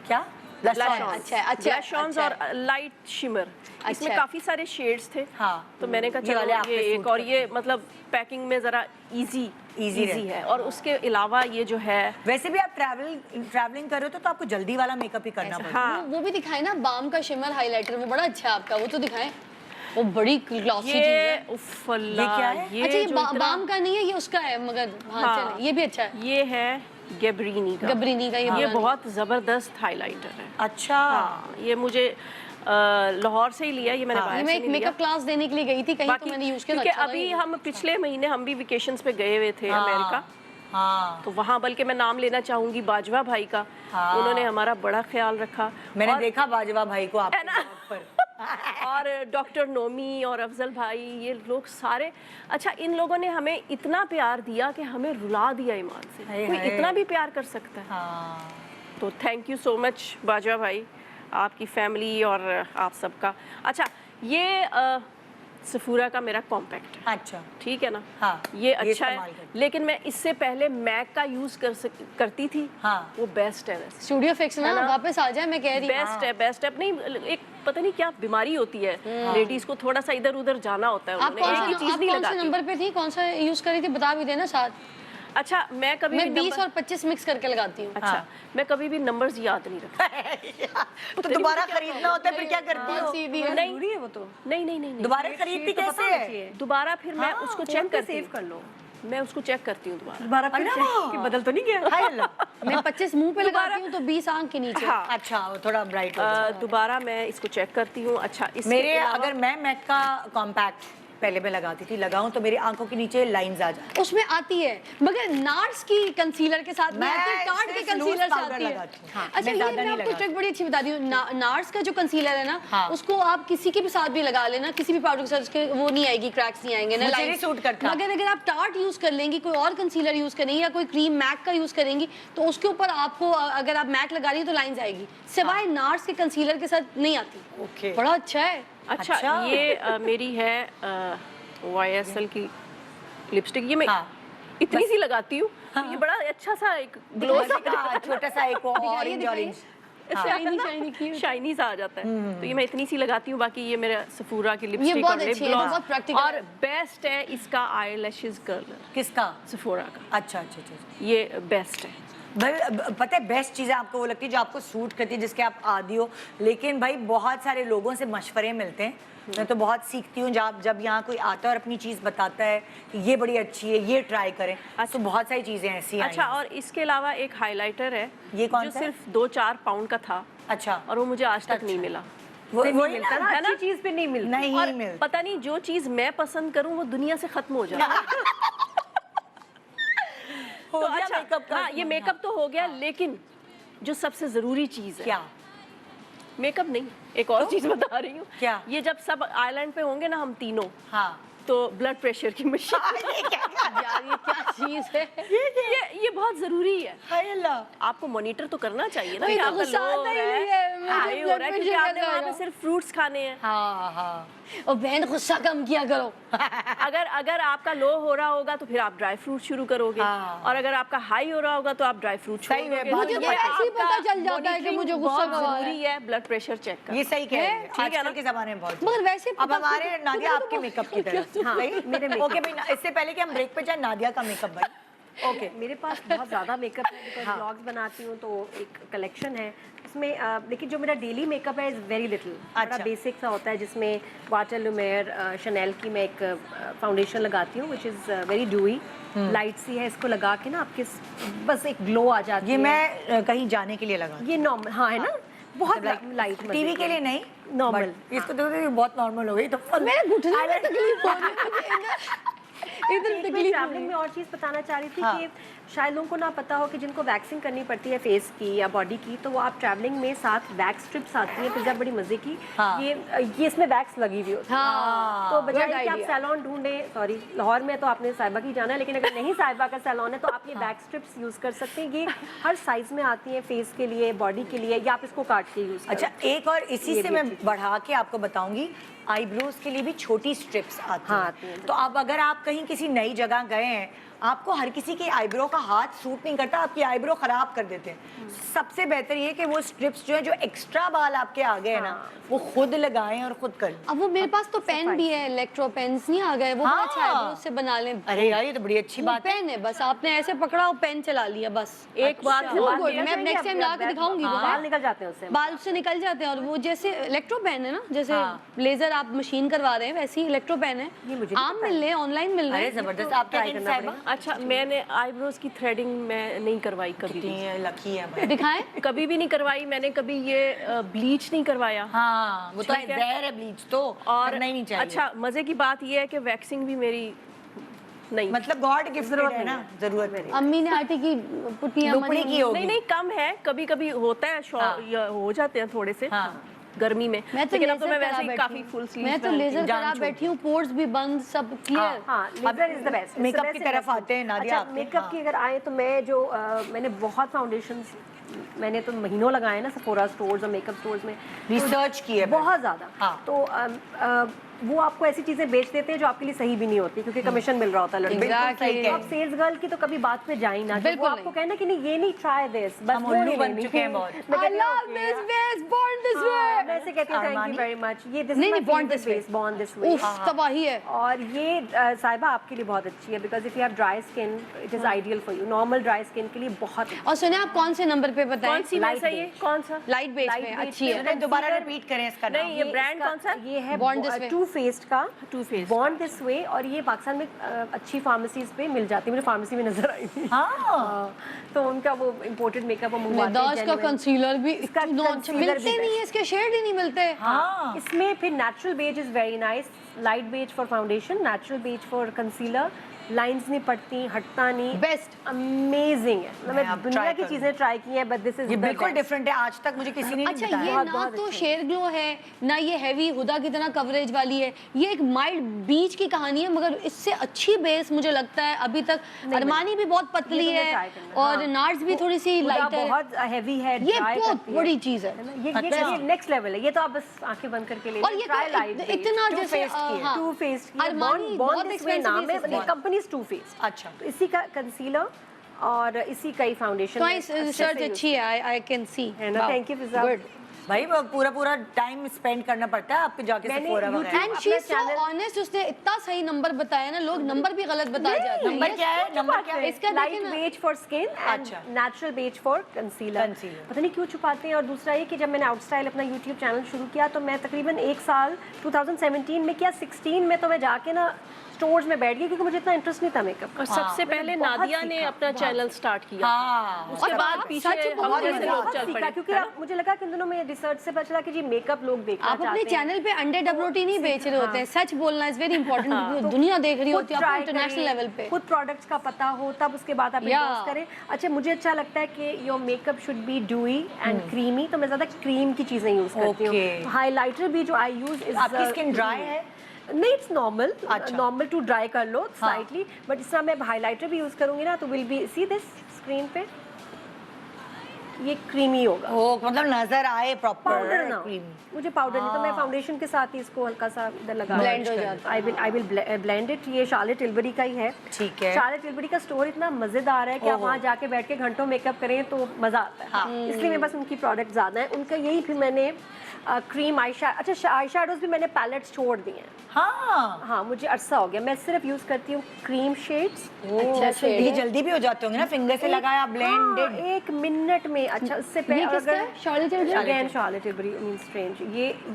क्या ब्लश अच्छा, अच्छा, ब्लश ऑन्स और लाइट शिमर। इसमें अच्छा। काफी सारे शेड्स थे। हाँ। तो मैंने कहा ये वाले चलो आप पे ये सूट एक, और करते ये मतलब पैकिंग में जरा इजी Easy है। रहता है। और उसके अलावा ये जो है, वैसे भी आप ट्रैवलिंग कर रहे हो तो आपको जल्दी वाला मेकअप ही करना पड़ेगा। हाँ, वो भी दिखाए ना, बाम का शिमर हाइलाइटर में बड़ा अच्छा है आपका, वो तो दिखाएं, वो बड़ी ग्लॉसी चीज ये है। उफ अल्लाह, क्या है? अच्छा, ये जो इतना- बाम का नहीं है, ये उसका है, मगर हाँ, हाँ। चले, ये भी अच्छा है, ये है गैब्रीनी का। गबरीनी का। ये पुरानी। बहुत जबरदस्त हाइलाइटर है। अच्छा। हाँ, ये मुझे लाहौर से ही लिया, ये मैंने हाँ। बाहर ये से मैं एक नहीं लिया। मेकअप क्लास देने के लिए गई थी कहीं, तो बाकी मैंने यूज किया, क्योंकि अच्छा था अभी ये। हम पिछले महीने हम भी वेकेशंस पे गए हुए थे अमेरिका। हाँ, तो वहाँ बल्कि मैं नाम लेना चाहूंगी बाजवा भाई का। हाँ। उन्होंने हमारा बड़ा ख्याल रखा। मैंने और, देखा बाजवा भाई को आपके है ना? ब्लॉग पर। और डॉक्टर नोमी और अफजल भाई, ये लोग सारे, अच्छा इन लोगों ने हमें इतना प्यार दिया कि हमें रुला दिया ईमान से। हाय कोई हाय। इतना भी प्यार कर सकता है? हाँ। तो thank you so much Bajwa भाई, आपकी फैमिली और आप सबका। अच्छा, ये सफूरा का मेरा कॉम्पैक्ट है, अच्छा ठीक है ना। हाँ, ये अच्छा इस्तेमाल है, करती लेकिन मैं इससे पहले मैक का यूज करती थी। हाँ। वो बेस्ट है वैसे, स्टूडियो फिक्स ना है ना? वापस आ जाए, मैं कह रही हूँ। बेस्ट है, बेस्ट है। नहीं, एक पता नहीं क्या बीमारी होती है लेडीज को, थोड़ा सा इधर उधर जाना होता है, आप उन्होंने एक ही कौन चीज आप नहीं कौन से लगाती। नंबर पे थी, कौन सा यूज करी थी, बता भी देना साथ। अच्छा, मैं कभी मैं भी 20 और 25 मिक्स करके लगाती हूँ। अच्छा, मैं कभी भी नंबर्स याद नहीं रखती। तो दोबारा खरीदना होता है फिर क्या करती हो? सीधी है। नहीं जरूरी है वो तो। नहीं, दोबारा खरीदती तो पता कैसे होना है? चाहिए। दोबारा फिर मैं उसको फोन चेक पे करती सेव हूँ, कर लो। मैं उसको चेक करती हूँ दोबारा। दोबारा फिर check कि बदल तो नहीं गया। हाय अल्लाह। मैं 25 मुंह पे लगाती हूँ तो 20 आंख के नीचे। हाँ, अच्छा, वो थोड़ा ब्राइट हो जाए। दोबारा मैं इसको चेक करती हूँ। अच्छा, इसके मेरे अलावा- अगर मैं मैक का कॉम्पैक्ट पहले मैं लगाती थी, लगाऊं तो मेरी आंखों के नीचे लाइंस आ जाए। उसमें आती है, मगर नार्स की कंसीलर के साथ नहीं मैं आती, टार्ट के सिर्फ कंसीलर loose से powder आती है। लगाती हूँ। हाँ, अच्छा, मैं ये ज़्यादा मैं नहीं आपको लगाती। ट्रिक बड़ी अच्छी बता दी हूँ। नार्स का जो कंसीलर है ना, हाँ। उसको आप किसी के भी साथ भी लगा लेना, किसी भी पाउडर के साथ, उसके वो नहीं आएगी, क्रैक्स नहीं आएंगे ना, मुझे lines। नहीं सूट करता। मगर अगर आप टार्ट यूज कर लेंगी, कोई और कंसीलर यूज करेंगी या कोई क्रीम मैक का यूज करेंगी, तो उसके ऊपर आपको अगर आप मैक लगा रही है तो लाइंस आएगी, सिवाय नार्स के कंसीलर के साथ नहीं आती। ओके। बड़ा अच्छा है। अच्छा, अच्छा। ये मेरी है YSL की लिपस्टिक। ये मैं हाँ। इतनी सी लगाती हूँ, तो ये बड़ा अच्छा सा एक ग्लो छोटा सा एक ऑरेंज ऑरेंज। शाइनी शाइनी की शाइनी सा आ जाता है। तो ये मैं इतनी सी लगाती हूँ। बाकी ये मेरा सफूरा की लिपस्टिक बहुत और लिप अच्छी है, ग्लॉस, बहुत practical और है। बेस्ट है इसका आई लैशेज कर्लर, किसका? सफूरा का। अच्छा अच्छा अच्छा। ये बेस्ट है। भाई पता है बेस्ट चीज़ें आपको वो लगती है जो आपको सूट करती है, जिसके आप आदी हो। लेकिन भाई बहुत सारे लोगों से मशवरे मिलते हैं, मैं तो बहुत सीखती हूँ जब यहाँ कोई आता है और अपनी चीज़ बताता है कि ये बड़ी अच्छी है, ये ट्राई करें। तो बहुत सारी चीज़ें ऐसी आई अच्छा, हैं। और इसके अलावा एक हाइलाइटर है, ये कौन जो सा है? सिर्फ 2-4 पाउंड का था, अच्छा, और वो मुझे आज तक नहीं मिला। वो नहीं वही मिलता ना, ना, है ना? अच्छी चीज पे नहीं मिलता। नहीं और मिलता। पता नहीं जो चीज मैं पसंद करूं वो दुनिया से खत्म हो जाए। हो तो गया अच्छा, मेकअप का? हाँ, ये मेकअप तो हो गया, लेकिन जो सबसे जरूरी चीज है, क्या? मेकअप नहीं, एक और चीज बता रही हूँ। क्या? ये जब सब आइलैंड पे होंगे ना हम तीनों, हाँ। तो ब्लड प्रेशर की मशीन। यार ये क्या चीज है। ये बहुत जरूरी है। हाय अल्लाह। आपको मॉनिटर तो करना चाहिए ना वही कि तो आपका गुस्सा लो हो आता ही रहा नहीं है, है, मुझे हाई हो blood रहा है, क्योंकि pressure आपने वहाँ पे कैसा सिर्फ फ्रूट्स खाने हैं। हाँ हाँ। और बहन गुस्सा कम किया करो। अगर आपका लो हो रहा होगा तो फिर आप ड्राई फ्रूट शुरू करोगे, हाँ। और अगर आपका हाई हो रहा होगा तो आप ड्राई फ्रूट सही में, मुझे तो ऐसे ही पता चल जाता है कि मुझे गुस्सा बहुत कब आ रहा है। जरूरी है ब्लड प्रेशर चेक करना। ये सही कह रहे हैं, ठीक है आजकल ना? के जमाने में बहुत। मगर वैसे अब पता- हमारे नादिया आपके मेकअप की तरह। हाँ, मेरे makeup। ओके भाई, इससे पहले कि हम ब्रेक पे जाए, नादिया का मेकअप भाई। ओके, मेरे पास बहुत ज़्यादा मेकअप है, बिकॉज व्लॉग्स बनाती हूँ तो एक कलेक्शन है उसमें। लेकिन जो मेरा डेली मेकअप है इज़ वेरी लिटिल, बड़ा अच्छा। बेसिक सा होता है, जिसमें वाटर लुमेर शनैल की मैं एक फाउंडेशन लगाती हूँ, which is very dewy, light सी है। इसको लगा के ना आपके बस एक ग्लो आ जाती ये है। मैं कहीं जाने के लिए लगा। ये नॉर्मल, हाँ, है ना, बहुत लाइट टीवी के लिए नहीं, नॉर्मल। इसको तो बहुत नॉर्मल हो गई तो मेरे घुटने में तकलीफ हो रही है मुझे इधर एक मैं तकलीफ हो रही ट्रैवलिंग में और चीज़ बताना चाह रही थी हाँ। कि शायद लोगों को ना पता हो कि जिनको वैक्सिंग करनी पड़ती है फेस की या बॉडी की, तो वो आप ट्रैवलिंग में साथ वैक्स स्ट्रिप्स आती हैं, पिज्जा बड़ी मज़े की। हाँ। ये इसमें वैक्स लगी हुई होती है। हाँ, तो बजाय good कि आप idea। सैलून ढूंढें, सॉरी लाहौर में तो आपने साहिबा की जाना है, लेकिन अगर नहीं साहिबा का सैलून है तो आप ये वैक्स स्ट्रिप्स यूज़ कर सकते हैं। ये हर साइज़ में आती हैं, फेस के लिए, बॉडी के लिए, या आप इसको काट के यूज़ अच्छा, एक और इसी ये से भी मैं अच्छी बढ़ा के आपको बताऊंगी, आईब्रोज के लिए भी छोटी स्ट्रिप्स आती हाँ, हैं। आती हैं। तो अब अगर आप कहीं किसी नई जगह गए हैं, आपको हर किसी की आईब्रो का हाथ सूट नहीं करता, आपकी आईब्रो खराब कर देते हैं। सबसे बेहतर ये कि वो स्ट्रिप्स जो है, जो एक्स्ट्रा बाल आपके आ गए हैं ना, वो खुद लगाएं और खुद कर लें। अब वो मेरे पास तो पेन भी है, इलेक्ट्रो पेन्स नहीं आ गए, वो हाँ। बड़ा अच्छा है, उससे बना लें। अरे यार, ये तो बड़ी अच्छी बात है। पेन है, बस आपने ऐसे पकड़ा और पेन चला लिया बस। एक बात अच्छा। वो good, मैं नेक्स्ट टाइम ला के दिखाऊंगी वो बाल निकल जाते हैं उससे। बाल उससे निकल जाते हैं। और वो जैसे इलेक्ट्रो पेन है ना, जैसे हाँ। लेजर आप मशीन करवा रहे हैं, वैसे ही इलेक्ट्रो पेन है। ये मुझे आम मिल रहे हैं, ऑनलाइन मिल रहे अरे हैं। जबरदस्त। आप क्या कहेंगे साहिबा? अच्छा, मैंने आईब्रोज की थ्रेडिंग मैं नहीं करवाई कभी भी, कितनी लकी है भाई। दिखाएं। कभी भी नहीं करवाई मैंने, कभी ये ब्लीच नहीं करवाया। हाँ, वो तो ठीक है। जहर है ब्लीच तो, और करना ही नहीं चाहिए। अच्छा, मजे की बात ये है कि वैक्सिंग भी मेरी नहीं, मतलब गॉड गिफ्टेड है ना, जरूरत नहीं। अम्मी ने आटे की पुट्टियां लुपड़ी की होगी। नहीं कम है, कभी कभी होता है, हाँ। या हो जाते हैं थोड़े से हाँ। गर्मी में। मैं तो लेकिन अब तो मैं लेजर वैसे करा ही काफी बैठी फुल हूँ। स्लीव मैं तो लेजर जान करा छूट। बैठी हूँ, पोर्स भी बंद, सब क्लियर। हाँ, laser is the best. Makeup की तरफ आते हैं नादिया अच्छा, आपके। मेकअप हाँ। की अगर आए तो मैं जो मैंने बहुत फाउंडेशंस मैंने तो महीनों लगाए ना सफोरा स्टोर्स और मेकअप स्टोर्स में, रिसर्च की है बहुत ज़्यादा। हाँ। तो वो आपको ऐसी चीजें बेच देते हैं जो आपके लिए सही भी नहीं होती, क्योंकि कमीशन मिल रहा होता है लड़के को। Exactly. तो आप सेल्स गर्ल की तो कभी बात पे जा ही ना, जब वो बिल्कुल आपको कहना कि नहीं ये नहीं, ट्राई दिस, बस हम वो उल्लू नहीं बन लेनी। चुके हैं बहुत। मैं I कहती हूँ, love "Okay, this face, born this हाँ, way. मैं ऐसे कहती हूँ thank you Armani? Very much, ये दिस नहीं, इज नहीं, born this way. Face, born This वे। उफ, तबाही है। और ये साहिबा आपके लिए बहुत अच्छी है, because if you have dry skin it is ideal for you. Normal dry skin के लिए बहुत और सुने आप कौन से नंबर पे बताएं? कौन सी Light वैसा ये beige. कौन सा? लाइट बेस Light में beige अच्छी में है। सुने, दोबारा रिपीट करें इसका नाम। नहीं, ये ब्रांड कौन सा? ये है Born This Way. Too Faced का, Too Faced Born This Way. और ये पाकिस्तान में अच्छी फार्मेसीज पे मिल जाती है, मुझे फार्मेसी में नजर आई थी। हाँ तो उनका वो इम्पोर्टेड मेकअप वो मंगवाते हैं निदाज का genuine। कंसीलर भी इसका इतना अच्छा concealer भी मिलते नहीं है, इसके शेड ही नहीं मिलते। हाँ इसमें फिर natural beige is very nice, light beige for foundation, natural beige for concealer, lines नहीं पड़ती, हटता नहीं, बेस्ट। अमेजिंग है। मतलब मैं मैं अब दुनिया try की करूंगी। चीजें ट्राई की हैं, बट दिस इज ये बिल्कुल डिफरेंट है, आज तक मुझे किसी ने नहीं अच्छा, बताया। ये बहुत- ना बहुत तो अच्छी शेयर ग्लो है ना ये हैवी हुदा की तरह कवरेज वाली है, ये एक माइल्ड बीच की कहानी है, मगर इससे अच्छी बेस मुझे लगता है अभी तक। अरमानी भी बहुत पतली ये है तुम्हें try करना, और हाँ। नार्स भी थोड़ी सी लाइट है। बहुत हैवी है, ये dry बहुत करती है। बड़ी चीज है। है ना? ये अच्छा। नेक्स्ट लेवल है, ये तो आप बस आंखें बंद करके ले और ये ट्राई लाइट इतना Two जैसे faced की है। हाँ। टू फेस्ड की अरमानी बॉर्न बहुत दिस वे expensive नाम है, pieces है। Company Too Faced. अच्छा तो इसी का कंसीलर और इसी का ही फाउंडेशन Twice रिसर्च अच्छी है, आई कैन सी। है ना? Thank you, Fiza. गुड। भाई वो पूरा टाइम स्पेंड करना पड़ता है आपके जाके मैंने सेफोरा YouTube- वगैरह। एंड अपना she is so channel- honest, उसने इतना सही नंबर बताया ना, लोग नंबर भी गलत बता जाते हैं। नंबर क्या है, नंबर क्या है? इसका लाइट देखिए ना। बेज फॉर स्किन एंड अच्छा। Natural beige for concealer. Concealer। पता नहीं क्यों छुपाते हैं। और दूसरा ये कि जब मैंने आउटस्टाइल अपना यूट्यूब चैनल शुरू किया तो मैं तकरीबन एक साल 2017 में किया, 16 में तो मैं जाके ना स्टोर्स में बैठ गई, क्योंकि मुझे इतना इंटरेस्ट नहीं था मेकअप। और सबसे पहले बहुत नादिया ने सीखा, अपना चैनल स्टार्ट किया। हाँ उसके और बाद आप पीछे सच बोल हमारे रहे से हो। लोग बहुत चल सीखा, पड़े, क्योंकि है ना? अब मुझे लगा कि इन दिनों में रिसर्च से पता चला कि जी मेकअप लोग देखना आप अपने चाहते हैं। चैनल पे अंडे डबरोटी नहीं बेच रहे होते हैं, सच बोलना इज वेरी इंपॉर्टेंट, क्योंकि दुनिया देख रही खुद होती है आपको try इंटरनेशनल करें, लेवल पे। खुद प्रोडक्ट्स का पता हो, तब उसके बाद आप Yeah. endorse करें। अच्छा, मुझे अच्छा लगता है कि your makeup should be dewy and creamy, तो मैं ज़्यादा क्रीम की चीज़ें यूज़ करती हूँ। Okay. हाइलाइटर भी जो आई यूज़ इज आपकी स्किन ड्राई है? नहीं, इट्स नॉर्मल, अच्छा। नॉर्मल टू ड्राई कर लो हाँ। स्लाइटली, बट इस तरह मैं हाइलाइटर भी यूज़ करूँगी ना तो will be see this screen पे ये क्रीमी होगा। वो मतलब नजर आए प्रॉपर पाउडर ना, क्रीम। मुझे पाउडर नहीं, तो मैं फाउंडेशन के साथ ही इसको हल्का सा इधर लगा Blend हो जाता आई विल ब्लेंड इट। ये शार्लेट टिल्बरी का ही है। ठीक है। शार्लेट टिल्बरी का स्टोर इतना मजेदार है कि आप वहाँ जाके बैठ के घंटों मेकअप करें तो मजा आता है। हाँ। इसलिए मेरे पास उनकी प्रोडक्ट ज्यादा है। उनका यही फिर मैंने क्रीम आई शैडोज भी मैंने पैलेट्स छोड़ दिए हैं। हाँ हाँ, मुझे अरसा हो गया, मैं सिर्फ यूज करती हूँ क्रीम शेड्स। अच्छा शेड ये जल्दी भी हो जाते होंगे ना, फिंगर से लगाया ब्लेंडेड। 1 मिनट में। अच्छा, उससे ये पहले किसका है? Charlotte Tilbury? Again Charlotte Tilbury mean strange.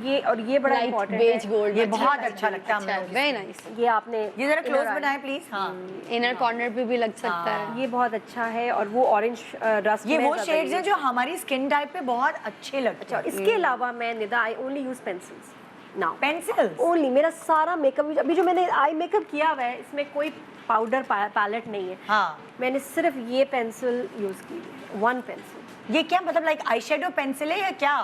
ये और ये बड़ा लाइट इंपॉर्टेंट बेज है। गोल्ड, ये बहुत अच्छा लगता है हम लोगों वेरी नाइस। ये आपने को। ये जरा क्लोज inner eye- बनाए प्लीज। हाँ इनर कॉर्नर पे भी लग सकता है। ये बहुत अच्छा है। और वो ऑरेंज रस्ट ये वो शेड्स हैं जो हमारी स्किन टाइप पे बहुत अच्छे लगते अच्छा, हैं। इसके अलावा मैं Nida I only use pencils now. Pencils only मेरा सारा मेकअप अभी जो मैंने आई मेकअप किया हुआ है, इसमें कोई पाउडर पैलेट नहीं है। हाँ। मैंने सिर्फ ये पेंसिल यूज की है, 1 पेंसिल। ये क्या मतलब लाइक आई शेडो पेंसिल है या क्या?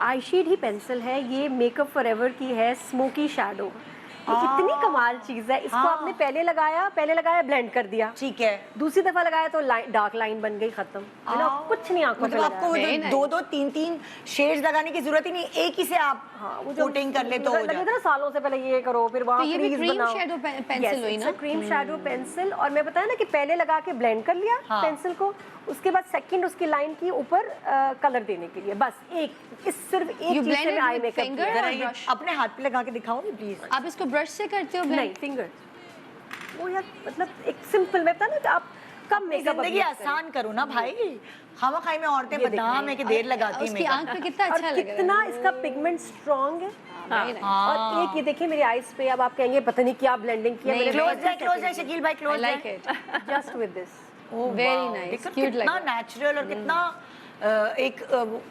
आई शेड ही पेंसिल है। ये मेकअप फॉरएवर की है, स्मोकी शैडो। ये इतनी कमाल चीज है। इसको आपने पहले लगाया ब्लेंड कर दिया, ठीक है। दूसरी दफा लगाया तो डार्क लाइन बन गई, खत्म। है ना, कुछ नहीं आंखों पे मतलब आपको लगाया। Very nice. 2 3 शेड्स लगाने की जरूरत ही नहीं, एक ही से आप कोटिंग कर ले तो हो लगे जाए। था ना सालों से पहले ये करो, फिर वहाँ तो ये भी cream shadow pencil हुई ना? Cream shadow pencil. और मैं बताया ना कि पहले लगा के ब्लेंड कर लिया हाँ। पेंसिल को, उसके बाद सेकंड उसकी लाइन की ऊपर सिर्फ एक You चीज blend से it मैं आई with मेकअप finger? जरा और ये brush? अपने हाथ पे लगा के दिखाओगे प्लीज। आप इसको ब्रश से करते हो? नहीं, फिंगर। वो यार मतलब एक सिंपल, मैं बताया ना कि आप कम मेकअप जिंदगी आसान करो ना भाई। खामा खाई में औरतें ये बदनाम है कि देर लगाती उसकी हैं आंख पे कितना और अच्छा लग रहा है। कितना इसका पिगमेंट स्ट्रांग है। Very nice. और एक ये देखिए मेरी आईज पे, अब आप कहेंगे पता नहीं क्या ब्लेंडिंग किया नहीं, मेरे क्लोज है शकील भाई, I close like it. Just with this. Very nice. Cute लग कितना रहा है। नेचुरल और कितना एक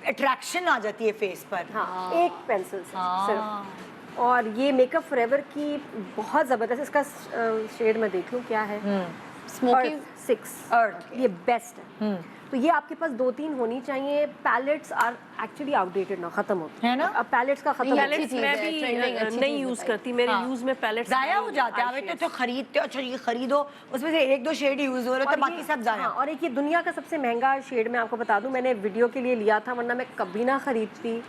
अट्रैक्शन आ जाती है फेस पर। हाँ, एक पेंसिल से सिर्फ। और ये मेकअप फॉरएवर की बहुत ज़बरदस्त, इसका शेड में देख लूँ क्या है, Smoky. 6 Earth. ये बेस्ट है। तो ये आपके पास 2-3 होनी चाहिए। पैलेट्स आर एक्चुअली आउटडेटेड ना, खत्म होते है ना? अब पैलेट्स का खत्म नहीं, हो अच्छी गया। पैलेट्स चीज़ मैं है, भी trending अच्छी नहीं चीज़ यूज बताई। करती, मेरे हाँ। यूज में पैलेट्स जाया हो जाते हैं। अब तो खरीदते हो, अच्छा ये खरीदो, उसमें से 1-2 शेड यूज हो रहे और तो बाकी ये- सब जाया। हाँ, और एक ये दुनिया का सबसे महंगा शेड मैं आपको बता दूं, मैंने वीडियो के लिए लिया था, वरना मैं कभी ना खरीदती।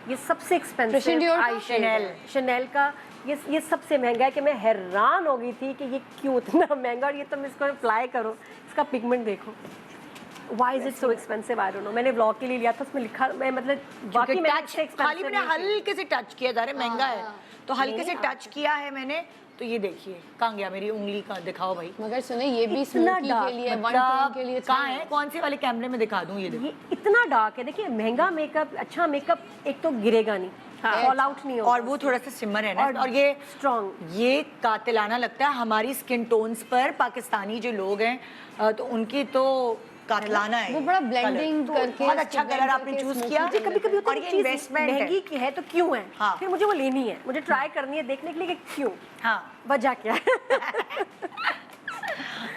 ये सबसे Christian एक्सपेंसिव Dior का? आई शेड Chanel। है, Chanel का। ये सबसे महंगा है कि मैं हैरान हो गई थी कि ये क्यों इतना महंगा, और ये तुम इसको अप्लाई करो, इसका पिगमेंट देखो। Why is it so expensive? I don't know. मैंने व्लॉग के लिए लिया था, उसमें लिखा, मैं मतलब वाकई में खाली मैंने हल्के से टच किया जा रहा है, महंगा है तो हल्के से टच किया है मैंने। तो ये देखिए कहाँ गया मेरी उंगली का, दिखाओ भाई। मगर सुने ये भी इतना स्मोकी के dark, लिए, वन मतलब टोन के लिए कहाँ है, कौन से वाले कैमरे में दिखा दूँ? ये देखो ये इतना डार्क है। देखिए महंगा मेकअप, अच्छा मेकअप एक तो गिरेगा नहीं, फॉल आउट नहीं होगा, और वो थोड़ा सा सिमर है ना, और ये स्ट्रॉन्ग, ये कातिलाना लगता है हमारी स्किन टोन्स पर। पाकिस्तानी जो लोग हैं तो उनकी तो कातिलाना है। वो बड़ा ब्लेंडिंग तो करके बहुत अच्छा कलर आपने चूज किया। कभी-कभी होता और है ये चीज़ इन्वेस्टमेंट महंगी की है तो क्यों है, हाँ। फिर मुझे वो लेनी है, मुझे ट्राई करनी है, देखने के लिए कि क्यों, हाँ वजह क्या है।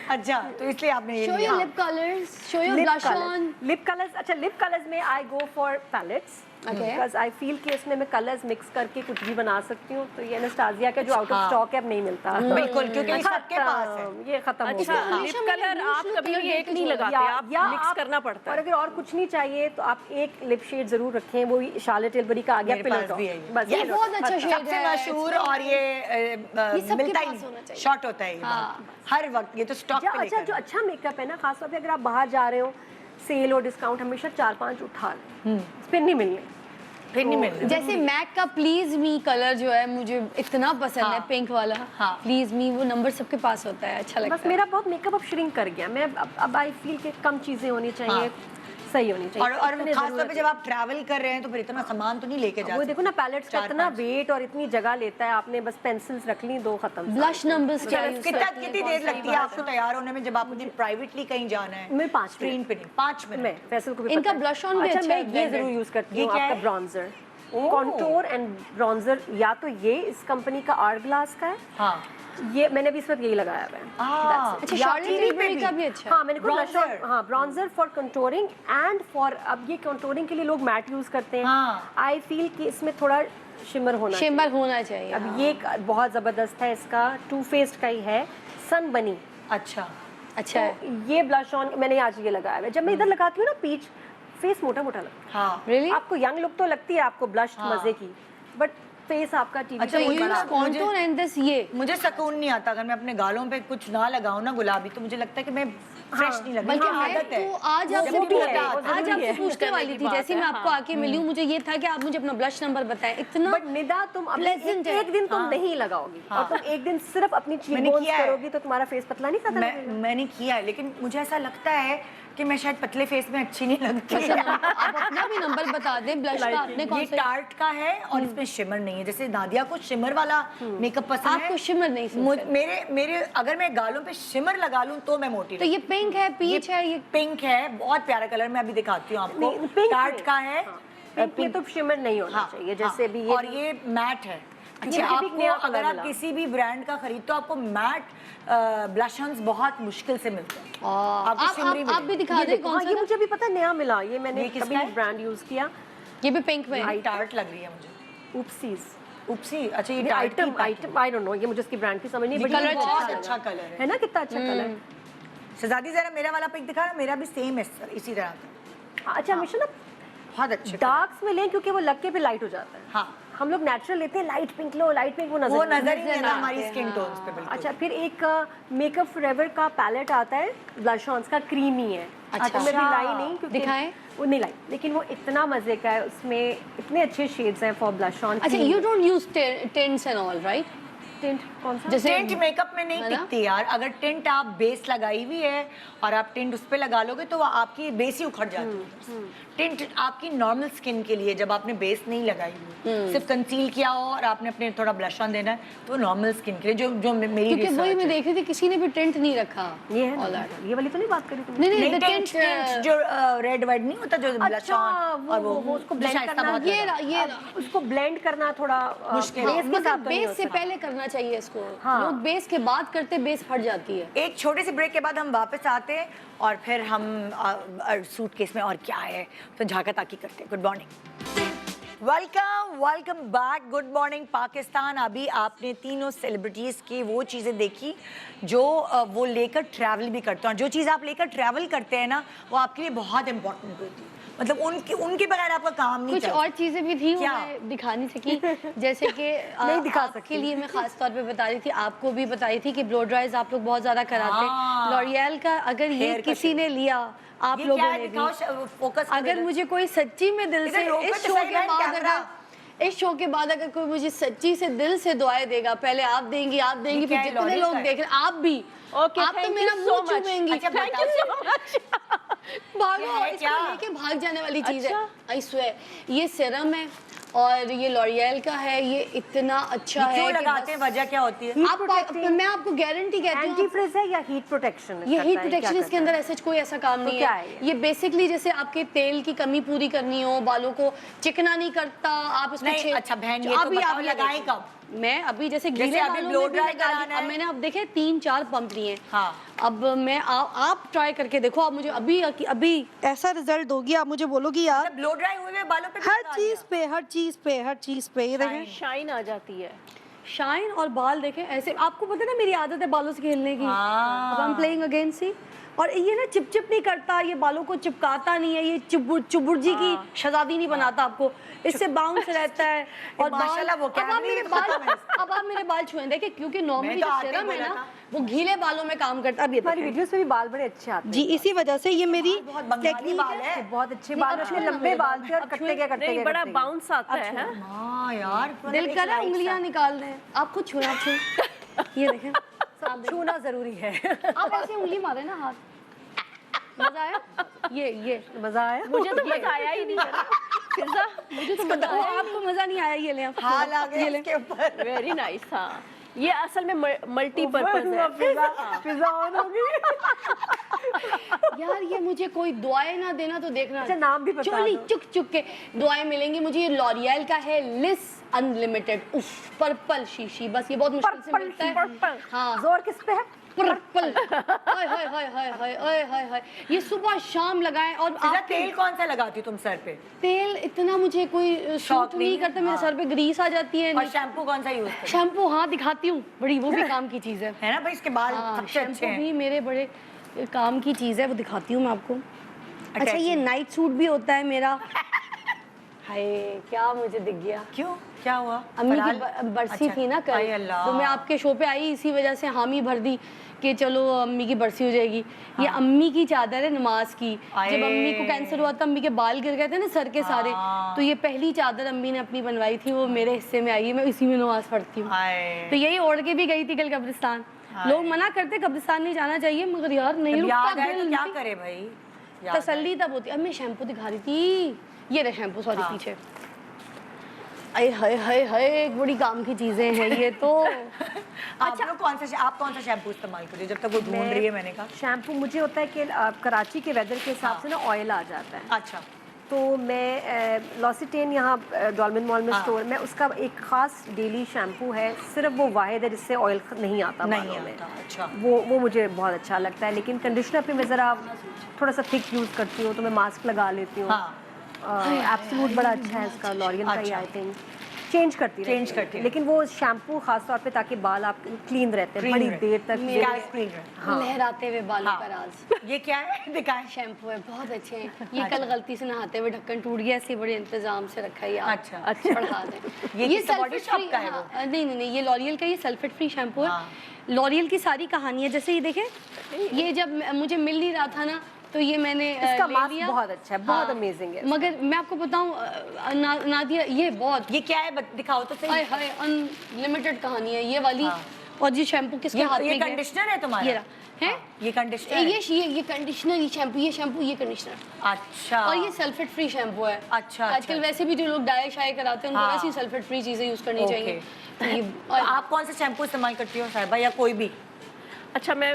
अच्छा, तो इसलिए आपने ये शो लिया। Your lip colours, show your blush on. Lip colours, अच्छा लिप कलर्स में I go for palettes, because I feel कि इसमें मैं कलर्स मिक्स करके कुछ भी बना सकती हूँ। तो ये एनास्टासिया का जो आउट ऑफ स्टॉक है अब नहीं मिलता, बिल्कुल, क्योंकि ये सबके पास है। ये खत्म हो अच्छा, गया। लिप कलर आप कभी एक नहीं लगाते, आप मिक्स करना पड़ता और है। अगर और कुछ नहीं चाहिए तो आप एक लिप शेड जरूर रखें, वो शार्लेट टिलबरी का आ गया मेरे पिलो पास टॉप, भी है ये। बस ये बहुत अच्छा शेड सबसे है, मशहूर, और ये सबके मिलता पास ही होना चाहिए। शॉर्ट होता है ये बात। हर वक्त ये तो स्टॉक पे अच्छा, लेकर जो अच्छा मेकअप है ना, खासतौर पे अगर आप बाहर जा रहे हो, सेल और डिस्काउंट हमेशा 4-5 उठा लें, फिर नहीं मिलने, फिर नहीं मिलता। जैसे मैक का प्लीज मी कलर जो है मुझे इतना पसंद है, पिंक वाला। हाँ। प्लीज मी, वो नंबर सबके पास होता है, अच्छा लगता बस है। मेरा बहुत मेकअप अब श्रिंक कर गया। मैं अब आई फील कि कम चीजें होनी चाहिए, सही होनी चाहिए। और इतने खास तौर जरूरत पे है। जब आप ट्रैवल कर रहे हैं तो फिर इतना सामान तो नहीं लेके जा वो देखो ना, पैलेट्स का 4-5 इतना वेट और इतनी जगह लेता है, आपने बस पेंसिल्स रख ली, 2 खत्म। ब्लश नंबर्स क्या यूज कितना करती कितनी हैं? देर लगती है आपको तैयार होने में, जब आप मुझे प्राइवेटली कहीं जाना है? मैं 5 स्क्रीन पे नहीं, 5 मिनट। मैं फैसल को भी इनका पता है। blush on भी अच्छा, अच्छा मैं है, ये blended। जरूर यूज करती ये हूँ, क्या आपका है? ब्रॉन्जर, कॉन्टोर एंड ब्रॉन्जर, या तो ये इस कंपनी का आर्ट ग्लास का है, हाँ ये मैंने भी इस वक्त यही लगाया हुआ है। अच्छा, या शार्लेट फिर- टिलबरी का भी अच्छा है। हाँ, मैंने को Bronzer। हाँ, bronzer for contouring and for, अब ये कंटोरिंग के लिए लोग मैट यूज करते हैं। हाँ। आई फील कि इसमें थोड़ा शिमर होना शिमर होना चाहिए। चाहिए। अब ये एक बहुत जबरदस्त है, इसका टू फेस्ड का ही है, सन बनी। अच्छा अच्छा है। तो ये ब्लश ऑन मैंने आज ये लगाया हुआ है। जब मैं इधर लगाती हूँ ना पीच, फेस मोटा मोटा लगता है। हाँ रियली? आपको यंग लुक तो लगती है, आपको ब्लश मजे की, बट फेस आपका टीवी अच्छा, तो वो यू बड़ा- यूज कॉन्टूर एंड दिस ये। मुझे सुकून नहीं आता अगर मैं अपने गालों पे कुछ ना लगाऊं ना गुलाबी, तो मुझे लगता है कि मैं फ्रेश नहीं लगती। बल्कि मुझे मैं आदत है। तो आज आपसे जब भी पूछने- होता है, आज आपसे पूछने वाली थी, जैसे मैं आपको आके मिली हूँ, मुझे ये था कि आप मुझे अपना ब्लश नंबर बताएं। इतना बट निदा, तुम अभी Pleasant है। एक दिन तुम नहीं लगाओगी, और तुम एक दिन सिर्फ अपनी चीक मैंने बोन्स किया है। करोगी तो तुम्हारा फेस पतला नहीं खाता लगेगा। मैंने किया है, लेकिन मुझे ऐसा लगता है कि मैं शायद पतले फेस में अच्छी नहीं लगती। अच्छा, आप अपना भी नंबर बता दें ब्लश का, आपने कौन ये सा? टार्ट का है और इसमें शिमर नहीं है। जैसे नादिया को शिमर वाला मेकअप पसंद है, आपको शिमर नहीं सूट मेरे अगर मैं गालों पे शिमर लगा लूं तो मैं मोटी तो ये पिंक है, पीच है, ये पिंक है, बहुत प्यारा कलर, मैं अभी दिखाती हूँ आपको। नहीं, पिंक टार्ट में। का है, पिंक में तो शिमर नहीं होना हाँ, चाहिए, जैसे भी ये और ये मैट है। क्योंकि ये भी आपको नया अगर कलर आप मिला। किसी भी ब्रांड का खरीदते हो, आपको मैट ब्लश ऑन्स बहुत मुश्किल से मिलते हैं। आपको शिमरी आप भी मिलेंगे। दिखा ये दें देखो, कौन हाँ, ये सा? मुझे भी पता है, नया मिला, ये मैंने ये किसका कभी है? ब्रांड यूज किया। ये भी पिंक में है। ये टार्ट लग रही है मुझे। उपसीज उपसी, अच्छा ये ये tart item I don't know, ये मुझे उसकी ब्रांड की समझ नहीं, ये but ये कलर बहुत बहुत अच्छा अच्छा लगा। कलर है ना, कितना अच्छा कलर। शहजादी जरा मेरा वाला पिक दिखा, मेरा भी सेम है सर, इसी तरह का। अच्छा, हमेशा ना बहुत अच्छे डार्क्स में लें, क्योंकि वो लग के फिर लाइट हो जाता है। हाँ, हम लोग नेचुरल लेते हैं, लाइट पिंक लो, लाइट पिंक, वो नजर वो नहीं नजर ही नहीं आता नहीं हमारी आते, स्किन टोन्स पे बिल्कुल। अच्छा, फिर एक मेकअप फॉरएवर का पैलेट आता है ब्लश ऑन्स का, क्रीमी है। अच्छा। तो मैं भी लाई नहीं, क्योंकि दिखाएं? वो नहीं लाई, लेकिन वो इतना मजे का है, उसमें इतने अच्छे शेड्स हैं फॉर ब्लश ऑन। अच्छा, you don't use tints and all right? Tint कौन सा? जैसे टिंट मेकअप में नहीं है ना? टिकती यार। अगर टिंट आप बेस लगाई हुई है और आप टिंट उस पे लगा लोगे तो वो आपकी बेस ही उखड़ जाती है। टिंट आपकी नॉर्मल स्किन के लिए, जब आपने बेस नहीं लगाई हुई, सिर्फ कंसील किया हो और आपने अपने थोड़ा ब्लश ऑन देना है, तो नॉर्मल स्किन के लिए जो मेरी क्योंकि वही research मैं है। देख रही थी, किसी ने भी टिंट नहीं रखा। ये All है that. ना, ये वाली तो नहीं बात करी तुमने? नहीं नहीं, नहीं, टिंट टिंट जो रेड वाइट नहीं होता, जो ब्लश अच्छा, ऑन और वो उसको ब्लेंड शाइस्ता करना, बहुत ये लगा। ये उसको ब्लेंड करना थोड़ा मुश्किल है। बेस के साथ तो नहीं बेस हो से सकता। पहले करना चाहिए इसको। हाँ। लोग बेस के बाद करते, बेस फट जाती है। एक छोटे से ब्रेक के बाद हम वापस आते हैं और फिर हम सूटकेस में और क्या है तो झाका ताकी करते हैं। Good morning, welcome back. Good morning Pakistan. अभी आपने तीनों सेलिब्रिटीज़ की वो चीज़ें देखी जो वो लेकर ट्रैवल भी करते हैं, और जो चीज़ आप लेकर ट्रैवल करते हैं ना, वो आपके लिए बहुत इंपॉर्टेंट होती है। मतलब उनके बगैर आपका काम नहीं कुछ चलता। और चीजें भी थी वो क्या? मैं दिखा नहीं सकी, जैसे कि नहीं दिखा आपके सकती। लिए मैं खास तौर पे बता रही थी, आपको भी बताई थी कि ब्लो ड्राइज आप लोग बहुत ज्यादा कराते हाँ। हैं। लॉरियल का अगर ये Hair का किसी ने लिया, आप ये लोगों क्या है? ने दिखाओ, भी, फोकस करो अगर इधर। मुझे कोई सच्ची में दिल इधर से रोको इस तो शो सही के बहन, बाद कैमरा। इस शो के बाद अगर कोई मुझे सच्ची से दिल से दुआएं देगा, पहले आप देंगी फिर क्या है, जितने L'Oreal लोग का है? देख रहे हैं, आप भी Okay, आप तो thank मेरा you so मुंह much. चूमेंगी। अच्छा, थैंक यू सो मच। भागो, क्या है, इसको क्या? लेके भाग जाने वाली चीज है। अच्छा। आई स्वेयर, ये सीरम है और ये लॉरियल का है, ये इतना अच्छा है क्यों कि लगाते हैं, बस- वजह क्या होती है? मैं आपको गारंटी कहती हूँ, एंटी फ्रिज है या हीट प्रोटेक्शन? ये हीट प्रोटेक्शन इसके अंदर ऐसा कोई ऐसा काम नहीं क्या है। है ये बेसिकली जैसे आपके तेल की कमी पूरी करनी हो, बालों को चिकना नहीं करता, आप इसको नहीं, अच्छा बहन, ये तो बताओ लगाएं देखो। कब? मैं अभी जैसे जैसे गीले अभी बालों blow में भी dry लगा दी। कराना अब है। मैंने अब देखे 3-4 पंप लिए। हाँ। अब मैं आप ट्राई करके देखो, आप मुझे अभी ऐसा रिजल्ट दोगी, आप मुझे बोलोगी यार ब्लो ड्राई हुए हुए बालों पे भी हर लगा चीज लिया। पे हर चीज पे ये देखें, शाइन आ जाती है। शाइन और बाल देखें ऐसे। आपको पता है ना मेरी आदत है बालों से खेलने की। हाँ। अब आई एम प्लेइंग अगेन सी, और ये ना चिपचिप नहीं करता, ये बालों को चिपकाता नहीं है, ये चुबुर्जी की शहजादी नहीं बनाता आपको, इससे बाउंस रहता है। और माशाल्लाह वो अब आप कैमरे मेरे में बाल खत्म है। अब आप मेरे बाल छुएं, देखिए क्योंकि नॉर्मली तो जो आते ही सीरम है बोला ना था। वो गीले बालों में काम करता है। अब ये हमारी देखें। वीडियोस में भी बाल बड़े अच्छे आते हैं। जी इसी वजह से ये मेरी बहुत बंगाली टेक्निक बाल है। है। बहुत अच्छे नहीं, बाल, अब अपने छुए ना लंबे मेरे बाल बाल। थे और अब कटते छुए। गए करते नहीं, गए बड़ा करते गए। बाउंस आता है। हाँ? हाँ यार, दिल कर रहा है उंगलियां निकाल दें, आप खुद छुए, आप छुए, ये देखें, आप देखें। छूना जरूरी है। आप ऐसे उंगली मारे ना हाथ, मजा आया? ये मजा आया? मुझे तो मजा आया ही नहीं। फिजा, मुझे तो मजा आया, आपको मजा नहीं आया? ये ले आप, हाल आ ये गया ले। इसके ऊपर। Very nice. हाँ, ये असल में मल्टीपर्पज है। पिज्जा ऑन हो गई। यार ये मुझे कोई दुआएं ना देना तो देखना। अच्छा, नाम भी बता चोली दो। चुक चुक के दुआएं मिलेंगी मुझे। ये लॉरियल का है लिस अनलिमिटेड, उफ, पर्पल शीशी, बस ये बहुत मुश्किल से मिलता है। पर्पल। हाँ, जोर किस पे है? पर्पल। हाय हाय हाय हाय हाय हाय हाय हाय, ये सुबह शाम लगाएं। और फिजा, आप तेल कौन सा लगाती हो तुम सर पे? तेल इतना मुझे कोई शौक नहीं नहीं है? करता, मेरे हाँ। सर पे ग्रीस आ जाती है। और शैम्पू कौन सा यूज करती शैम्पू हाँ दिखाती हूँ, बड़ी वो भी काम की चीज़ है। है ना भाई, इसके बाल हाँ, सबसे अच्छे शैम्पू हैं। भी मेरे बड़े काम की चीज़ है, वो दिखाती हूँ मैं आपको। अच्छा, Attachment। ये नाइट सूट भी होता है मेरा। हाय क्या मुझे दिख गया। क्यों, क्या हुआ? अम्मी की फराल? बरसी अच्छा। थी ना हाय कल, अल्लाह। तो मैं आपके शो पे आई, इसी वजह से हामी भर दी कि चलो अम्मी की बरसी हो जाएगी। ये अम्मी की चादर है नमाज की। जब अम्मी को कैंसर हुआ था, अम्मी के बाल गिर गए थे ना सर के सारे, तो ये पहली चादर अम्मी ने अपनी बनवाई थी, वो मेरे हिस्से में आई है, मैं इसी में नमाज पढ़ती हूँ। हाय। तो यही ओढ़ के भी गई थी कल कब्रिस्तान। लोग मना करते कब्रिस्तान नहीं जाना चाहिए, मगर यार नहीं जब याद रुकता आए तो दिल। क्या करे भाई? याद तसल्ली तब होती है। अब मैं शैम्पू दिखा रही थी, ये रहे शैम्पू, सॉरी हाँ। पीछे। अरे हाय हाय हाय, एक बड़ी काम की चीजें हैं ये तो। आप लोग आप कौन सा शैम्पू इस्तेमाल करते हो? जब तक वो ढूंढ रही है, मैंने कहा। शैम्पू मुझे होता है कि कराची के वेदर के हिसाब से ना ऑयल आ जाता है, अच्छा, तो मैं लॉसिटेन यहाँ डॉल्मेन मॉल में स्टोर में उसका एक खास डेली शैम्पू है, सिर्फ वो वाहिद है जिससे ऑयल नहीं आता नहीं बालों में। आता, अच्छा। वो मुझे बहुत अच्छा लगता है। लेकिन कंडीशनर पे मैं ज़रा थोड़ा सा थिक यूज़ करती हूँ, तो मैं मास्क लगा लेती हूँ। हाँ। एब्सोल्यूट बड़ा अच्छा है इसका, लॉरियल का ही अच्छा। I think. चेंज करती Change रहती करती है, है। लेकिन वो शैम्पू खास तौर पे ताकि बाल आप क्लीन रहते हैं Clean बड़ी रहते देर तक। क्या स्क्रीन है? लहराते हुए बालों हाँ। का राज ये क्या है, दिखाएं। शैम्पू है, बहुत अच्छे हैं। ये कल गलती से नहाते हुए ढक्कन टूट गया, ऐसे बड़े इंतजाम से रखा है यार। अच्छा। बढ़ा दें। ये किसका सल्फेट body shop free- का है वो? हाँ, नहीं, ये लॉरियल का, ये सल्फेट फ्री शैम्पू है। हाँ। लॉरियल की सारी कहानी है, जैसे ये देखें, ये जब मुझे मिल नहीं रहा था ना, तो ये मैंने इसका ले मास्क लिया। बहुत अच्छा है, बहुत हाँ, अमेजिंग है। मगर मैं आपको बताऊं नादिया, ये बहुत ये क्या है, दिखाओ तो हाय सही। हाय अनलिमिटेड कहानी है ये वाली। हाँ। और ये शैम्पू किसके हाथ में ये गया? कंडीशनर है तुम्हारा? ये रहा है। हाँ, ये कंडीशनर है? ये कंडीशनर, ये शैम्पू, ये कंडीशनर। अच्छा। और ये सल्फेट फ्री शैम्पू है। अच्छा, आजकल अच्छा। वैसे भी जो लोग डाई शाई कराते हैं उनको हाँ। वैसे ही सल्फेट फ्री चीजें यूज करनी ओके। चाहिए। तो ये तो आप कौन सा शैम्पू इस्तेमाल करती हो साहिबा, या कोई भी? अच्छा, मैं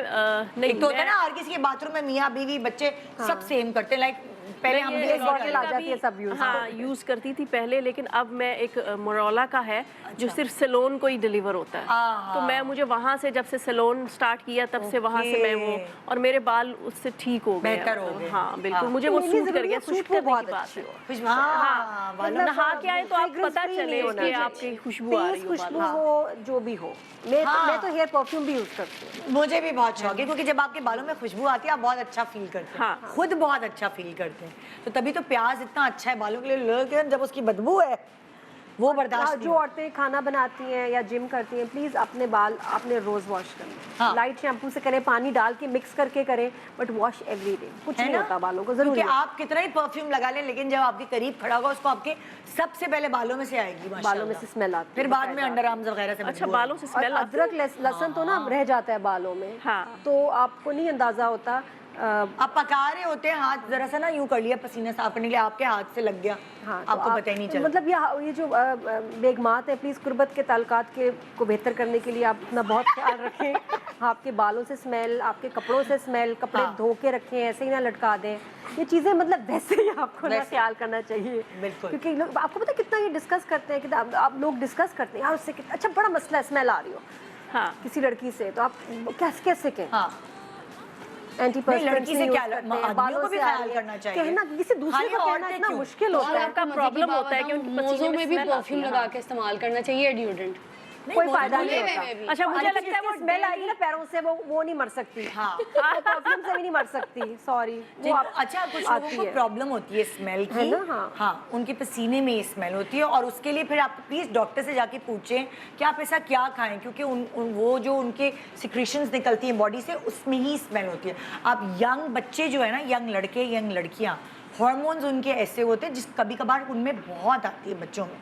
नहीं, एक तो होता है ना हर किसी के बाथरूम में मियाँ बीवी बच्चे सब सेम करते हैं, लाइक पहले हम भी एक बॉटल ऐसे आ करते जाती है, सब यूज हाँ यूज़ करती थी पहले, लेकिन अब मैं एक मोरोला का है जो सिर्फ सैलून को ही डिलीवर होता है। आहा। तो मैं मुझे वहाँ से, जब से सैलून स्टार्ट किया तब से वहाँ से मैं वो, और मेरे बाल उससे ठीक हो गए। बेहतर हो गए। हाँ बिल्कुल, हाँ। मुझे वो मेरी सूट कर ज़रूरी गया, है, सूट खुशबू करने बहुत की बात अच्छी है। हो। खुशबू, हाँ, बालों में नहा के आए तो आप fragrance पता free चले नहीं होना कि चाहिए। आपकी खुशबू आ रही तेज हो खुशबू बालों हो जो भी हो। मैं तो हेयर परफ्यूम भी यूज करती हूँ। मुझे भी बहुत शौक है, क्योंकि जब आपके बालों में खुशबू आती है आप बहुत अच्छा फील करते हैं। हाँ। खुद बहुत अच्छा फील करते हैं। होते हैं। तो तभी तो प्याज इतना अच्छा है बालों के लिए, लेकिन जब उसकी बदबू है वो बर्दाश्त नहीं जो औरतें खाना बनाती हैं या जिम करती हैं, प्लीज अपने बाल आपने रोज वॉश करना। हाँ। लाइट शैम्पू से करें, पानी डाल के मिक्स करके करें, बट वॉश एवरी डे। कुछ है नहीं ना? होता बालों को, जरूरी क्योंकि है। आप कितना ही परफ्यूम लगा लें, लेकिन जब आपके करीब खड़ा होगा उसको आपके सबसे पहले बालों में से आएगी माशाल्लाह। बालों में से स्मेल आती है, फिर बाद में अंडर आर्म्स वगैरह से अच्छा, बदबू बालों से और स्मेल आती अदरक लहसुन तो ना रह जाता है बालों में, हाँ। तो आपको नहीं अंदाजा होता। आप पका रहे होते हैं, हाथ जरा सा ना यूं कर लिया पसीना साफ करने के लिए, आपके हाथ से लग गया, हाँ, तो आपको पता ही नहीं चला। मतलब ये जो बेगमात है, प्लीज़ कुर्बत के ताल्लुकात के को बेहतर करने के लिए आप अपना बहुत ख्याल रखें। आपके बालों से स्मेल, आपके कपड़ों से स्मेल, कपड़े हाँ। धो के रखें, ऐसे ही ना लटका दें। ये चीज़ें मतलब वैसे ही आपको ना वैसे। ख्याल करना चाहिए। बिल्कुल। क्योंकि लोग, आपको पता है कितना ये डिस्कस करते हैं कि आप लोग डिस्कस करते हैं यार उससे अच्छा बड़ा मसला है, स्मेल आ रही हो हाँ। किसी लड़की से, तो आप कैसे कहें? हाँ, लड़की से क्या आदमियों को भी ख्याल करना चाहिए। कहना किसी दूसरे खाली को कहना औरतें इतना क्यों? मुश्किल होता है। आपका प्रॉब्लम होता है कि उनके पसीने मोज़ों में में भी smell आती परफ्यूम है, लगा हाँ। के इस्तेमाल करना चाहिए, डिओड्रेंट। कोई फायदा बोले नहीं हुए होता। में भी। अच्छा, मुझे लगता है वो स्मेल आएगी ना पैरों से, वो नहीं मर सकती। हाँ। वो परफ्यूम से भी नहीं मर सकती, सॉरी। वो अच्छा, कुछ लोगों को प्रॉब्लम होती है स्मेल की, है ना? हाँ। हाँ, उनके पसीने में स्मेल होती है, और उसके लिए फिर आप प्लीज डॉक्टर से जाके पूछें कि आप ऐसा क्या खाएं, क्योंकि वो जो उनके सिक्रीशंस निकलती हैं बॉडी से, उसमें ही स्मेल होती है। आप यंग बच्चे जो है ना, यंग लड़के यंग लड़कियाँ, हार्मोन्स उनके ऐसे होते हैं जिस कभी कभार उनमें बहुत आती है बच्चों में,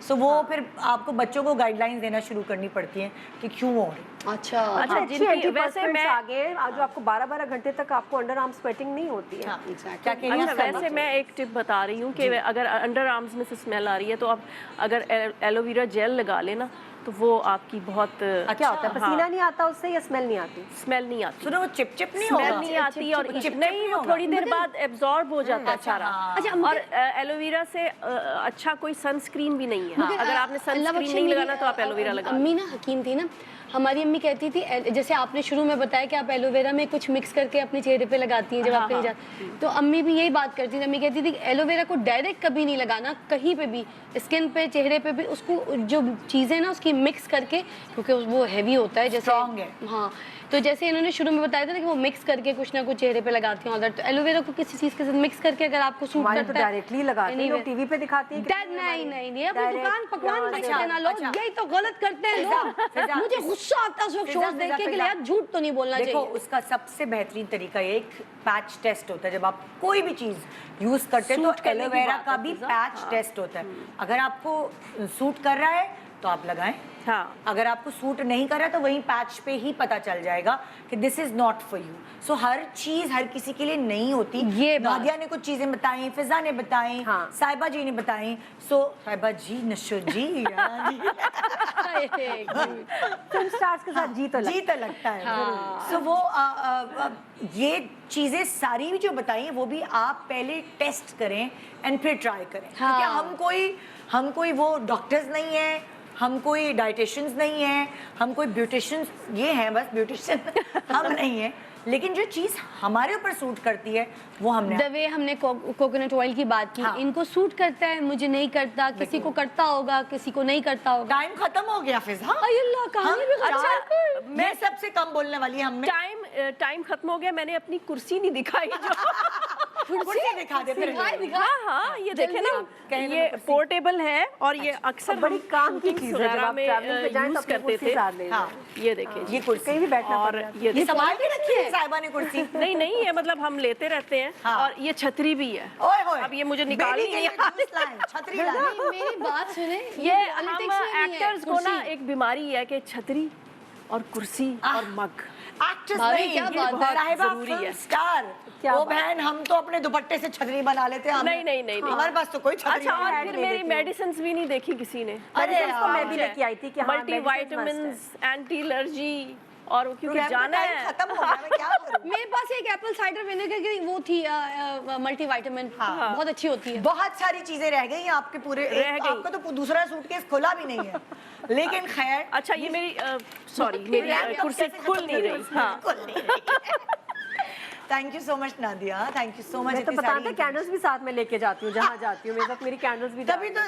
सो वो फिर आपको बच्चों को गाइडलाइंस देना शुरू करनी पड़ती हैं कि क्यों हो रही। अच्छा, अच्छा, अच्छी जिनकी- एंटीपर्स्पिरेंट्स वैसे मैं- आ गए, आज आपको 12-12 घंटे तक आपको अंडर आर्म स्वेटिंग नहीं होती है। हाँ, Exactly. क्या कह रही हैं अच्छा, आप? वैसे मैं एक टिप बता रही हूँ कि अगर अंडर आर्म्स में से स्मेल आ रही है तो आप अगर एलोवेरा जेल लगा लेना तो वो आपकी बहुत क्या होता है, पसीना नहीं आता उससे या स्मेल नहीं आती? स्मेल नहीं आती, सुनो, वो चिपचिप नहीं स्मेल होगा, नहीं आती, और चिपचिप नहीं, वो होगा। थोड़ी देर बाद एब्जॉर्ब हो जाता है अच्छा, सारा। हाँ। अच्छा, और एलोवेरा से अच्छा कोई सनस्क्रीन भी नहीं है। अगर आपने अल्लाह सनस्क्रीन बख्शे, नहीं मेरी, लगाना तो आप एलोवेरा लगा। अम्मी ना हकीम थी ना, हमारी अम्मी कहती थी, जैसे आपने शुरू में बताया कि आप एलोवेरा में कुछ मिक्स करके अपने चेहरे पे लगाती हैं जब आप कहीं जाती, तो अम्मी भी यही बात करती थी। अम्मी कहती थी एलोवेरा को डायरेक्ट कभी नहीं लगाना, कहीं पे भी, स्किन पे, चेहरे पे भी, उसको जो चीज़ें ना उसकी मिक्स करके, क्योंकि वो हैवी होता है, जैसे Strong है। हाँ, तो जैसे इन्होंने शुरू में बताया था ना कि वो मिक्स करके कुछ ना कुछ चेहरे पे लगाती हैं, तो एलोवेरा को किसी चीज़ के साथ मिक्स करके अगर आपको सूट हमारे तो करता है, डायरेक्टली लगाते हैं, लोग Anyway, टीवी पे दिखाती हैं। नहीं, अपनी दुकान पकवान बेचते हैं ना लोग, अच्छा। यही तो गलत करते हैं फिजा, लोग। मुझे गुस्सा आता है उस वक्त फिजा, शोज देख के कि फिजा, यार झूठ तो नहीं बोलना देखो, चाहिए। उसका सबसे बेहतरीन तरीका ये एक पैच टेस्ट होता है। जब आप कोई भी चीज यूज करते हैं सूट तो करने की एलोवेरा बात का है, भी फिजा। पैच टेस्ट होता है। अगर आपको सूट कर रहा है तो आप लगाएं, हाँ। अगर आपको सूट नहीं कर रहा तो वहीं पैच पे ही पता चल जाएगा कि this is not for you. So हर चीज हर किसी के लिए नहीं होती। ये बात। नादिया ने कुछ चीजें बताई, फिजा ने बताई, हाँ। साहिबा जी ने बताई। सो साहिबा जी, नशो जी, हाँ जी। फिल्म स्टार्स के साथ जी तो जी तो लगता है। सो वो ये चीजें सारी भी जो बताई हैं वो भी आप पहले टेस्ट करें एंड फिर ट्राई करें। हाँ। क्योंकि हम कोई वो डॉक्टर्स नहीं है, हम कोई डाइटिशियंस नहीं है, हम कोई ब्यूटिशियंस, ये हैं बस ब्यूटिशियन हम नहीं है, लेकिन जो चीज़ हमारे ऊपर सूट करती है वो हमने द वे हमने कोकोनट ऑयल की बात की, हाँ। इनको सूट करता है, मुझे नहीं करता, किसी को करता होगा, किसी को नहीं करता होगा। टाइम खत्म हो गया फिजा। अय अल्लाह, कहानी भी खत्म अच्छा, हो गई। मैं सबसे कम बोलने वाली है हमने। टाइम खत्म हो गया, मैंने अपनी कुर्सी नहीं दिखाई जो कुर्सी दिखा दे फिर। हाँ हाँ, ये देखे ना, कहीं ये ना कुर्सी। पोर्टेबल है और ये अक्सर बड़ी हम काम की shootings चीज़ है, जब वगैरह आप में traveling पे जाएं तो यूज अपनी करते कुर्सी थे। साथ ले हाँ, ये देखिए ये कुर्सी कहीं भी बैठना और पड़ जाता है। ये ये संभाल के रखी है साहिबा ने कुर्सी। नहीं, ये मतलब हम लेते रहते हैं। हाँ। और ये छतरी भी है। ओए होए, अब ये मुझे निकालनी बेबी के नहीं लिए जूस लाएं, छतरी लाएं। नहीं, मेरी बात सुने, ये हम politics में नहीं है, एक्टर्स को ना कुर्सी। एक बीमारी है कि छतरी और कुर्सी और मग। एक्ट्रेस भाभी, नहीं, क्या ये बात बहुत है? साहिबा जरूरी फिल्म है। स्टार। क्या वो बात बहन, हम तो अपने दुपट्टे से छतरी बना लेते हैं। नहीं। हमारे पास तो कोई छतरी अच्छा, नहीं और है। फिर मेरी मेडिसिन भी नहीं देखी किसी ने। अरे Medicines तो मैं यार। भी लेके आई थी कि हाँ, multi medicines must vitamins, anti allergy, और क्योंकि प्रोग्राम का जाना टाइम है। खत्म हो गया, मैं क्या करूं? मेरे पास एक एप्पल साइडर विनेगर की वो थी, मल्टीविटामिन, बहुत अच्छी होती है। बहुत सारी चीजें रह गई आपके पूरे। रह गई। आपका तो दूसरा सूटकेस खुला भी नहीं है, लेकिन खैर। अच्छा, ये मेरी सॉरी, मेरी कुर्सी खुल नहीं रही। हाँ, thank you so much Nadia, thank you so much. मैं तो बताता कैंडल्स भी साथ में लेके जाती हूँ जहाँ जाती हूँ, मेरे साथ मेरी कैंडल्स भी तभी तो